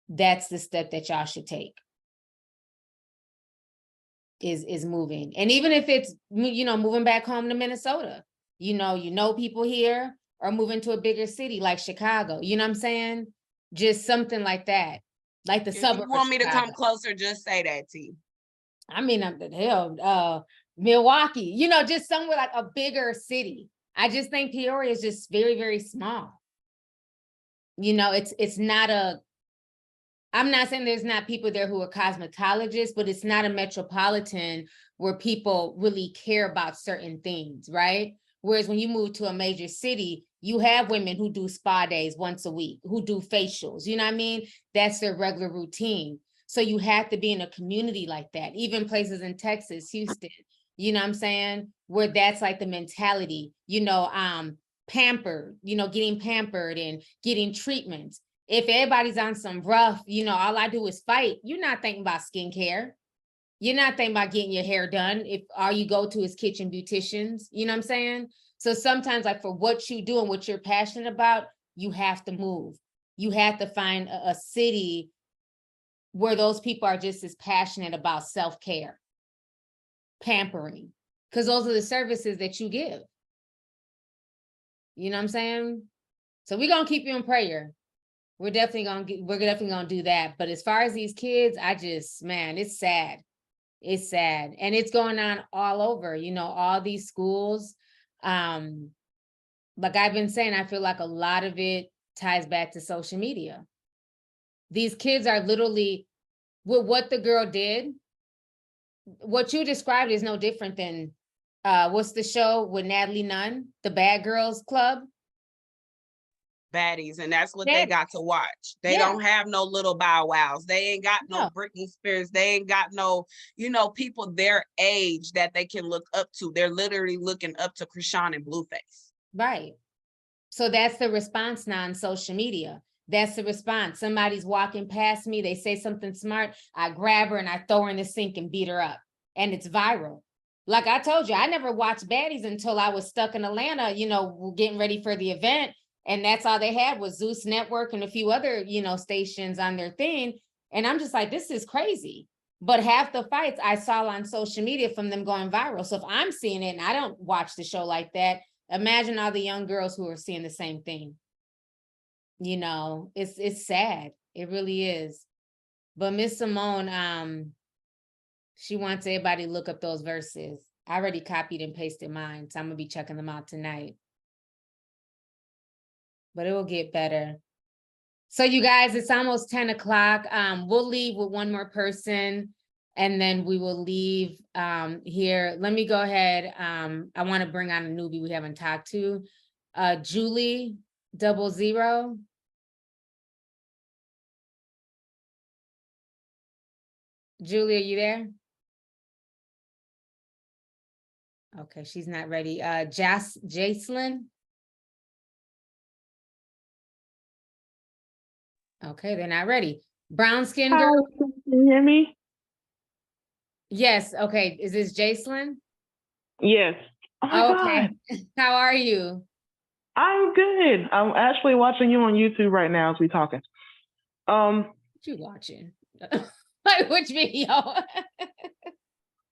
that's the step that y'all should take. Is moving. And even if it's, you know, moving back home to Minnesota, you know people here, or moving to a bigger city like Chicago, you know what I'm saying? Just something like that. Like the suburb. If you want me to come closer, just say that, T. I mean, Milwaukee, you know, just somewhere like a bigger city. I just think Peoria is just very, very small. You know, it's not I'm not saying there's not people there who are cosmetologists, but it's not a metropolitan where people really care about certain things, right? Whereas when you move to a major city, you have women who do spa days once a week, who do facials, you know what I mean? That's their regular routine. So you have to be in a community like that, even places in Texas, Houston, you know what I'm saying? Where that's like the mentality, you know, pampered, you know, getting pampered and getting treatments. If everybody's on some rough, you know, all I do is fight, you're not thinking about skincare. You're not thinking about getting your hair done if all you go to is kitchen beauticians, you know what I'm saying? So sometimes like for what you do and what you're passionate about, you have to move. You have to find a city where those people are just as passionate about self-care, pampering, because those are the services that you give. You know what I'm saying? So we're going to keep you in prayer. We're definitely gonna do that. But as far as these kids, man, it's sad. It's sad. And it's going on all over, you know, all these schools. Like I've been saying, I feel like a lot of it ties back to social media. These kids are literally, with what the girl did, what you described is no different than, what's the show with Natalie Nunn, the Bad Girls Club? Baddies, and that's what they got to watch. They don't have no little Bow Wows. They ain't got no Britney Spears. They ain't got no, you know, people their age that they can look up to. They're literally looking up to Krishan and Blueface. Right. So that's the response now on social media. That's the response. Somebody's walking past me, they say something smart, I grab her and I throw her in the sink and beat her up. And it's viral. Like I told you, I never watched Baddies until I was stuck in Atlanta, you know, getting ready for the event. And that's all they had was Zeus Network and a few other, you know, stations on their thing. And I'm just like, this is crazy. But half the fights I saw on social media from them going viral. So if I'm seeing it and I don't watch the show like that, imagine all the young girls who are seeing the same thing. You know, it's sad. It really is. But Miss Simone, she wants everybody to look up those verses. I already copied and pasted mine, so I'm gonna be checking them out tonight. But it will get better. So you guys, it's almost 10 o'clock. We'll leave with one more person and then we will leave here. Let me go ahead. I want to bring on a newbie we haven't talked to. Julie 00. Julie, are you there? Okay, she's not ready. Jacelyn. Okay, they're not ready. Brown skin girl. Can you hear me? Yes. Okay. Is this Jacelyn? Yes. Oh my Okay. God. How are you? I'm good. I'm actually watching you on YouTube right now as we talking. What you watching? Like which video?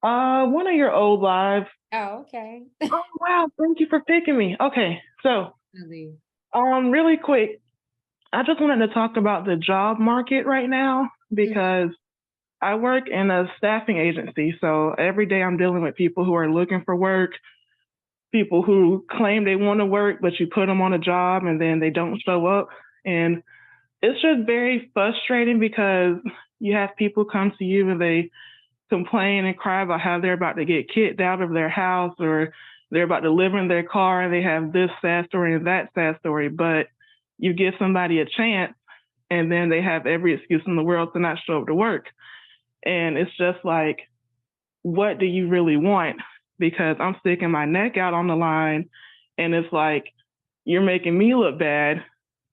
One of your old lives. Oh, okay. Oh wow, thank you for picking me. Okay, so Definitely. Really quick, I just wanted to talk about the job market right now because I work in a staffing agency. So every day I'm dealing with people who are looking for work, people who claim they want to work, but you put them on a job and then they don't show up. And it's just very frustrating because you have people come to you and they complain and cry about how they're about to get kicked out of their house or they're about to live in their car and they have this sad story and that sad story. But you give somebody a chance and then they have every excuse in the world to not show up to work. And it's just like, what do you really want? Because I'm sticking my neck out on the line and it's like, you're making me look bad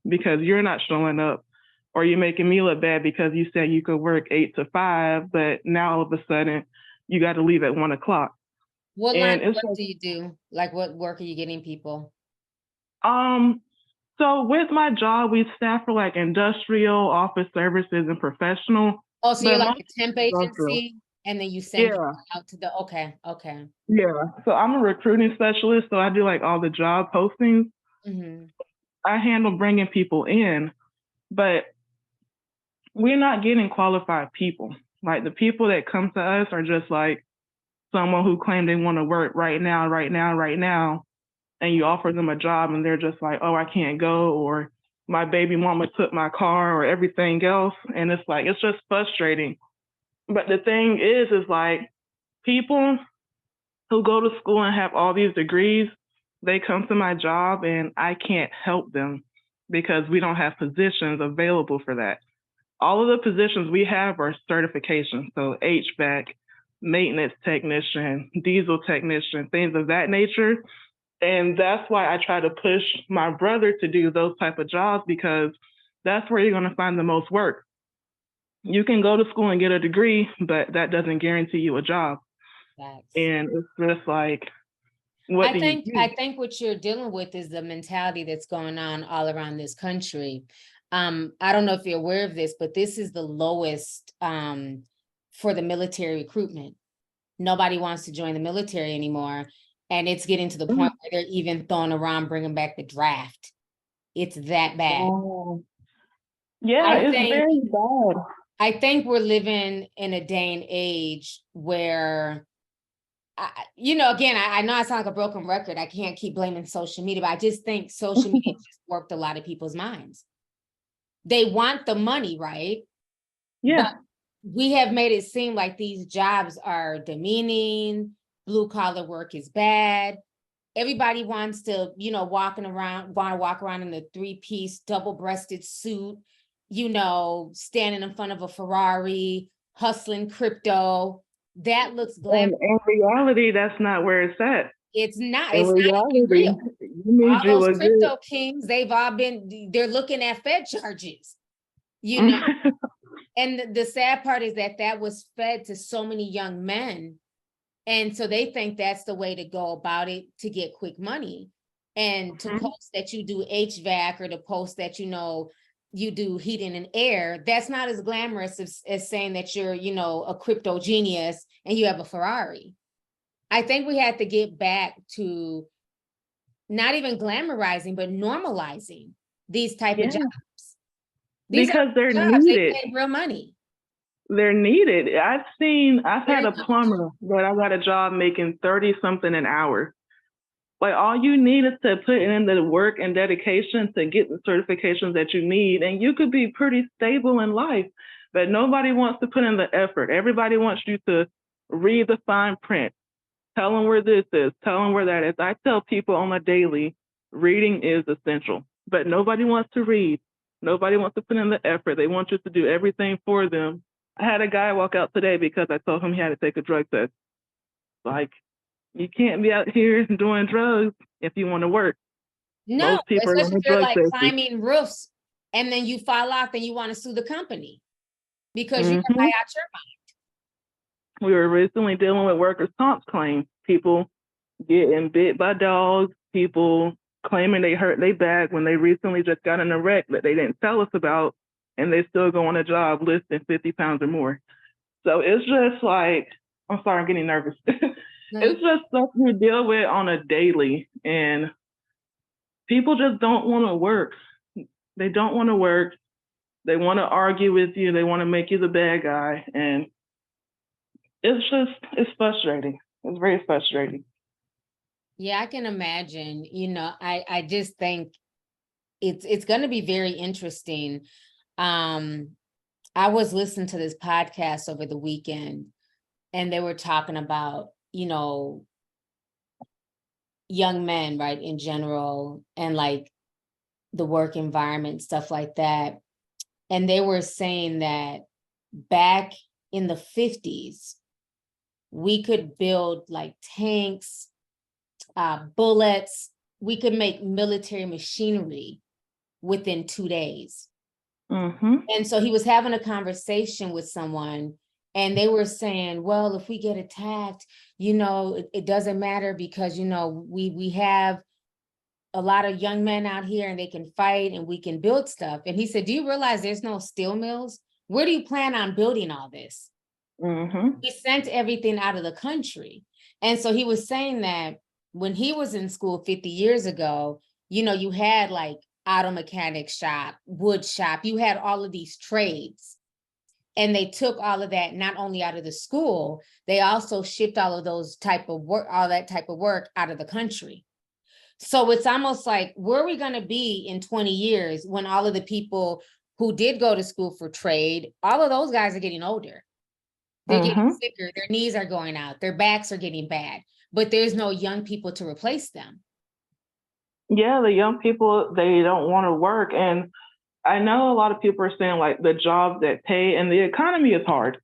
because you're not showing up, or you're making me look bad because you said you could work 8 to 5, but now all of a sudden you got to leave at 1 o'clock. What And line of it's work do you do? Like, what work are you getting people? So with my job, we staff for like industrial, office services, and professional. Oh, so you're But like most a temp industrial. agency, and then you send Yeah, people out to the. Okay. yeah. So I'm a recruiting specialist, so I do like all the job postings. Mm-hmm. I handle bringing people in, but we're not getting qualified people. Like the people that come to us are just like someone who claim they want to work right now, and you offer them a job and they're just like, oh, I can't go, or my baby mama took my car, or everything else. And it's like, it's just frustrating. But the thing is like people who go to school and have all these degrees, they come to my job and I can't help them because we don't have positions available for that. All of the positions we have are certifications. So HVAC, maintenance technician, diesel technician, things of that nature. And that's why I try to push my brother to do those type of jobs, because that's where you're going to find the most work. You can go to school and get a degree, but that doesn't guarantee you a job. Facts. And it's just like, what do you do? I think what you're dealing with is the mentality that's going on all around this country. I don't know if you're aware of this, but this is the lowest for the military recruitment. Nobody wants to join the military anymore. And it's getting to the point where they're even throwing around bringing back the draft. It's that bad. Oh. Yeah, it's very bad. I think we're living in a day and age where, again, I know I sound like a broken record. I can't keep blaming social media, but I just think social media just worked a lot of people's minds. They want the money, right? Yeah. But we have made it seem like these jobs are demeaning. Blue collar work is bad. Everybody wants to, want to walk around in a 3-piece double-breasted suit, standing in front of a Ferrari, hustling crypto. That looks glamorous. And in reality, that's not where it's at. It's not. In It's reality, not even real. you need All you those a crypto good. kings, they're looking at Fed charges, And the sad part is that was fed to so many young men. And so they think that's the way to go about it to get quick money. And to post that you do HVAC, or to post that, you do heating and air, that's not as glamorous as saying that you're, a crypto genius and you have a Ferrari. I think we had to get back to not even glamorizing, but normalizing these type of jobs. Because they're needed. They pay real money. They're needed. I've had a plumber that I got a job making 30 something an hour. Like, all you need is to put in the work and dedication to get the certifications that you need, and you could be pretty stable in life. But nobody wants to put in the effort. Everybody wants you to read the fine print, tell them where this is, tell them where that is. I tell people on a daily, reading is essential, but nobody wants to read. Nobody wants to put in the effort. They want you to do everything for them. I had a guy walk out today because I told him he had to take a drug test. Like, you can't be out here doing drugs if you want to work. No, most people especially are if you're like testing. climbing roofs and then you fall off and you want to sue the company because you're gonna buy out your mind. We were recently dealing with workers' comp claims. People getting bit by dogs, people claiming they hurt their back when they recently just got in a wreck that they didn't tell us about, and they still go on a job lifting 50 pounds or more. So it's just like, I'm sorry, I'm getting nervous. It's just stuff we deal with on a daily, and people just don't want to work. They don't want to work. They want to argue with you. They want to make you the bad guy. And it's frustrating. It's very frustrating. Yeah, I can imagine. I just think it's going to be very interesting. I was listening to this podcast over the weekend, and they were talking about, young men, right, in general, and like the work environment, stuff like that. And they were saying that back in the 50s, we could build like tanks, bullets, we could make military machinery within 2 days. And so he was having a conversation with someone, and they were saying, well, if we get attacked, it doesn't matter because, we have a lot of young men out here and they can fight and we can build stuff. And he said, do you realize there's no steel mills? Where do you plan on building all this? We sent everything out of the country. And so he was saying that when he was in school 50 years ago, you had like auto mechanic shop, wood shop, you had all of these trades. And they took all of that not only out of the school, they also shipped all of those type of work, all that type of work out of the country. So it's almost like, where are we going to be in 20 years when all of the people who did go to school for trade, all of those guys are getting older. They're getting sicker, their knees are going out, their backs are getting bad, but there's no young people to replace them. Yeah, the young people, they don't want to work. And I know a lot of people are saying like the jobs that pay, and the economy is hard.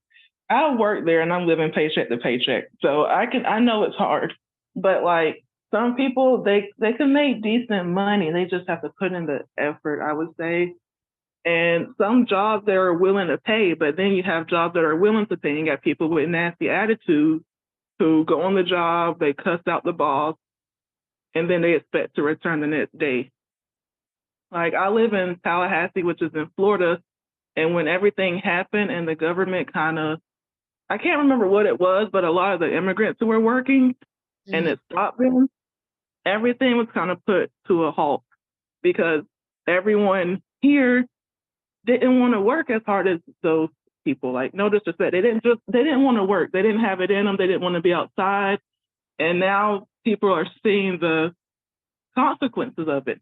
I work there and I'm living paycheck to paycheck. So I know it's hard, but like some people, they can make decent money. They just have to put in the effort, I would say. And some jobs that are willing to pay, but then you have jobs that are willing to pay. You got people with nasty attitudes who go on the job, they cuss out the boss, and then they expect to return the next day. Like I live in Tallahassee, which is in Florida, and when everything happened and the government I can't remember what it was, but a lot of the immigrants who were working and it stopped them, everything was kind of put to a halt because everyone here didn't want to work as hard as those people. Like, no disrespect, they didn't want to work. They didn't have it in them. They didn't want to be outside. And now people are seeing the consequences of it.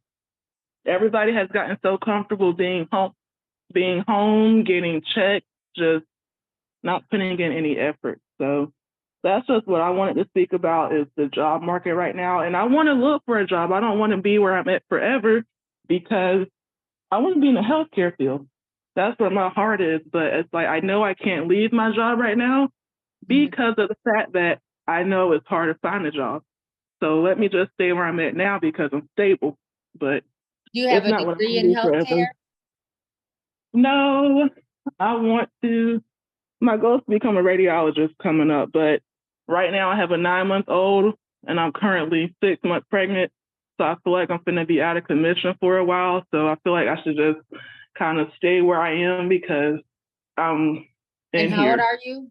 Everybody has gotten so comfortable being home, getting checked, just not putting in any effort. So that's just what I wanted to speak about is the job market right now. And I want to look for a job. I don't want to be where I'm at forever because I want to be in the healthcare field. That's where my heart is. But it's like, I know I can't leave my job right now because of the fact that I know it's hard to find a job. So let me just stay where I'm at now because I'm stable. But you have a degree in healthcare? No, my goal is to become a radiologist coming up. But right now I have a 9-month-old and I'm currently 6 months pregnant. So I feel like I'm going to be out of commission for a while. So I feel like I should just kind of stay where I am because I'm in here. And how old are you?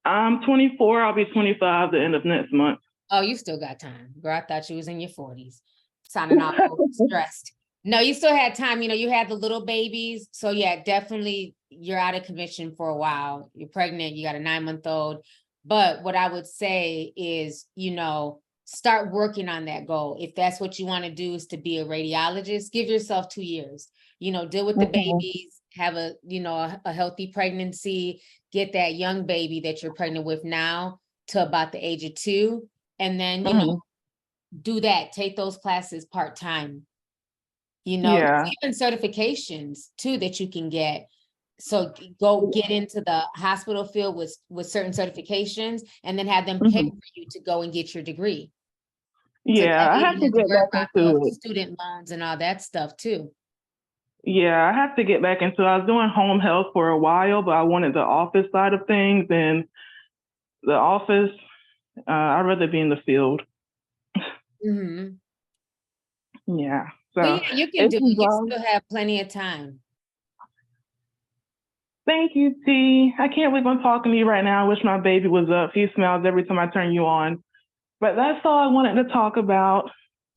I'm 24. I'll be 25 the end of next month. Oh, you still got time. Girl, I thought you was in your 40s. Sounding all stressed. No, you still had time. You had the little babies. So yeah, definitely you're out of commission for a while. You're pregnant, you got a 9-month-old. But what I would say is, start working on that goal. If that's what you want to do is to be a radiologist, give yourself 2 years, deal with the babies, have a healthy pregnancy, get that young baby that you're pregnant with now to about the age of 2. And then, do that, take those classes part-time, Yeah. even certifications too, that you can get. So go get into the hospital field with certain certifications and then have them pay for you to go and get your degree. Yeah, I have to get back into it. Student loans and all that stuff too. Yeah, I have to get back into it. I was doing home health for a while, but I wanted the office side of things. And the office, I'd rather be in the field. Yeah. So Well, yeah, you can do it. You still have plenty of time. Thank you, T. I can't believe I'm talking to you right now. I wish my baby was up. He smiles every time I turn you on. But that's all I wanted to talk about.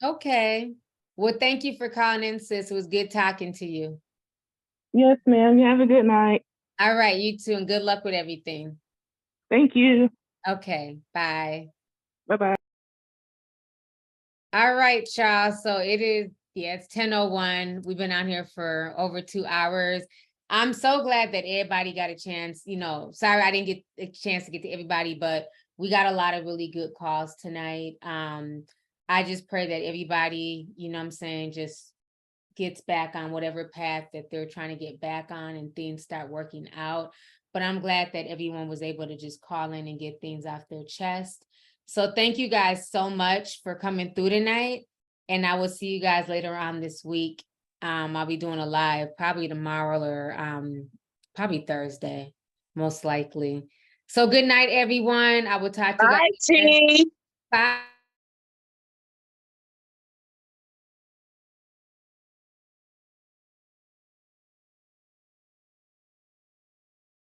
Okay. Well, thank you for calling in, sis. It was good talking to you. Yes, ma'am. You have a good night. All right, you too, and good luck with everything. Thank you. Okay, bye. Bye-bye. All right, y'all. So it's 10:01. We've been on here for over 2 hours. I'm so glad that everybody got a chance. Sorry I didn't get a chance to get to everybody, but we got a lot of really good calls tonight. I just pray that everybody, just gets back on whatever path that they're trying to get back on and things start working out. But I'm glad that everyone was able to just call in and get things off their chest. So thank you guys so much for coming through tonight. And I will see you guys later on this week. I'll be doing a live probably tomorrow or probably Thursday, most likely. So good night, everyone. I will talk to you guys. Bye, T. Bye.